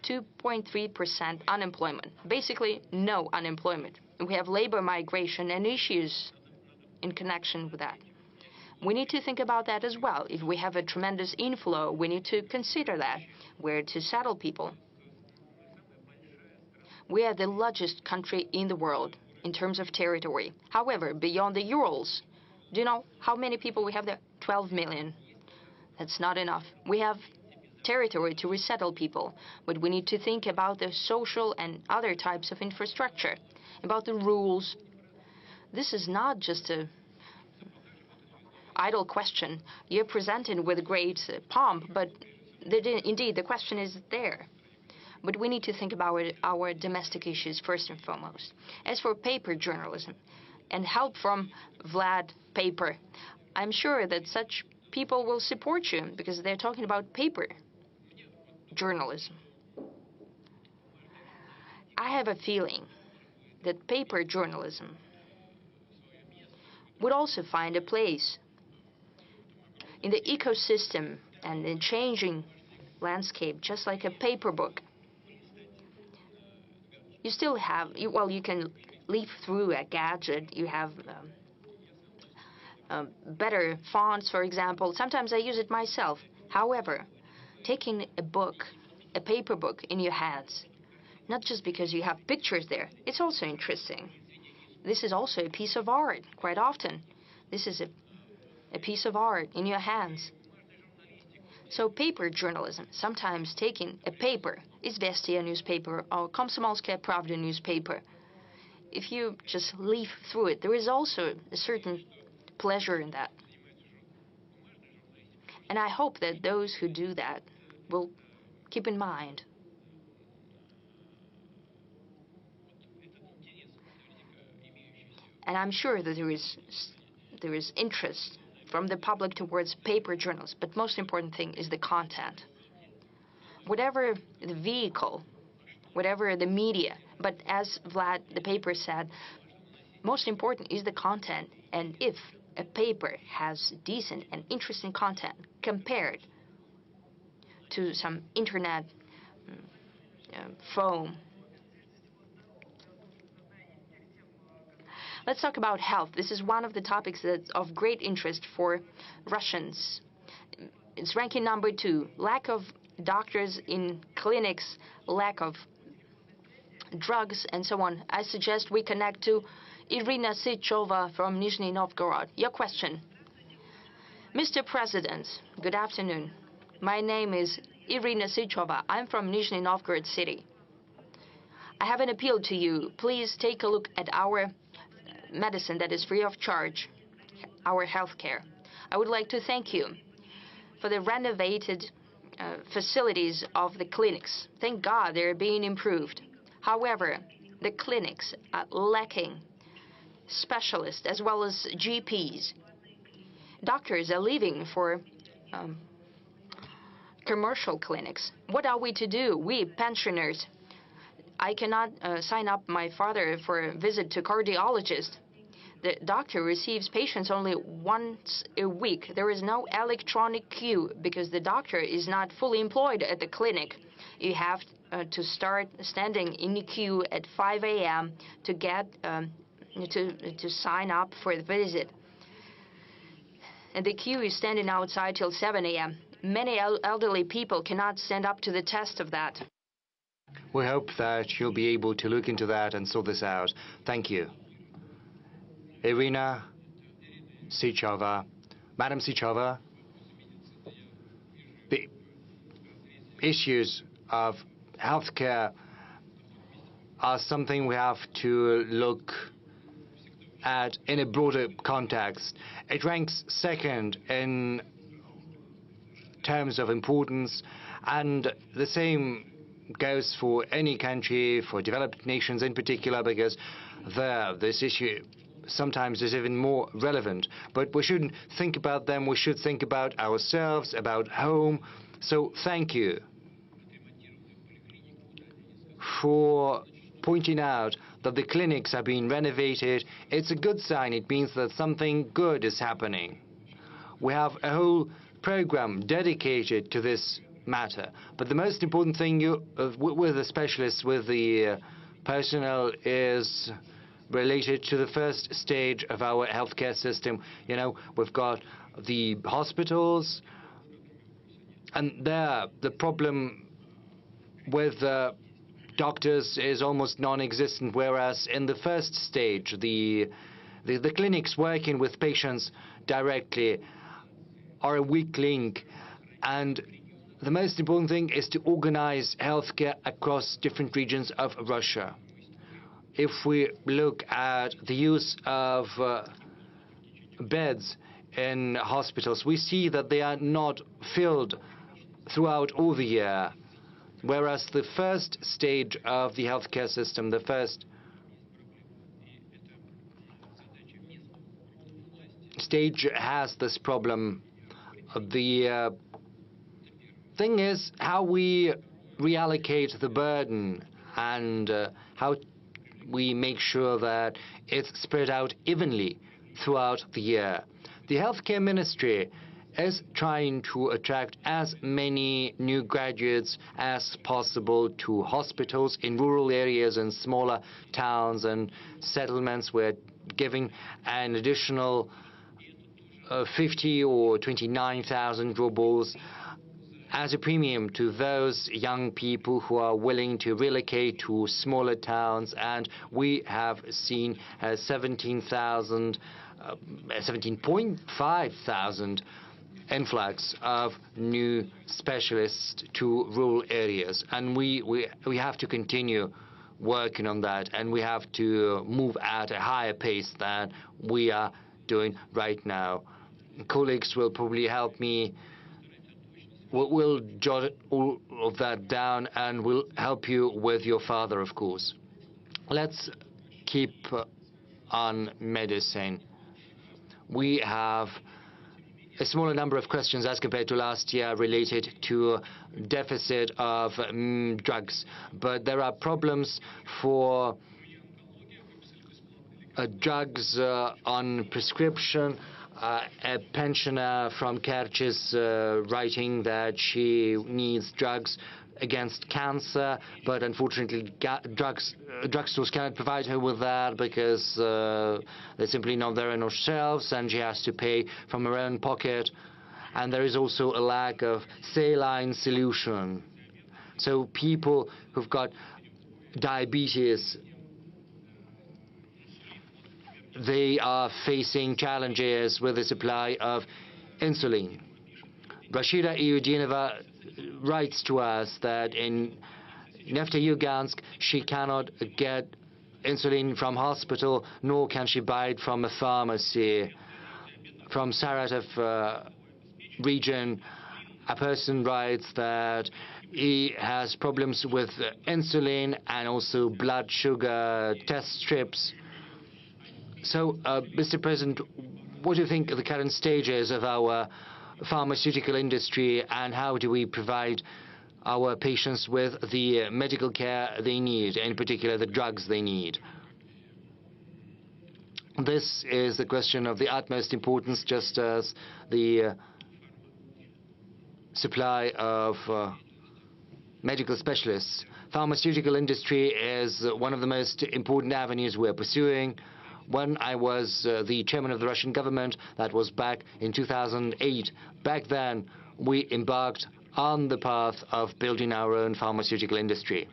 2.3% unemployment. Basically, no unemployment. We have labor migration and issues in connection with that. We need to think about that as well. If we have a tremendous inflow, we need to consider that, where to settle people. We are the largest country in the world in terms of territory. However, beyond the Urals, do you know how many people we have there? 12 million. That's not enough. We have territory to resettle people, but we need to think about the social and other types of infrastructure, about the rules. This is not just a idle question. You're presented with great pomp, but indeed the question is there. But we need to think about our domestic issues first and foremost. As for paper journalism and help from Vlad Paper, I'm sure that such people will support you because they're talking about paper journalism. I have a feeling that paper journalism would also find a place in the ecosystem and in changing landscape, just like a paper book. You still have, well, you can leaf through a gadget. You have better fonts, for example. Sometimes I use it myself. However, taking a book, a paper book in your hands, not just because you have pictures there, it's also interesting. This is also a piece of art, quite often. This is a piece of art in your hands. So paper journalism, sometimes taking a paper, Izvestia newspaper or Komsomolskaya Pravda newspaper, if you just leaf through it, there is also a certain pleasure in that. And I hope that those who do that will keep in mind. And I'm sure that there is interest from the public towards paper journals, but most important thing is the content. Whatever the vehicle, whatever the media, but as Vlad the Paper said, most important is the content. And if a paper has decent and interesting content compared to some internet foam Let's talk about health. This is one of the topics that's of great interest for Russians. It's ranking number 2. Lack of doctors in clinics, lack of drugs, and so on. I suggest we connect to Irina Sychova from Nizhny Novgorod. Your question. Mr. President, good afternoon. My name is Irina Sychova. I'm from Nizhny Novgorod city. I have an appeal to you. Please take a look at our medicine that is free of charge, our healthcare. I would like to thank you for the renovated facilities of the clinics. Thank God they're being improved. However, the clinics are lacking specialists as well as GPs. Doctors are leaving for commercial clinics. What are we to do? We pensioners. I cannot sign up my father for a visit to cardiologist. The doctor receives patients only once a week. There is no electronic queue because the doctor is not fully employed at the clinic. You have to start standing in the queue at 5 a.m. to get to sign up for the visit. And the queue is standing outside till 7 a.m. Many elderly people cannot stand up to the test of that. We hope that you'll be able to look into that and sort this out. Thank you. Irina Sychova. Madam Sychova, the issues of healthcare are something we have to look at in a broader context. It ranks second in terms of importance, and the same goes for any country, for developed nations in particular, because there this issue sometimes is even more relevant. But we shouldn't think about them, we should think about ourselves, about home. So thank you for pointing out that the clinics are being renovated. It's a good sign. It means that something good is happening. We have a whole program dedicated to this matter. But the most important thing with the specialists, with the personnel, is related to the first stage of our healthcare system. You know, we've got the hospitals, and there the problem with doctors is almost non-existent, whereas in the first stage, the clinics working with patients directly are a weak link. And the most important thing is to organize healthcare across different regions of Russia. If we look at the use of beds in hospitals, we see that they are not filled throughout all the year, whereas the first stage of the healthcare system, the first stage has this problem. The thing is how we reallocate the burden and how we make sure that it's spread out evenly throughout the year. The healthcare ministry is trying to attract as many new graduates as possible to hospitals in rural areas and smaller towns and settlements. We're giving an additional 50 or 29,000 rubles as a premium to those young people who are willing to relocate to smaller towns, and we have seen 17.5 thousand influx of new specialists to rural areas, and we have to continue working on that, and we have to move at a higher pace than we are doing right now. Colleagues will probably help me. We'll jot all of that down, and we'll help you with your father, of course. Let's keep on medicine. We have a smaller number of questions as compared to last year related to deficit of drugs, but there are problems for drugs on prescription. A pensioner from Kerch is writing that she needs drugs against cancer, but unfortunately drugstores cannot provide her with that because they're simply not there on our shelves, and she has to pay from her own pocket. And there is also a lack of saline solution. So people who've got diabetes, they are facing challenges with the supply of insulin. Rashida Iudinova writes to us that in Neftejugansk she cannot get insulin from hospital, nor can she buy it from a pharmacy. From Saratov region, a person writes that he has problems with insulin and also blood sugar test strips. So, Mr. President, what do you think of the current stages of our pharmaceutical industry, and how do we provide our patients with the medical care they need, in particular the drugs they need? This is the question of the utmost importance, just as the supply of medical specialists. Pharmaceutical industry is one of the most important avenues we're pursuing. When I was the chairman of the Russian government, that was back in 2008, back then we embarked on the path of building our own pharmaceutical industry.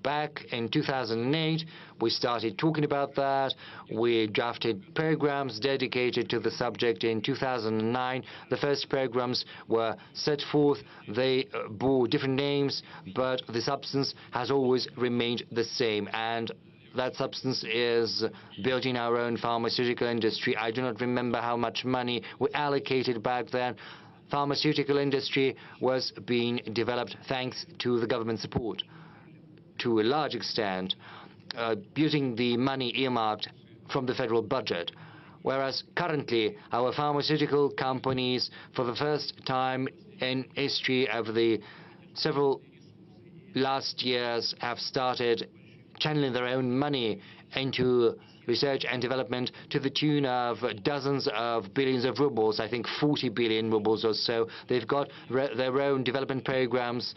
Back in 2008, we started talking about that. We drafted programs dedicated to the subject. In 2009, the first programs were set forth. They bore different names, but the substance has always remained the same. And that substance is building our own pharmaceutical industry. I do not remember how much money we allocated back then. Pharmaceutical industry was being developed thanks to the government support, to a large extent, using the money earmarked from the federal budget. Whereas currently, our pharmaceutical companies, for the first time in history of the several last years, have started channeling their own money into research and development to the tune of dozens of billions of rubles, I think 40 billion rubles or so. They've got their own development programs.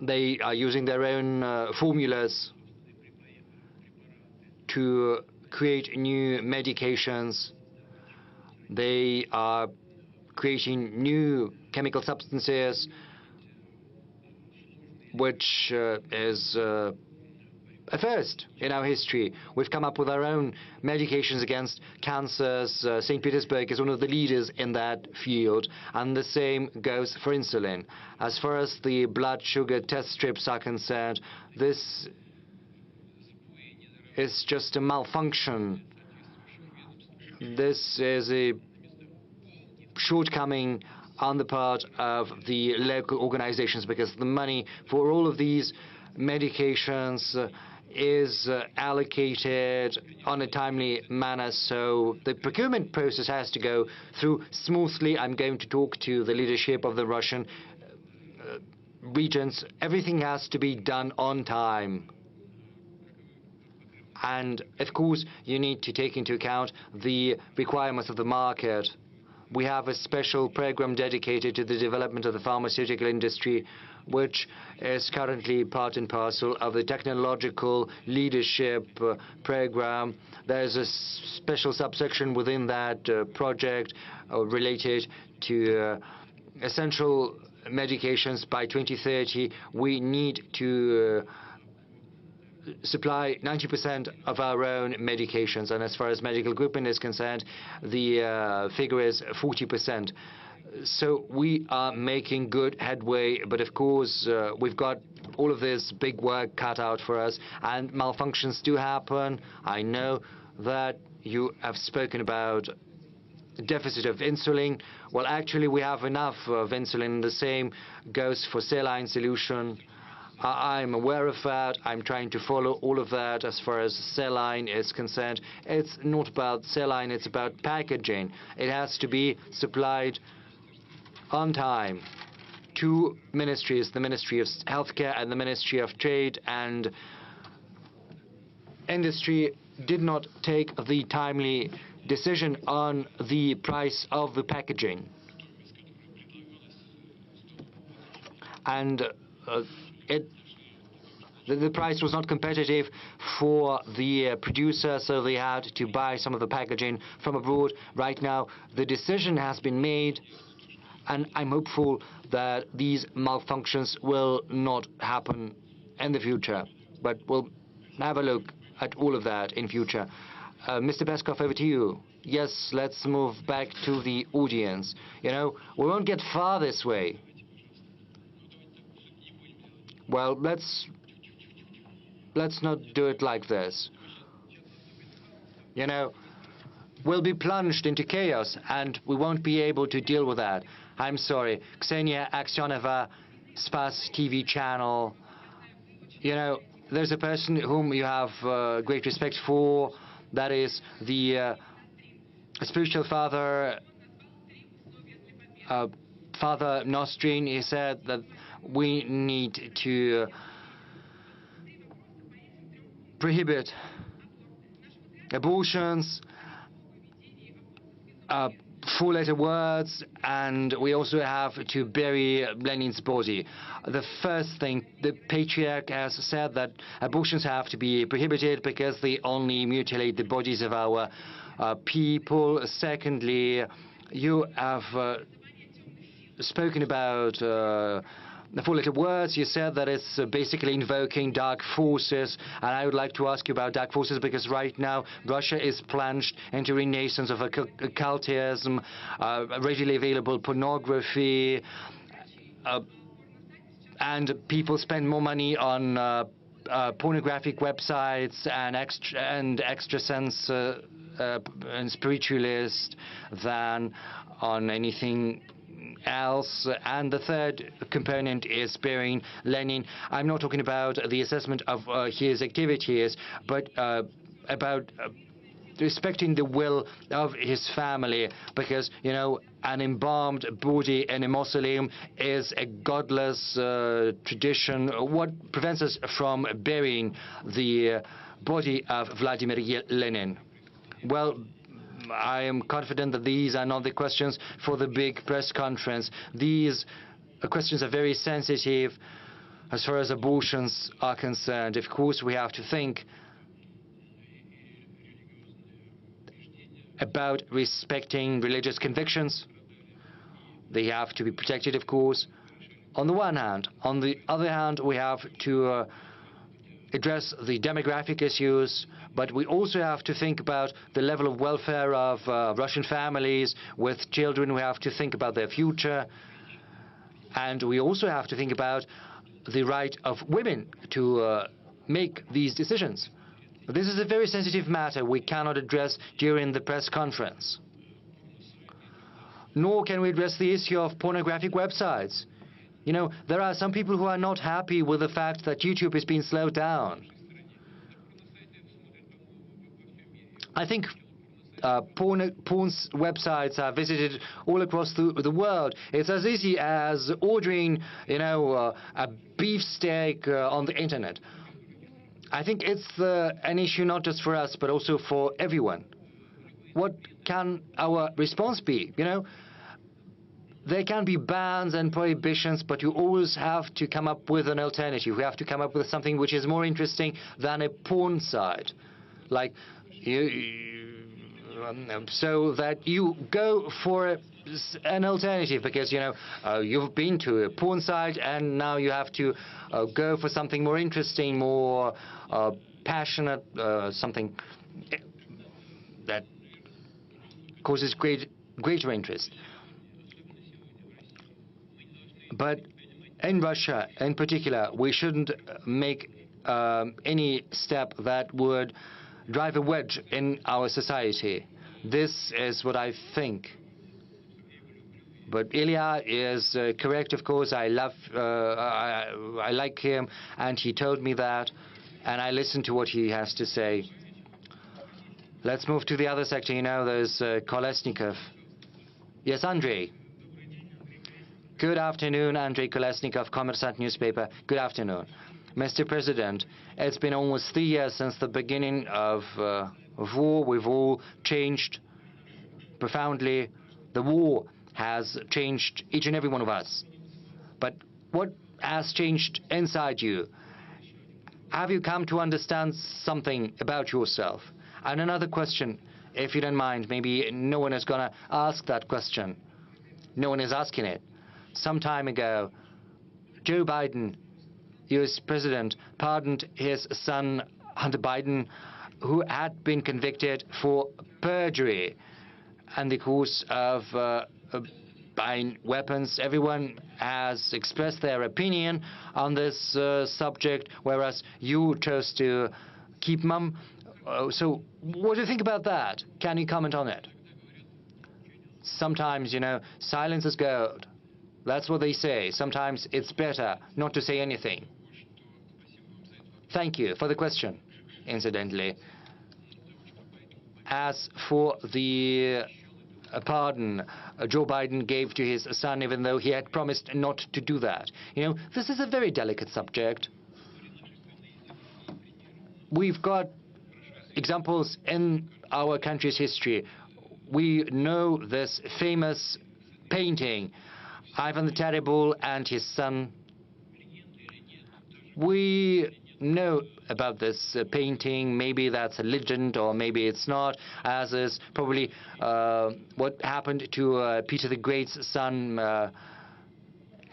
They are using their own formulas to create new medications. They are creating new chemical substances, which is a first in our history. We've come up with our own medications against cancers. St. Petersburg is one of the leaders in that field, and the same goes for insulin. As far as the blood sugar test strips are concerned, this is just a malfunction. This is a shortcoming on the part of the local organizations, because the money for all of these medications is allocated on a timely manner, so the procurement process has to go through smoothly. I'm going to talk to the leadership of the Russian regions. Everything has to be done on time. And of course, you need to take into account the requirements of the market. We have a special program dedicated to the development of the pharmaceutical industry, which is currently part and parcel of the technological leadership program. There's a special subsection within that project related to essential medications. By 2030, we need to supply 90% of our own medications, and as far as medical equipment is concerned, the figure is 40%. So we are making good headway, but of course we've got all of this big work cut out for us, and malfunctions do happen. I know that you have spoken about deficit of insulin. Well, actually we have enough of insulin. The same goes for saline solution. I'm aware of that. I'm trying to follow all of that as far as saline is concerned. It's not about saline, it's about packaging. It has to be supplied on time. Two ministries, the Ministry of Healthcare and the Ministry of Trade and Industry, did not take the timely decision on the price of the packaging. And the price was not competitive for the producer, so they had to buy some of the packaging from abroad. Right now, the decision has been made, and I'm hopeful that these malfunctions will not happen in the future. But we'll have a look at all of that in future. Mr. Peskov, over to you. Yes, let's move back to the audience. You know, we won't get far this way. Well, let's not do it like this. You know, we'll be plunged into chaos, and we won't be able to deal with that. I'm sorry. Ksenia Aksionova, Spas TV channel. You know, there's a person whom you have great respect for. That is the spiritual father, Father Nostrin. He said that we need to prohibit abortions, four-letter words, and we also have to bury Lenin's body. The first thing, the patriarch has said that abortions have to be prohibited because they only mutilate the bodies of our people. Secondly, you have spoken about the four-letter words. You said that it's basically invoking dark forces, and I would like to ask you about dark forces because right now Russia is plunged into renaissance of occultism, readily available pornography, and people spend more money on pornographic websites and extrasense and spiritualist than on anything else. And the third component is burying Lenin. I'm not talking about the assessment of his activities, but about respecting the will of his family, because, you know, an embalmed body in a mausoleum is a godless tradition. What prevents us from burying the body of Vladimir Lenin? Well, I am confident that these are not the questions for the big press conference. These questions are very sensitive as far as abortions are concerned. Of course, we have to think about respecting religious convictions. They have to be protected, of course, on the one hand. On the other hand, we have to address the demographic issues, but we also have to think about the level of welfare of Russian families with children. We have to think about their future, and we also have to think about the right of women to make these decisions. This is a very sensitive matter we cannot address during the press conference. Nor can we address the issue of pornographic websites. You know, there are some people who are not happy with the fact that YouTube is being slowed down. I think porn websites are visited all across the world. It's as easy as ordering, you know, a beefsteak on the internet. I think it's an issue not just for us, but also for everyone. What can our response be? You know, there can be bans and prohibitions, but you always have to come up with an alternative. We have to come up with something which is more interesting than a porn site. Like, so that you go for an alternative, because, you know, you've been to a porn site and now you have to go for something more interesting, more passionate, something that causes greater interest. But in Russia, in particular, we shouldn't make any step that would drive a wedge in our society. This is what I think. But Ilya is correct, of course. I like him, and he told me that, and I listened to what he has to say. Let's move to the other sector. You know, there's Kolesnikov. Yes, Andrei. Good afternoon, Andrei Kolesnikov, Kommersant newspaper. Good afternoon. Mr. President, it's been almost 3 years since the beginning of war. We've all changed. profoundly. The war has changed each and every one of us. But what has changed inside you? Have you come to understand something about yourself? And another question, if you don't mind, maybe no one is going to ask that question. No one is asking it. Some time ago, Joe Biden, US President, pardoned his son, Hunter Biden, who had been convicted for perjury and the course of buying weapons. Everyone has expressed their opinion on this subject, whereas you chose to keep mum. So what do you think about that? Can you comment on it? Sometimes, silence is gold. That's what they say. Sometimes it's better not to say anything. Thank you for the question, incidentally. As for the pardon Joe Biden gave to his son, even though he had promised not to do that. This is a very delicate subject. We've got examples in our country's history. We know this famous painting, Ivan the Terrible and his son. We know about this painting. Maybe that's a legend, or maybe it's not, as is probably what happened to Peter the Great's son,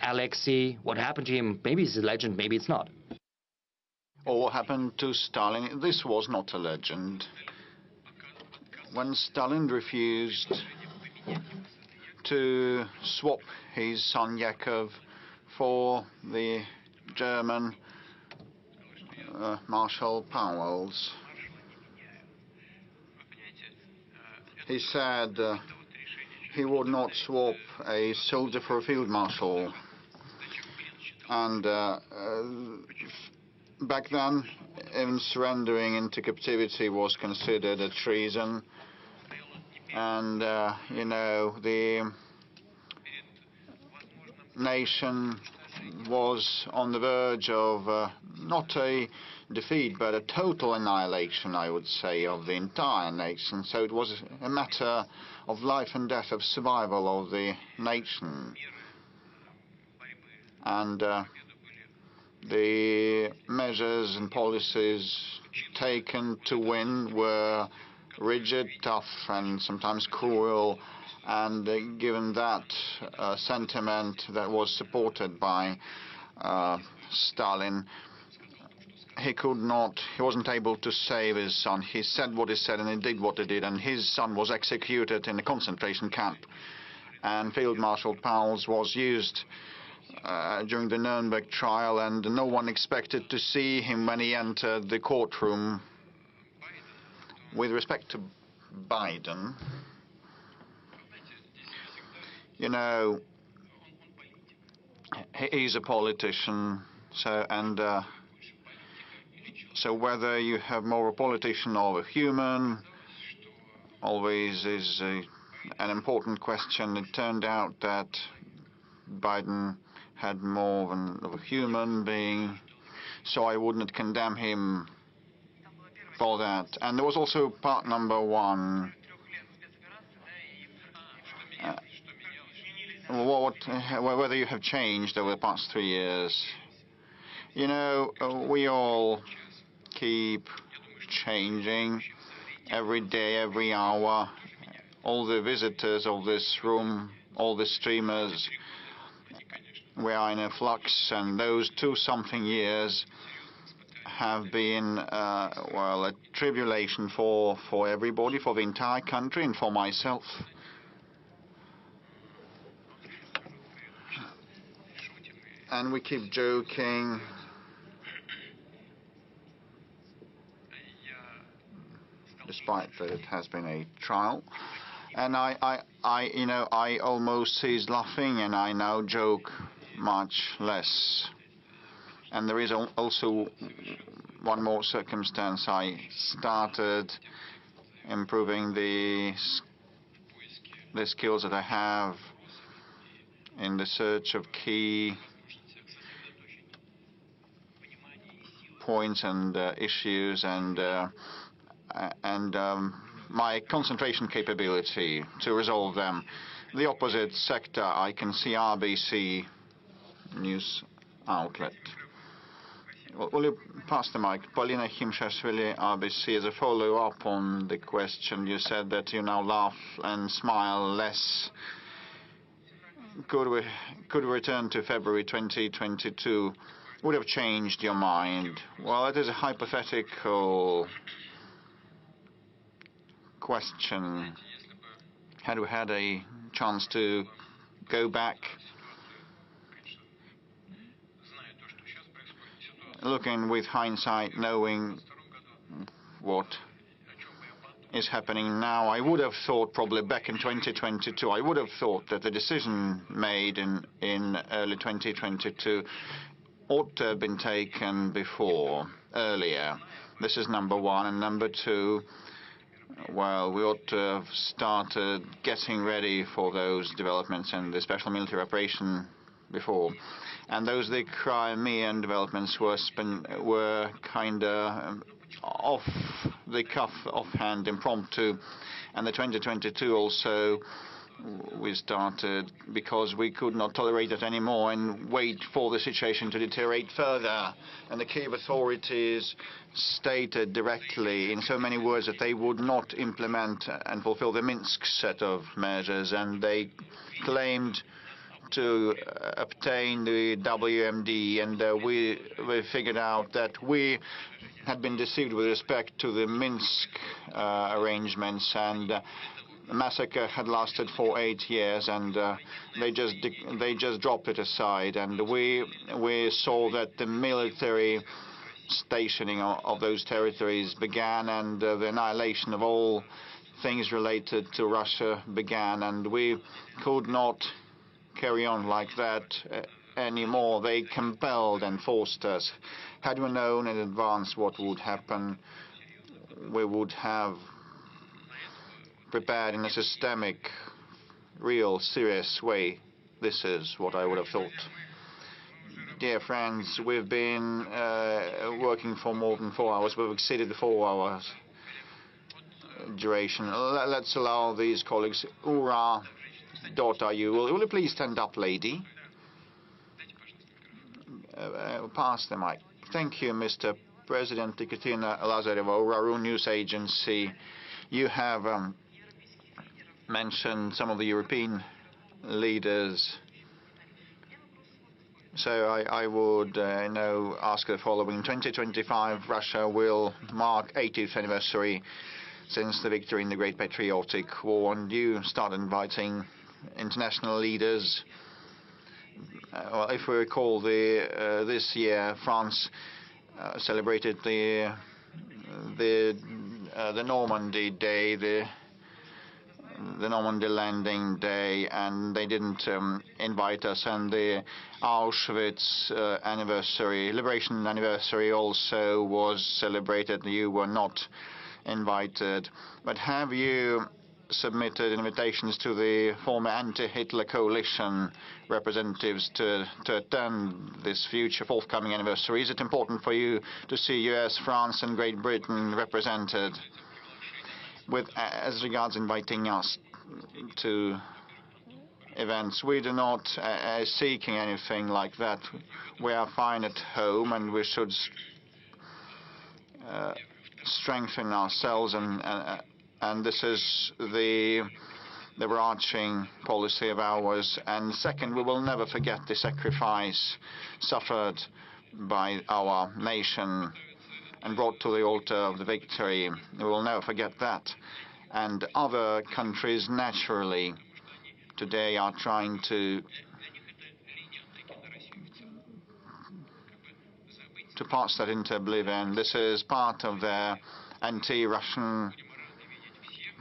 Alexei. What happened to him? Maybe it's a legend, maybe it's not. Or what happened to Stalin? This was not a legend. When Stalin refused to swap his son Yakov for the German Marshal Powell's, he said he would not swap a soldier for a field marshal. And back then, even surrendering into captivity was considered a treason. And, the nation was on the verge of not a defeat, but a total annihilation, I would say, of the entire nation. So it was a matter of life and death, of survival of the nation. And the measures and policies taken to win were rigid, tough, and sometimes cruel. And given that sentiment that was supported by Stalin, he wasn't able to save his son. He said what he said and he did what he did, and his son was executed in a concentration camp. And Field Marshal Pauls was used during the Nuremberg trial, and no one expected to see him when he entered the courtroom. With respect to Biden, he's a politician, so whether you have more a politician or a human always is an important question. It turned out that Biden had more of a human being, so I wouldn't condemn him for that. And there was also part number one. Whether you have changed over the past 3 years. We all keep changing every day, every hour. All the visitors of this room, all the streamers, we are in a flux, and those 2-something years have been, a tribulation for everybody, for the entire country, and for myself. And we keep joking. Despite that it has been a trial. And I almost ceased laughing, and I now joke much less. And there is also one more circumstance. I started improving the skills that I have in the search of key points and issues, and my concentration capability to resolve them. The opposite sector, I can see RBC news outlet. Will you pass the mic? Polina Himshashvili, RBC, as a follow-up on the question, you said that you now laugh and smile less. Could we return to February 2022? Would have changed your mind? Well, it is a hypothetical question. Had we had a chance to go back, looking with hindsight, knowing what is happening now, I would have thought probably back in 2022, I would have thought that the decision made in early 2022 ought to have been taken before, earlier. This is number one. And number two, well, we ought to have started getting ready for those developments and the special military operation before. And those the Crimean developments were kind of off the cuff, offhand, impromptu. And the 2022 also we started because we could not tolerate it anymore and wait for the situation to deteriorate further. And the Kiev authorities stated directly in so many words that they would not implement and fulfill the Minsk set of measures, and they claimed to obtain the WMD, and we figured out that we had been deceived with respect to the Minsk arrangements, and the massacre had lasted for 8 years, and they just dropped it aside. And we saw that the military stationing of those territories began, and the annihilation of all things related to Russia began, and we could not carry on like that anymore. They compelled and forced us. Had we known in advance what would happen, we would have prepared in a systemic, real, serious way. This is what I would have thought. Dear friends, we've been working for more than 4 hours. We've exceeded the 4 hours duration. Let's allow these colleagues. Ura, daughter, will you please stand up, lady? Pass the mic. Thank you, Mr. President. Ekaterina Lazareva, Ura News Agency. You have mentioned some of the European leaders. So I would ask the following. In 2025, Russia will mark 80th anniversary since the victory in the Great Patriotic War, and you start inviting international leaders. Well, if we recall, this year France celebrated the Normandy Day, the Normandy landing day, and they didn't invite us. And the Auschwitz anniversary, liberation anniversary, also was celebrated. You were not invited. But have you submitted invitations to the former anti-Hitler coalition representatives to attend this future forthcoming anniversary? Is it important for you to see US, France, and Great Britain represented? As regards inviting us to events, we do not seeking anything like that. We are fine at home, and we should strengthen ourselves, and this is the overarching policy of ours. And second, we will never forget the sacrifice suffered by our nation and brought to the altar of the victory. We will never forget that. And other countries, naturally, today are trying to pass that into oblivion. This is part of their anti-Russian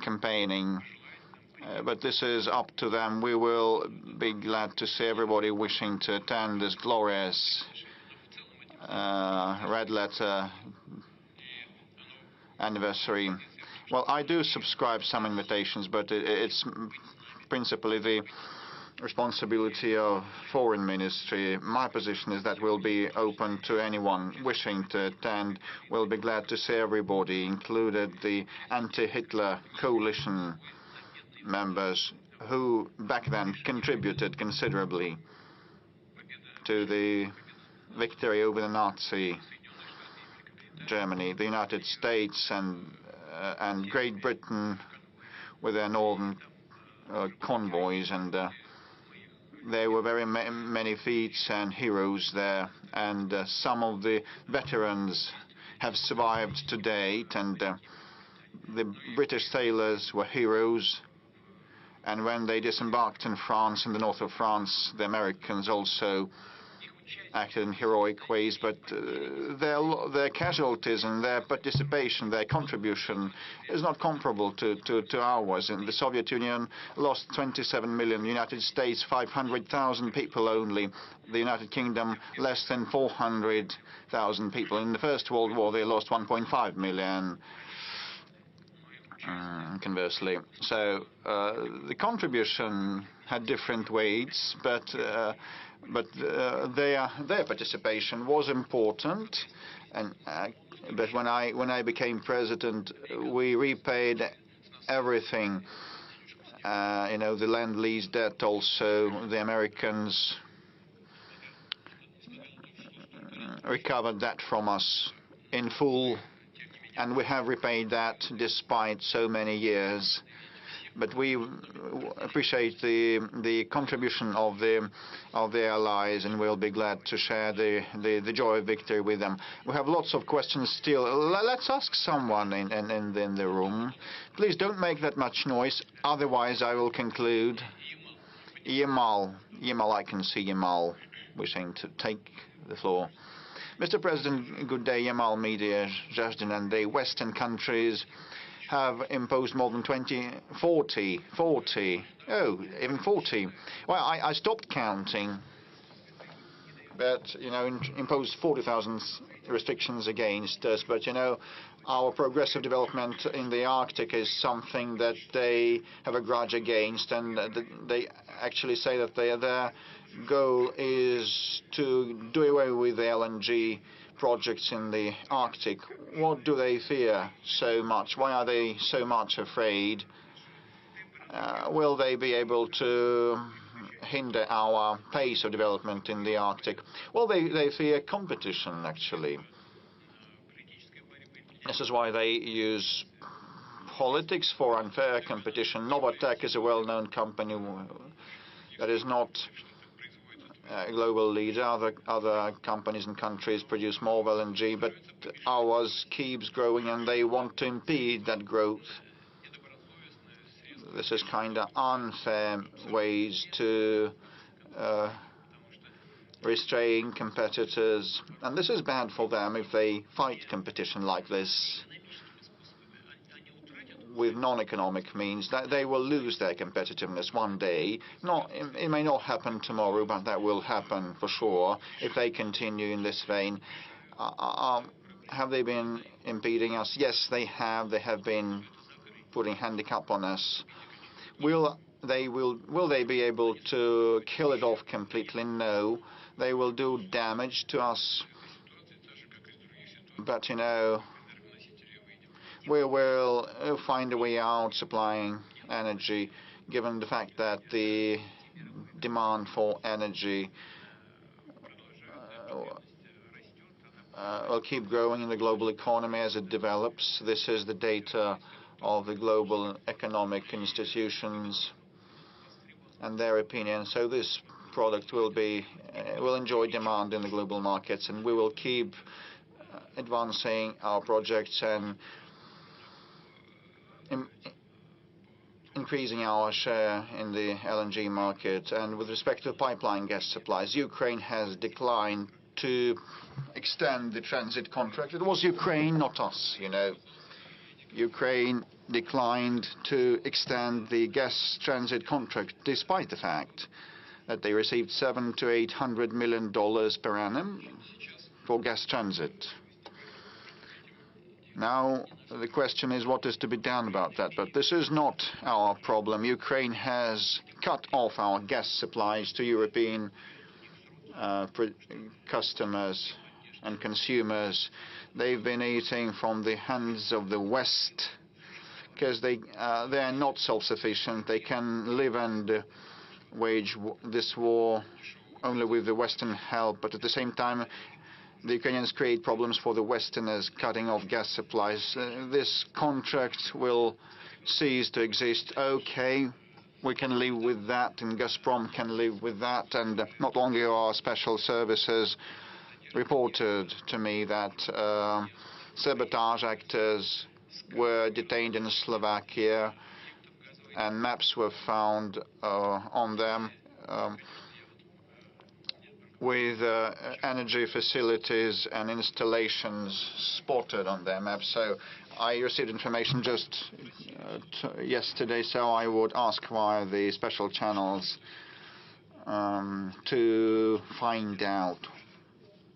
campaigning. But this is up to them. We will be glad to see everybody wishing to attend this glorious red letter anniversary. Well, I do subscribe some invitations, but it's principally responsibility of foreign ministry. My position is that we'll be open to anyone wishing to attend. We'll be glad to see everybody, included the anti-Hitler coalition members who back then contributed considerably to the victory over the Nazi Germany. The United States and Great Britain with their northern convoys, and there were very many feats and heroes there, and some of the veterans have survived to date, and the British sailors were heroes, and when they disembarked in France, in the north of France, the Americans also acted in heroic ways, but their casualties and their participation, their contribution is not comparable to ours. And the Soviet Union lost 27 million, the United States 500,000 people only, the United Kingdom less than 400,000 people. In the First World War they lost 1.5 million. Conversely, so the contribution had different weights, but their participation was important. And but when I became president, we repaid everything. The Lend-Lease debt. Also, the Americans recovered that from us in full. And we have repaid that despite so many years. But we appreciate the contribution of the allies, and we'll be glad to share the joy of victory with them. We have lots of questions still. Let's ask someone in the room. Please don't make that much noise, otherwise I will conclude. Yamal, I can see Yamal wishing to take the floor. Mr. President, good day. Yamal Media, Zhezden, and the Western countries have imposed more than 40. Well, I stopped counting, but, imposed 40,000 restrictions against us. But, our progressive development in the Arctic is something that they have a grudge against, and they actually say that their goal is to do away with the LNG projects in the Arctic. What do they fear so much? Why are they so much afraid? Will they be able to hinder our pace of development in the Arctic? Well, they fear competition, actually. This is why they use politics for unfair competition. Novatek is a well-known company that is not a global leader. Other companies and countries produce more LNG, but ours keeps growing, and they want to impede that growth. This is kind of unfair ways to restrain competitors, and this is bad for them if they fight competition like this with non-economic means. That they will lose their competitiveness one day. It may not happen tomorrow, but that will happen for sure if they continue in this vein. Have they been impeding us? Yes, they have. They have been putting handicap on us. Will they be able to kill it off completely? No. They will do damage to us. But, we will find a way out supplying energy, given the fact that the demand for energy will keep growing in the global economy as it develops. This is the data of the global economic institutions and their opinion. So this product will enjoy demand in the global markets, and we will keep advancing our projects and increasing our share in the LNG market. And with respect to pipeline gas supplies, Ukraine has declined to extend the transit contract. It was Ukraine, not us, Ukraine declined to extend the gas transit contract, despite the fact that they received $700 to $800 million per annum for gas transit. Now, the question is what is to be done about that. But this is not our problem. Ukraine has cut off our gas supplies to European customers and consumers. They've been eating from the hands of the West because they are not self-sufficient. They can live and wage this war only with the Western help, but at the same time the Ukrainians create problems for the Westerners, cutting off gas supplies. This contract will cease to exist. Okay, we can live with that, and Gazprom can live with that. And not only are special services reported to me that sabotage actors were detained in Slovakia, and maps were found on them with energy facilities and installations spotted on their maps. So I received information just yesterday, so I would ask via the special channels to find out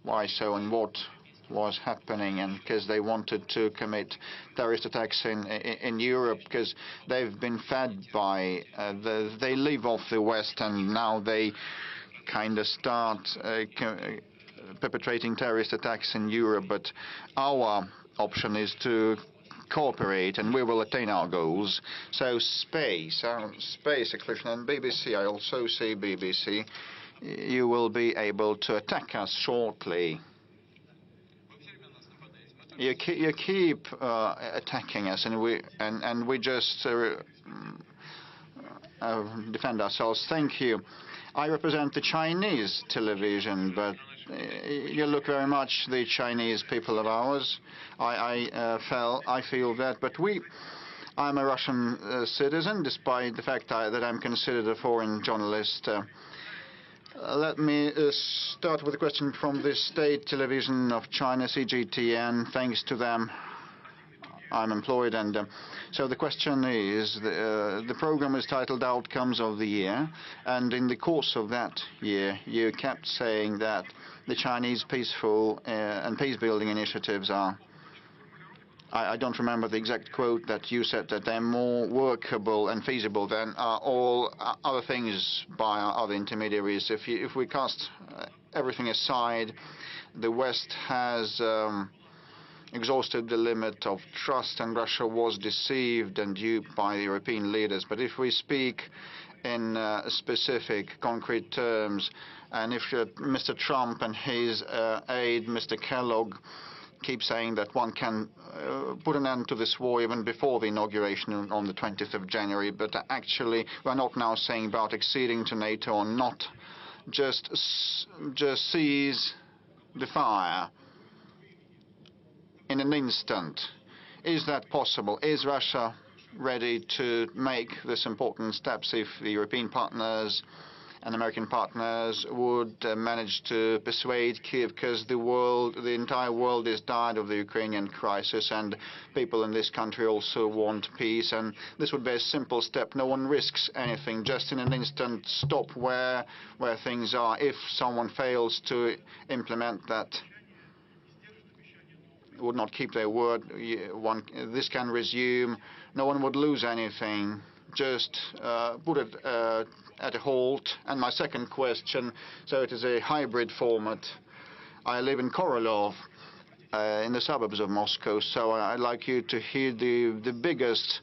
why so and what was happening, and because they wanted to commit terrorist attacks in Europe, because they've been fed by, they live off the West, and now they kind of start perpetrating terrorist attacks in Europe. But our option is to cooperate, and we will attain our goals. So space exploration, and BBC, I also see BBC, you will be able to attack us shortly. You keep attacking us, and we just defend ourselves. Thank you. I represent the Chinese television, but you look very much the Chinese people of ours. I feel that, but I'm a Russian citizen, despite the fact that I'm considered a foreign journalist. Let me start with a question from the state television of China, CGTN. Thanks to them, I'm employed, and so the question is, the program is titled Outcomes of the Year, and in the course of that year you kept saying that the Chinese peaceful and peace-building initiatives are, I don't remember the exact quote, that you said that they're more workable and feasible than all other things by other intermediaries. If we cast everything aside, the West has exhausted the limit of trust, and Russia was deceived and duped by the European leaders. But if we speak in specific, concrete terms, and if Mr. Trump and his aide, Mr. Kellogg, keep saying that one can put an end to this war even before the inauguration on the 20th of January, but actually we're not now saying about acceding to NATO or not, just seize the fire in an instant. Is that possible? Is Russia ready to make this important steps if the European partners and American partners would manage to persuade Kiev, because the entire world is tired of the Ukrainian crisis, and people in this country also want peace, and this would be a simple step. No one risks anything, just in an instant stop where things are. If someone fails to implement that, would not keep their word, this can resume. No one would lose anything. Just put it at a halt. And my second question, so it is a hybrid format. I live in Korolov, in the suburbs of Moscow, so I'd like you to hear the biggest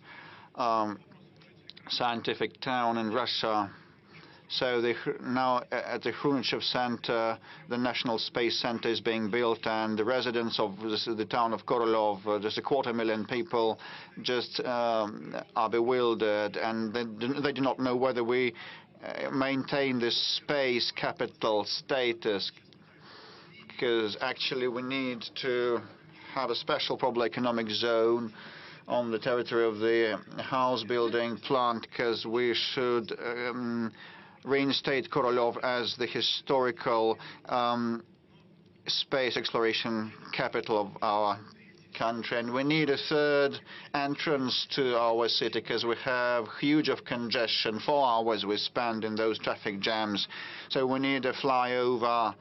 scientific town in Russia. So now at the Khrushchev Center, the National Space Center is being built, and the residents of the town of Korolov, there's 250,000 people, just are bewildered, and they do not know whether we maintain this space capital status, because actually we need to have a special probably economic zone on the territory of the house building plant, because we should reinstate Korolov as the historical space exploration capital of our country. And we need a third entrance to our city, because we have huge of congestion. 4 hours we spend in those traffic jams. So we need a flyover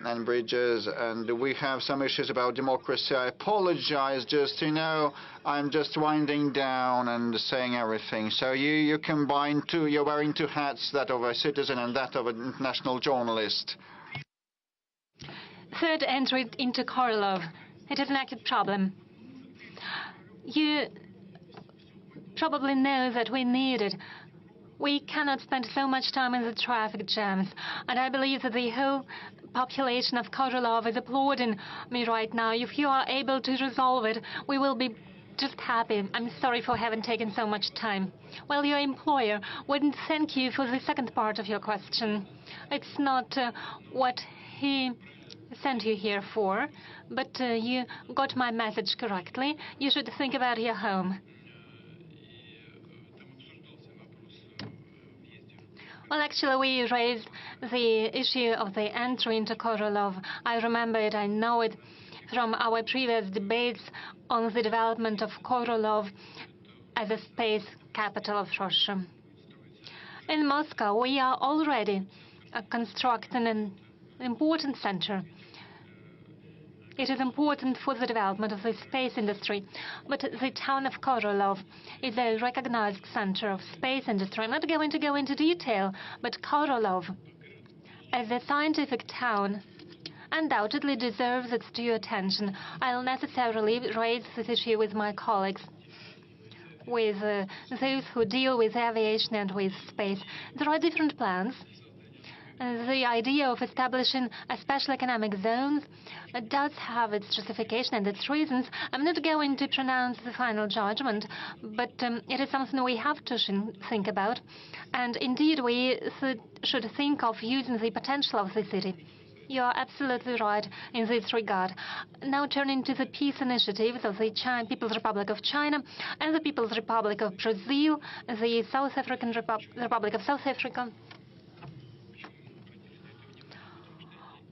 and bridges, and we have some issues about democracy. I apologize, I'm just winding down and saying everything. So you combine two, you're wearing two hats, that of a citizen and that of an international journalist. Third entry into Korolov. It is an acute problem. You probably know that we need it. We cannot spend so much time in the traffic jams. And I believe that the whole population of Korolov is applauding me right now. If you are able to resolve it, we will be just happy. I'm sorry for having taken so much time. Well, your employer wouldn't thank you for the second part of your question. It's not what he sent you here for, but you got my message correctly. You should think about your home. Well, actually, we raised the issue of the entry into Korolov. I remember it, I know it from our previous debates on the development of Korolov as a space capital of Russia. In Moscow, we are already constructing an important center. It is important for the development of the space industry. But the town of Korolov is a recognized center of space industry. I'm not going to go into detail, but Korolov, as a scientific town, undoubtedly deserves its due attention. I'll necessarily raise this issue with my colleagues, with those who deal with aviation and with space. There are different plans. The idea of establishing a special economic zone does have its justification and its reasons. I'm not going to pronounce the final judgment, but it is something we have to think about. And indeed, we should think of using the potential of the city. You are absolutely right in this regard. Now turning to the peace initiatives of the People's Republic of China and the People's Republic of Brazil, the South African Republic of South Africa.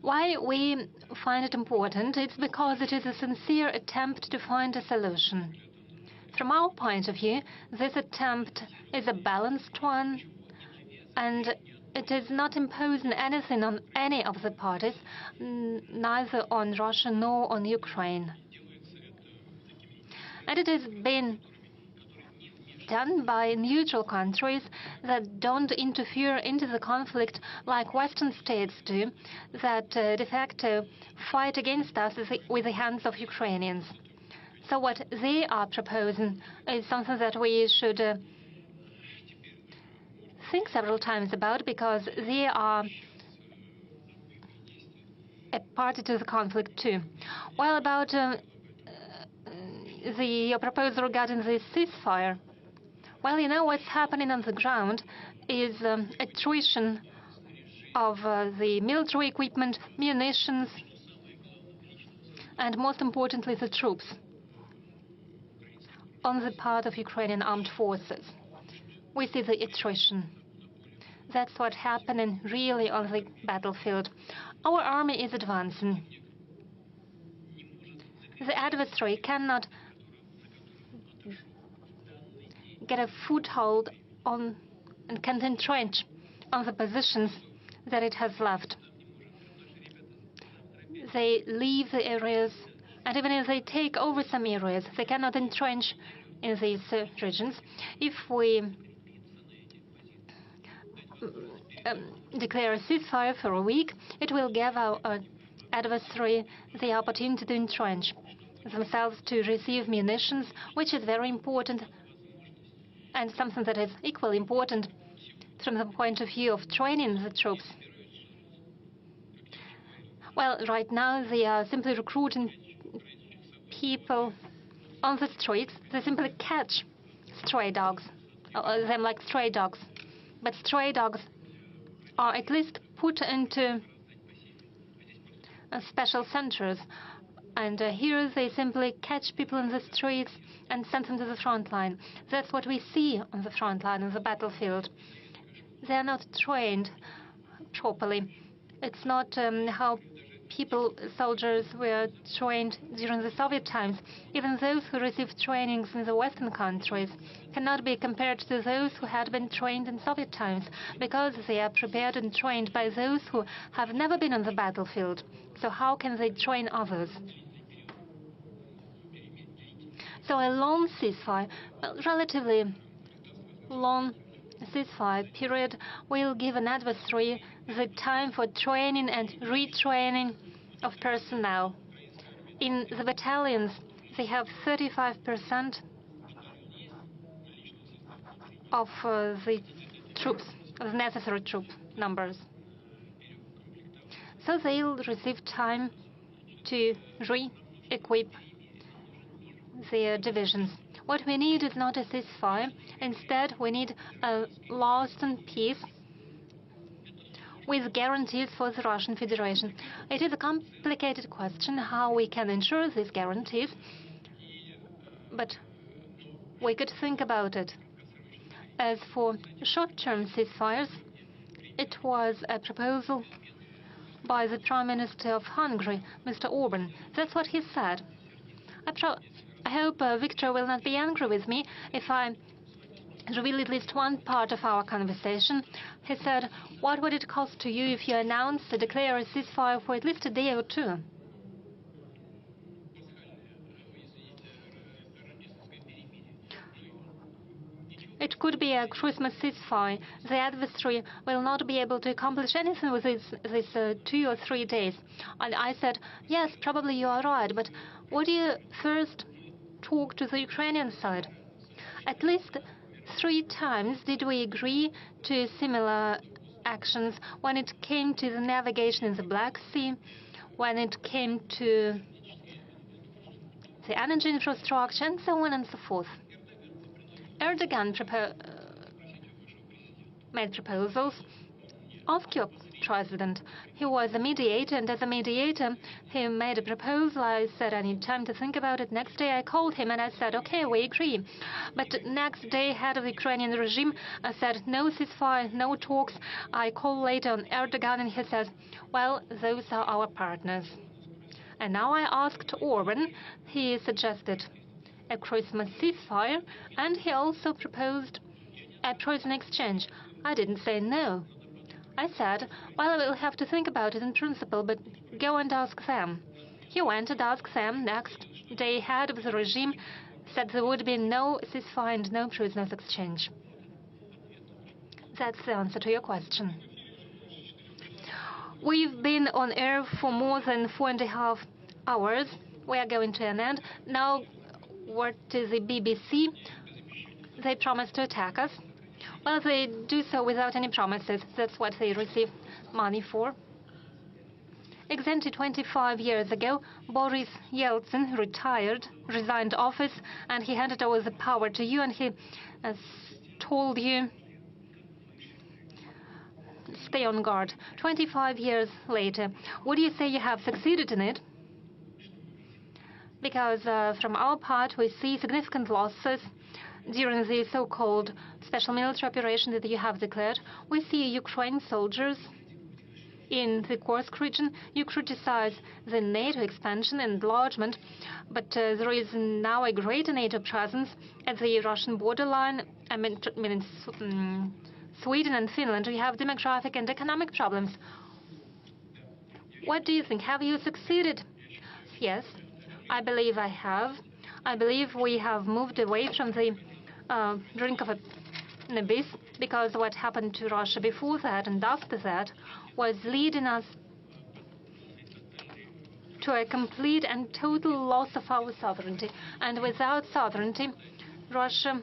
Why we find it important? It's because it is a sincere attempt to find a solution. From our point of view, this attempt is a balanced one, and it is not imposing anything on any of the parties, neither on Russia nor on Ukraine. And it has been done by neutral countries that don't interfere into the conflict like Western states do, that de facto fight against us with the hands of Ukrainians. So what they are proposing is something that we should think several times about, because they are a party to the conflict too. Well, about your proposal regarding the ceasefire. Well, you know what's happening on the ground is attrition of the military equipment, munitions, and most importantly, the troops on the part of Ukrainian armed forces. We see the attrition. That's what's happening really on the battlefield. Our army is advancing. The adversary cannot get a foothold on and can entrench on the positions that it has left. They leave the areas, and even if they take over some areas, they cannot entrench in these regions. If we declare a ceasefire for a week, it will give our adversary the opportunity to entrench themselves, to receive munitions, which is very important, and something that is equally important from the point of view of training the troops. Well, right now they are simply recruiting people on the streets. They simply catch stray dogs, them like stray dogs. But stray dogs are at least put into special centers. And here they simply catch people in the streets and send them to the front line. That's what we see on the front line, on the battlefield. They are not trained properly. It's not how people, soldiers, were trained during the Soviet times. Even those who received trainings in the Western countries cannot be compared to those who had been trained in Soviet times, because they are prepared and trained by those who have never been on the battlefield. So how can they train others? So a long ceasefire, well, relatively long ceasefire period, will give an adversary the time for training and retraining of personnel. In the battalions, they have 35% of the troops, of the necessary troop numbers. So they'll receive time to re-equip their divisions. What we need is not a ceasefire. Instead, we need a lasting peace with guarantees for the Russian Federation. It is a complicated question how we can ensure these guarantees, but we could think about it. As for short-term ceasefires, it was a proposal by the Prime Minister of Hungary, Mr. Orban. That's what he said. I hope Victor will not be angry with me if I reveal at least one part of our conversation. He said, "What would it cost to you if you announced to declare a ceasefire for at least a day or two?" It could be a Christmas ceasefire. The adversary will not be able to accomplish anything with these 2 or 3 days. And I said, yes, probably you are right, but would you first talk to the Ukrainian side? At least 3 times did we agree to similar actions when it came to the navigation in the Black Sea, when it came to the energy infrastructure, and so on and so forth. Erdogan made proposals. Ask your president. He was a mediator, and as a mediator, he made a proposal. I said, I need time to think about it. Next day, I called him, and I said, okay, we agree. But next day, head of the Ukrainian regime said, no ceasefire, no talks. I called later on Erdogan, and he says, well, those are our partners. And now I asked Orban. He suggested a Christmas ceasefire, and he also proposed a prisoner exchange. I didn't say no. I said, well, I will have to think about it in principle, but go and ask them. He went and asked them. Next day, head of the regime said there would be no ceasefire and no prisoners exchange. That's the answer to your question. We've been on air for more than 4.5 hours. We are going to an end. Now, what is the BBC? They promised to attack us. Well, they do so without any promises. That's what they receive money for. Exactly 25 years ago, Boris Yeltsin resigned office, and he handed over the power to you, and he told you, stay on guard. 25 years later, would you say you have succeeded in it? Because from our part, we see significant losses during the so-called special military operation that you have declared. We see Ukrainian soldiers in the Kursk region. You criticize the NATO expansion and enlargement, but there is now a greater NATO presence at the Russian borderline. I mean in Sweden and Finland, we have demographic and economic problems. What do you think? Have you succeeded? Yes, I believe I have. I believe we have moved away from the brink of an abyss, because what happened to Russia before that and after that was leading us to a complete and total loss of our sovereignty. And without sovereignty, Russia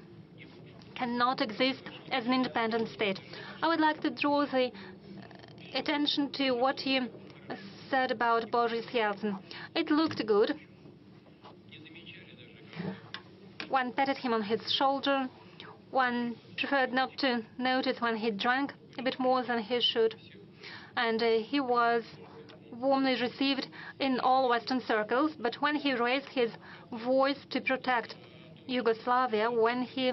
cannot exist as an independent state. I would like to draw the attention to what you said about Boris Yeltsin. It looked good. One patted him on his shoulder. One preferred not to notice when he drank a bit more than he should. And he was warmly received in all Western circles. But when he raised his voice to protect Yugoslavia, when he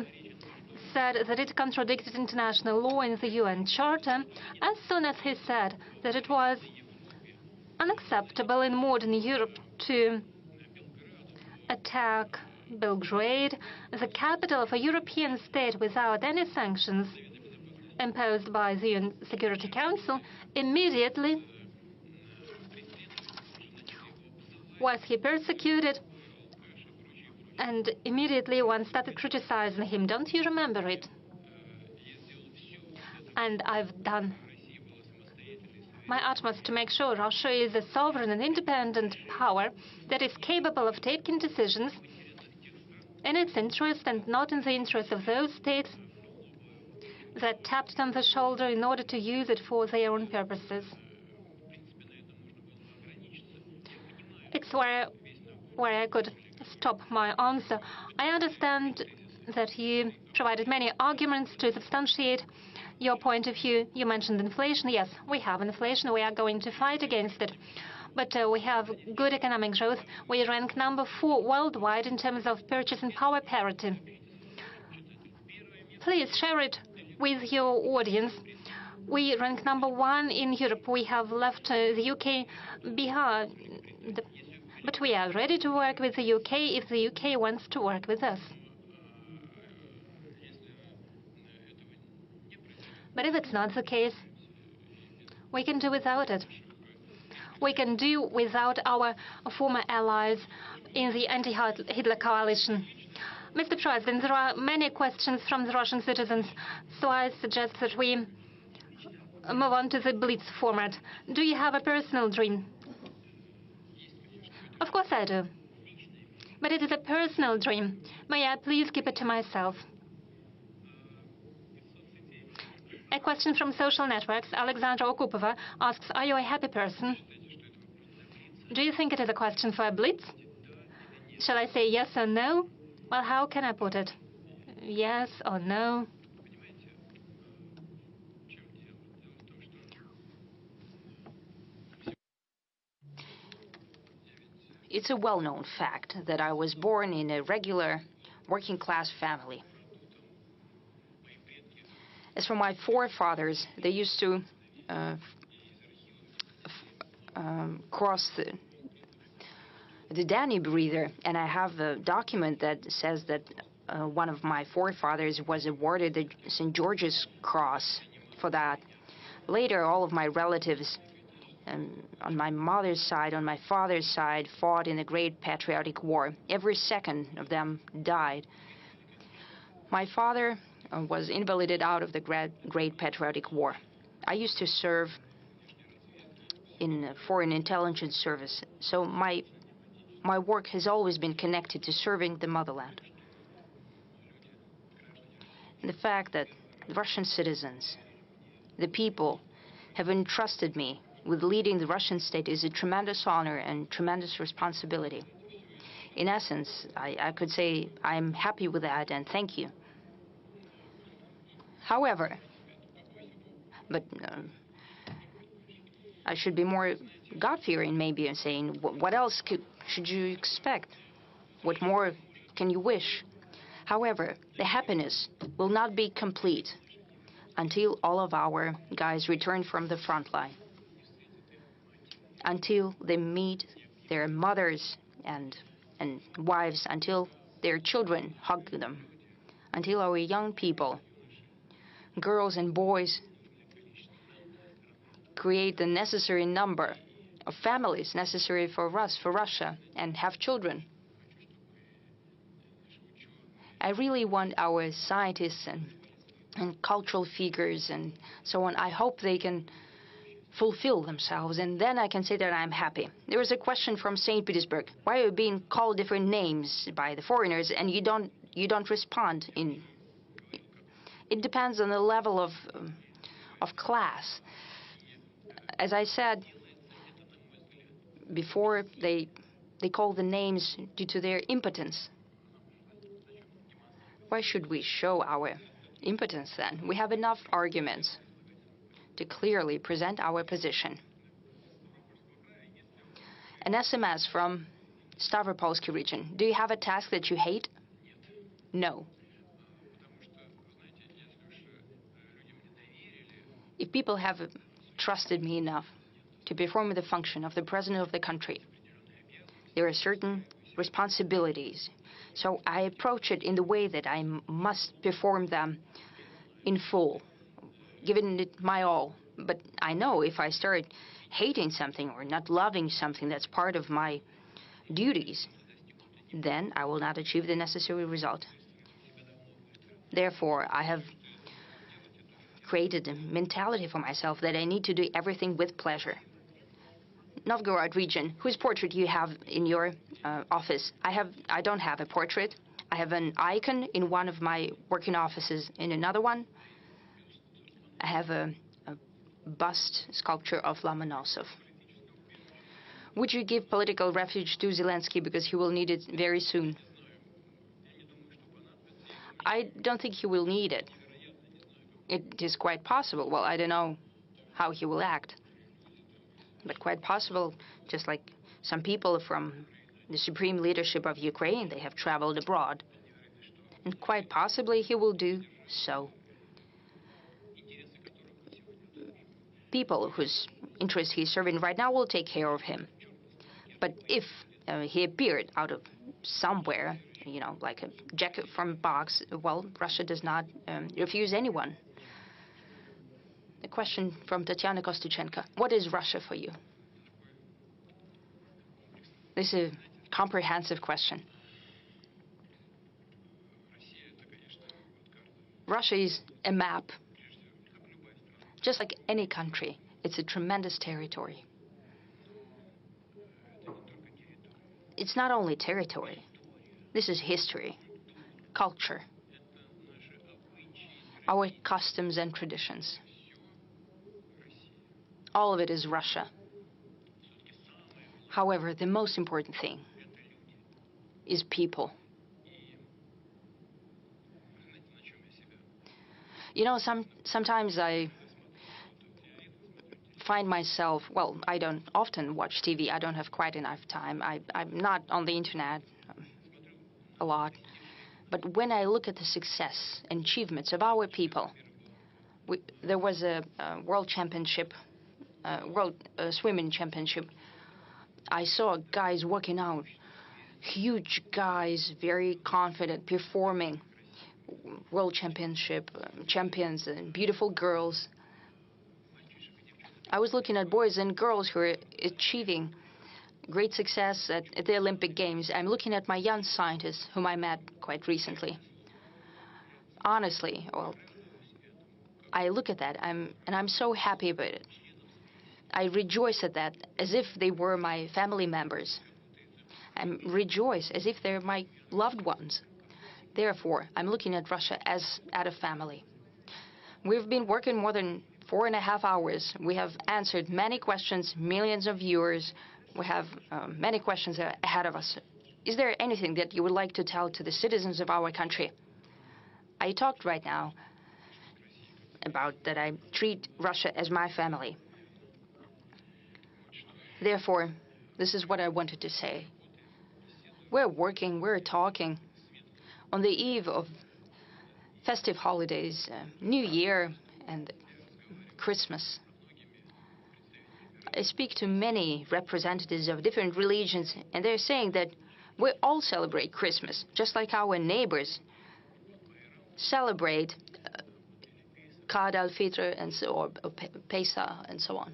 said that it contradicted international law in the UN Charter, as soon as he said that it was unacceptable in modern Europe to attack Belgrade, the capital of a European state, without any sanctions imposed by the UN Security Council. Immediately was he persecuted, and immediately one started criticizing him. Don't you remember it? And I've done my utmost to make sure Russia is a sovereign and independent power that is capable of taking decisions in its interest and not in the interest of those states that tapped it on the shoulder in order to use it for their own purposes. It's where I could stop my answer. I understand that you provided many arguments to substantiate your point of view. You mentioned inflation. Yes, we have inflation. We are going to fight against it. But we have good economic growth. We rank number 4 worldwide in terms of purchasing power parity. Please share it with your audience. We rank number 1 in Europe. We have left the UK behind. But we are ready to work with the UK if the UK wants to work with us. But if it's not the case, we can do without it. We can do without our former allies in the anti-Hitler coalition. Mr. President, there are many questions from the Russian citizens, so I suggest that we move on to the Blitz format. Do you have a personal dream? Of course I do. But it is a personal dream. May I please keep it to myself? A question from social networks. Alexandra Okupova asks, are you a happy person? Do you think it is a question for a Blitz? Shall I say yes or no? Well, how can I put it? Yes or no? It's a well-known fact that I was born in a regular working-class family. As for my forefathers, they used to cross the Danube River, and I have a document that says that one of my forefathers was awarded the St. George's Cross for that. Later, all of my relatives on my mother's side, on my father's side, fought in the Great Patriotic War. Every second of them died. My father was invalided out of the Great Patriotic War. I used to serve in Foreign Intelligence Service, so my work has always been connected to serving the motherland. And the fact that the Russian citizens, the people, have entrusted me with leading the Russian state is a tremendous honor and tremendous responsibility. In essence, I could say I'm happy with that and thank you. However, I should be more God-fearing maybe and saying, what else should you expect? What more can you wish? However, the happiness will not be complete until all of our guys return from the front line, until they meet their mothers and wives, until their children hug them, until our young people, girls and boys, create the necessary number of families necessary for us, for Russia, and have children. I really want our scientists and cultural figures and so on, I hope they can fulfill themselves, and then I can say that I'm happy. There was a question from St. Petersburg. Why are you being called different names by the foreigners and you don't respond? It depends on the level of class. As I said before, they call the names due to their impotence. Why should we show our impotence then? We have enough arguments to clearly present our position. An SMS from Stavropolsky region. Do you have a task that you hate? No. If people have trusted me enough to perform the function of the president of the country, there are certain responsibilities. So I approach it in the way that I must perform them in full, giving it my all. But I know if I start hating something or not loving something that's part of my duties, then I will not achieve the necessary result. Therefore, I have created a mentality for myself that I need to do everything with pleasure. Novgorod region, whose portrait you have in your office? I don't have a portrait. I have an icon in one of my working offices. In another one, I have a bust sculpture of Lomonosov. Would you give political refuge to Zelensky because he will need it very soon? I don't think he will need it. It is quite possible. Well, I don't know how he will act. But quite possible, just like some people from the supreme leadership of Ukraine, they have traveled abroad. And quite possibly he will do so. People whose interests he's serving right now will take care of him. But if he appeared out of somewhere, you know, like a jacket from a box, well, Russia does not refuse anyone. A question from Tatiana Kostychenko. What is Russia for you? This is a comprehensive question. Russia is a map. Just like any country, it's a tremendous territory. It's not only territory. This is history, culture, our customs and traditions. All of it is Russia. However, the most important thing is people. You know, sometimes I find myself, well, I don't often watch TV. I don't have quite enough time. I'm not on the internet a lot. But when I look at the success and achievements of our people, there was a world championship, world swimming championship. I saw guys walking out, huge guys, very confident, performing. World championship champions and beautiful girls. I was looking at boys and girls who are achieving great success at the Olympic Games. I'm looking at my young scientists whom I met quite recently. Honestly, well, I look at that and I'm so happy about it. I rejoice at that as if they were my family members. I rejoice as if they're my loved ones. Therefore, I'm looking at Russia as at a family. We've been working more than 4.5 hours. We have answered many questions, millions of viewers. We have many questions ahead of us. Is there anything that you would like to tell to the citizens of our country? I talked right now about that I treat Russia as my family. Therefore, this is what I wanted to say. We're working, we're talking. On the eve of festive holidays, New Year and Christmas, I speak to many representatives of different religions, and they're saying that we all celebrate Christmas, just like our neighbors celebrate Qad al-Fitr and so, or Pesach and so on.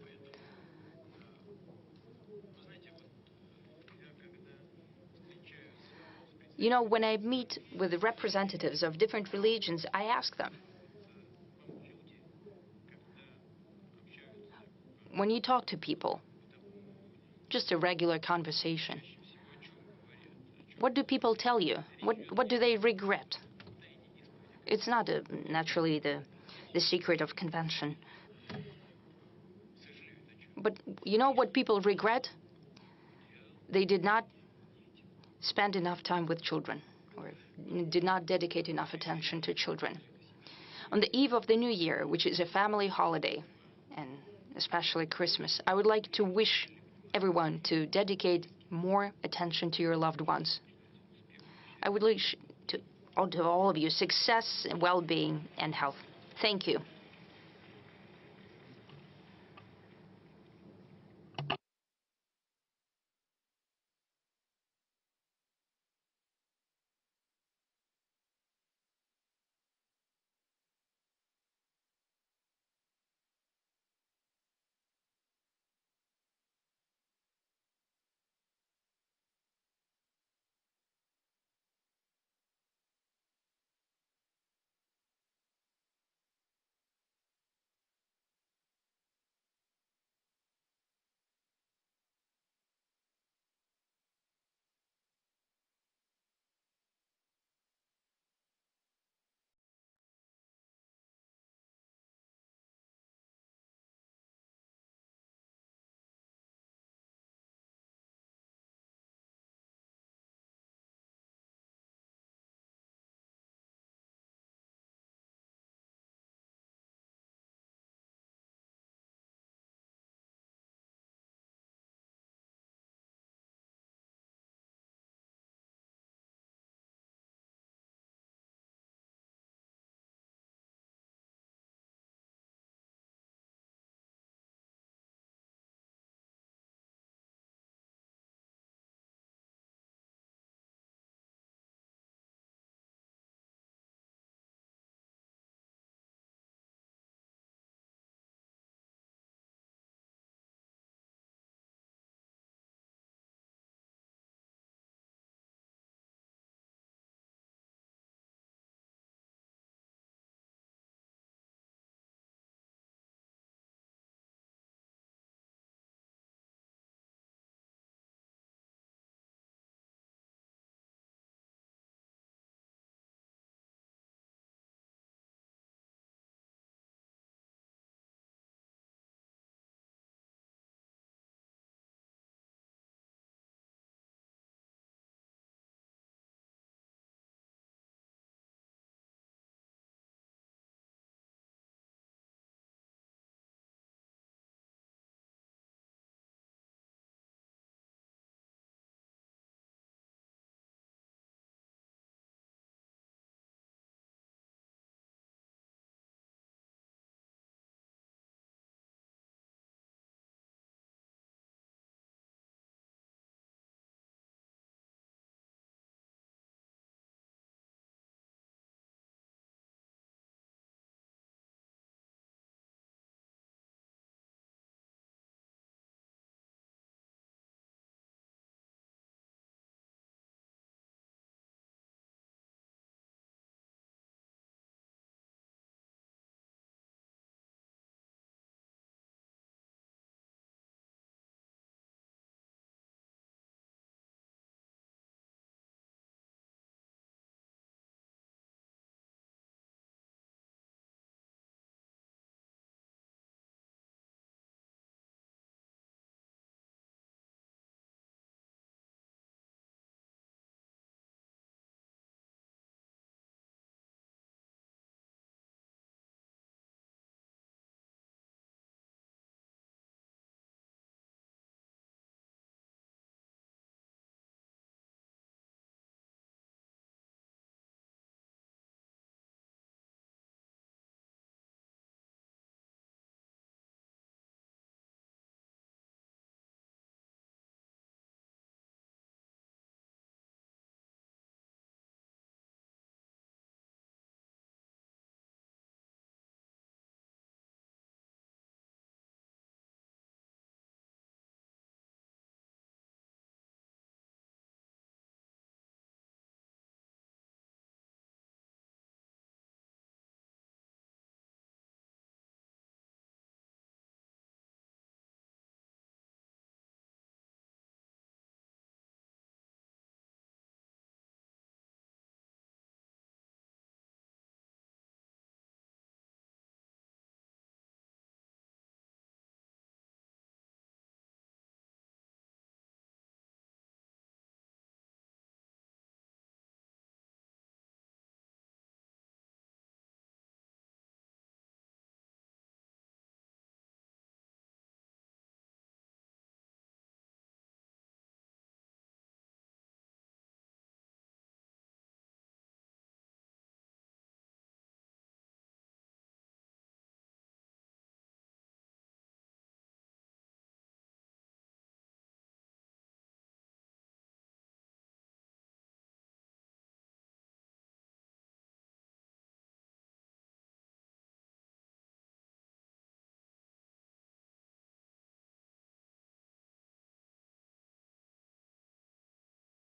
You know, when I meet with the representatives of different religions, I ask them, when you talk to people, just a regular conversation, what do people tell you? What do they regret? It's not naturally the secret of convention. But you know what people regret? They did not spend enough time with children, or did not dedicate enough attention to children. On the eve of the New Year, which is a family holiday, and especially Christmas, I would like to wish everyone to dedicate more attention to your loved ones. I would wish to all of you success, well-being, and health. Thank you.